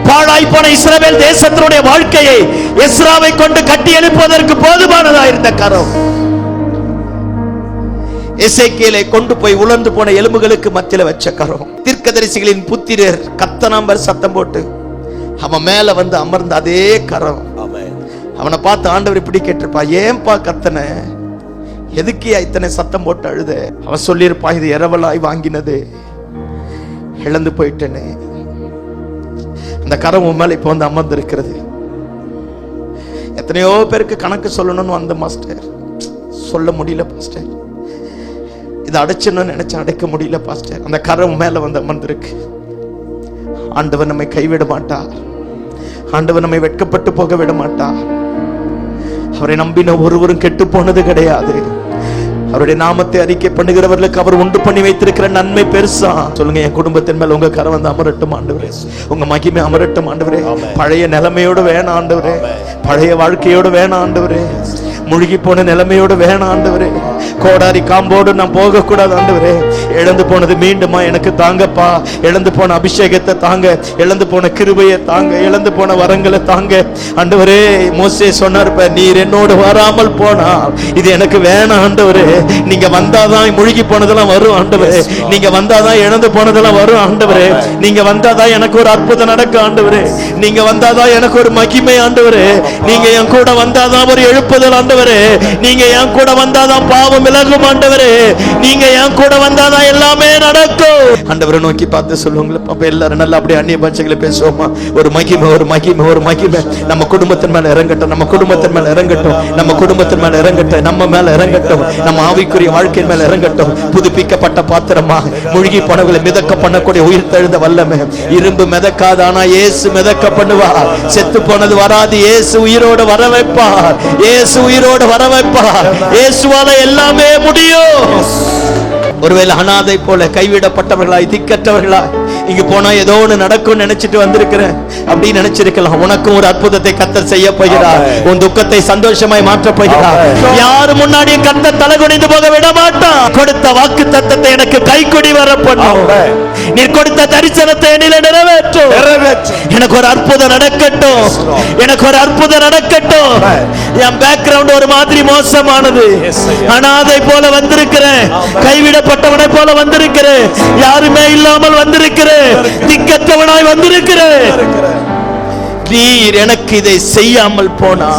பாழாய் போன இஸ்ரவேல் தேசத்தினுடைய வாழ்க்கையை எஸ்ராவை கொண்டு கட்டி எழுப்புவதற்கு போதுமானதாயிருந்த கரம், எசேக்கியேலை கொண்டு போய் உலர்ந்து போன எலும்புகளுக்கு மத்தியில வச்ச கரம், தீர்க்கதரிசிகளின் புத்திரர் கத்தனாம்பர் சத்தம் போட்டு அவன் மேல வந்து அமர்ந்த அதே கரம். அவனை பார்த்து ஆண்டவர் இப்படி கேட்டிருப்பா, ஏன்பா கத்தனை, எதுக்கு இத்தனை சத்தம் போட்டு அழுத? அவன் சொல்லியிருப்பா, இது இரவலாய் வாங்கினது, இழந்து போயிட்டேனே. அந்த கரம் உன் மேல இப்ப வந்து அமர்ந்து இருக்கிறது. எத்தனையோ பேருக்கு கணக்கு சொல்லணும்னு வந்த மாஸ்டர், சொல்ல முடியல பாஸ்டர். இதை அடைச்சணும்னு நினைச்சா அடைக்க முடியல பாஸ்டர். அந்த கரம் மேல வந்து அமர்ந்திருக்கு. ஆண்டவர் நம்மை கைவிட மாட்டார். ஆண்டவர் நம்மை வெட்கப்பட்டு போக விட மாட்டார். அவரை நம்பின ஒருவரும் கெட்டு போனது கிடையாது. அவருடைய நாமத்தை அறிக்கை பண்ணுகிறவர்களுக்கு அவர் உண்டு பண்ணி வைத்திருக்கிற நன்மை பெருசா. சொல்லுங்க, என் குடும்பத்தின் மேல உங்க கரம் வந்து அமரட்டும் ஆண்டவரே. உங்க மகிமை அமரட்டும் ஆண்டவரே. பழைய நிலைமையோடு வேணாம் ஆண்டவரே. பழைய வாழ்க்கையோடு வேணாம் ஆண்டவரே. முழுகி போன நிலைமையோடு வேணாம் ஆண்டவரே. கோடாரி காம்போடு நான் போக கூடாது ஆண்டவரே. இழந்து போனது மீண்டுமா எனக்கு தாங்கப்பா. இழந்து போன அபிஷேகத்தை தாங்க, இழந்து போன கிருபையை தாங்க, இழந்து போன வரங்களை தாங்க ஆண்டவரே. மோசே சொன்னார், நீர் என்னோடு வராமல் போனா இது எனக்கு வேணாம் ஆண்டவரே. நீங்க வந்தாதான் முழுகி போனதெல்லாம் வரும் ஆண்டவரே. நீங்க வந்தாதான் இழந்து போனதெல்லாம் வரும் ஆண்டவரே. நீங்க வந்தாதான் எனக்கு ஒரு அற்புதம் நடக்கும் ஆண்டவரே. நீங்க வந்தாதான் எனக்கு ஒரு மகிமை ஆண்டவரே. நீங்க என் கூட வந்தாதான் ஒரு எழுப்புதல் ஆண்டவரே. நீங்க என் கூட வந்தாதான் பாவம் விலகும் ஆண்டவரே. நீங்க என் கூட வந்தாதான் எல்லாமே நடக்கும். ஆண்டவரை நோக்கி பார்த்து சொல்லுவாங்களே, அப்ப எல்லாரும் நல்லா அப்படியே அந்நிய பாஷைகளை பேசுவோமா? ஒரு மகிமை, ஒரு மகிமை, ஒரு மகிமை நம்ம குடும்பத்தின் மேல இறங்கட்டும். நம்ம குடும்பத்தின் மேல இறங்கட்டும். நம்ம குடும்பத்தின் மேல இறங்கட்டும். நம்ம மேல இறங்கட்டும். நம்ம ஆவிக்குரிய வாழ்க்கையின் மேல இறங்கட்டும். புதுப்பிக்கப்பட்ட பாத்திரமா முழுகி போனவர்களை மிதக்க பண்ணக்கூடிய உயிர் தெழுந்த வல்லமை. இரும்பு மிதக்காது, ஆனா இயேசு மிதக்க பண்ணுவார். செத்து போனது வராது, இயேசு உயிரோடு வர வைப்பார். இயேசு உயிரோடு வர வைப்பார். இயேசுவால எல்லாமே முடியும். ஒருவேளை அனாதை போல கைவிடப்பட்டவர்களாய் திக்கற்றவர்களாய் இங்க போனா ஏதோ ஒண்ணு நடக்கும் நினைச்சிட்டு வந்திருக்கிறேன் அப்படின்னு நினைச்சிருக்கலாம். உனக்கும் ஒரு அற்புதத்தை கர்த்தர் செய்ய போகிறார். உன் துக்கத்தை சந்தோஷமாய் மாற்ற போகிறார். யாரு முன்னாடியும் கர்த்தர் தலை குனிந்து போக விட மாட்டான். கொடுத்த வாக்கு தத்தத்தை எனக்கு கைக்குடி வர பண்ணும். நீ கொடுத்த தரிசனத்தை என்னில நிறைவேற்றும். எனக்கு ஒரு அற்புதம் நடக்கட்டும். எனக்கு ஒரு அற்புதம் நடக்கட்டும். என் பேக்ரவுண்ட் ஒரு மாதிரி மோசமானது. அனாதை போல வந்திருக்கிறேன். கைவிடப்பட்டவனை போல வந்திருக்கிறேன். யாருமே இல்லாமல் வந்திருக்கிறேன். திக்கற்றவனாய் வந்திருக்கிறேன். நீர் எனக்கு இதை செய்யாமல் போனா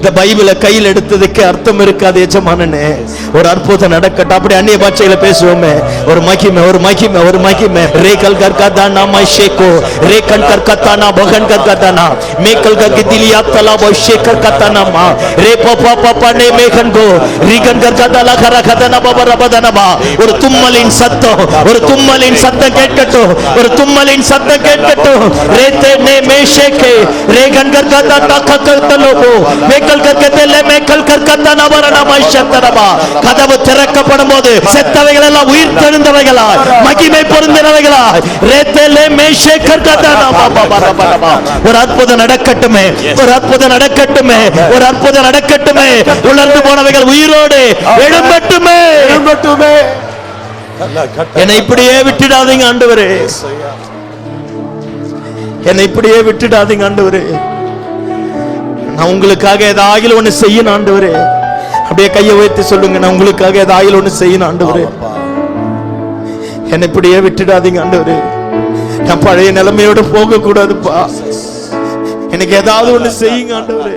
இந்த பைபிளை கையில் எடுத்ததுக்கு அர்த்தம் இருக்காது எஜமானனே. ஒரு அற்புதம் நடக்கட்டும். அப்படி அந்நிய பாஷையில பேசுவோமே. ஒரு மகிமை, ஒரு மகிமை, ஒரு மகிமை. ரேகல் கர்கதானா மைஷேகோ ரேகன் கர்கதானா பகன் கர்கதானா மேகல் கர்கிதிலியா தலா பஷேகர் கர்கதானா ரே பாப்பா பாப்பா நே மேகன்கோ ரீகன் கர்கதலா கரகதனா பபரபதனமா. ஒரு தும்மலின் சத்தம், ஒரு தும்மலின் சத்தம் கேட்கட்டும். ஒரு தும்மலின் சத்தம் கேட்கட்டும். ரேதே நே மேஷேகே ரேகன் கர்கதா தக்ககதலோபோ மேகல் கர்கதலே மேகல் கர்கதனா வரனமா ஷத்தரபா. கதவு திறக்கப்படும் போது செத்தவைகள் எல்லாம் உயிர் தெழுந்தவைகளாய் மகிமை பொருந்தினவைகளாய் ரேதேலே மேஷேகர் கர்கதனா பபரபதனமா. ஒரு அற்புதம் நடக்கட்டுமே. ஒரு அற்புதம் நடக்கட்டுமே. ஒரு அற்புதம் நடக்கட்டுமே. உலர்ந்து போனவைகள் உயிரோடு எழும்பட்டுமே. எழும்பட்டுமே. என்னை இப்படியே விட்டுடாதீங்க ஆண்டவரே. என்னை இப்படியே விட்டுடாதீங்க ஆண்டவரே. நான் உங்களுக்காக ஏதாவது ஒண்ணு செய்யணும் ஆண்டவரே. அப்படியே கையை உயர்த்தி சொல்லுங்க, நான் உங்களுக்காக ஏதாவது ஒண்ணு செய்யணும் ஆண்டவரே. என்னை இப்படியே விட்டுடாதீங்க ஆண்டவரே. நான் பழைய நிலைமையோட போக கூடாதுப்பா. எனக்கு ஏதாவது ஒண்ணு செய்யுங்க ஆண்டவரே.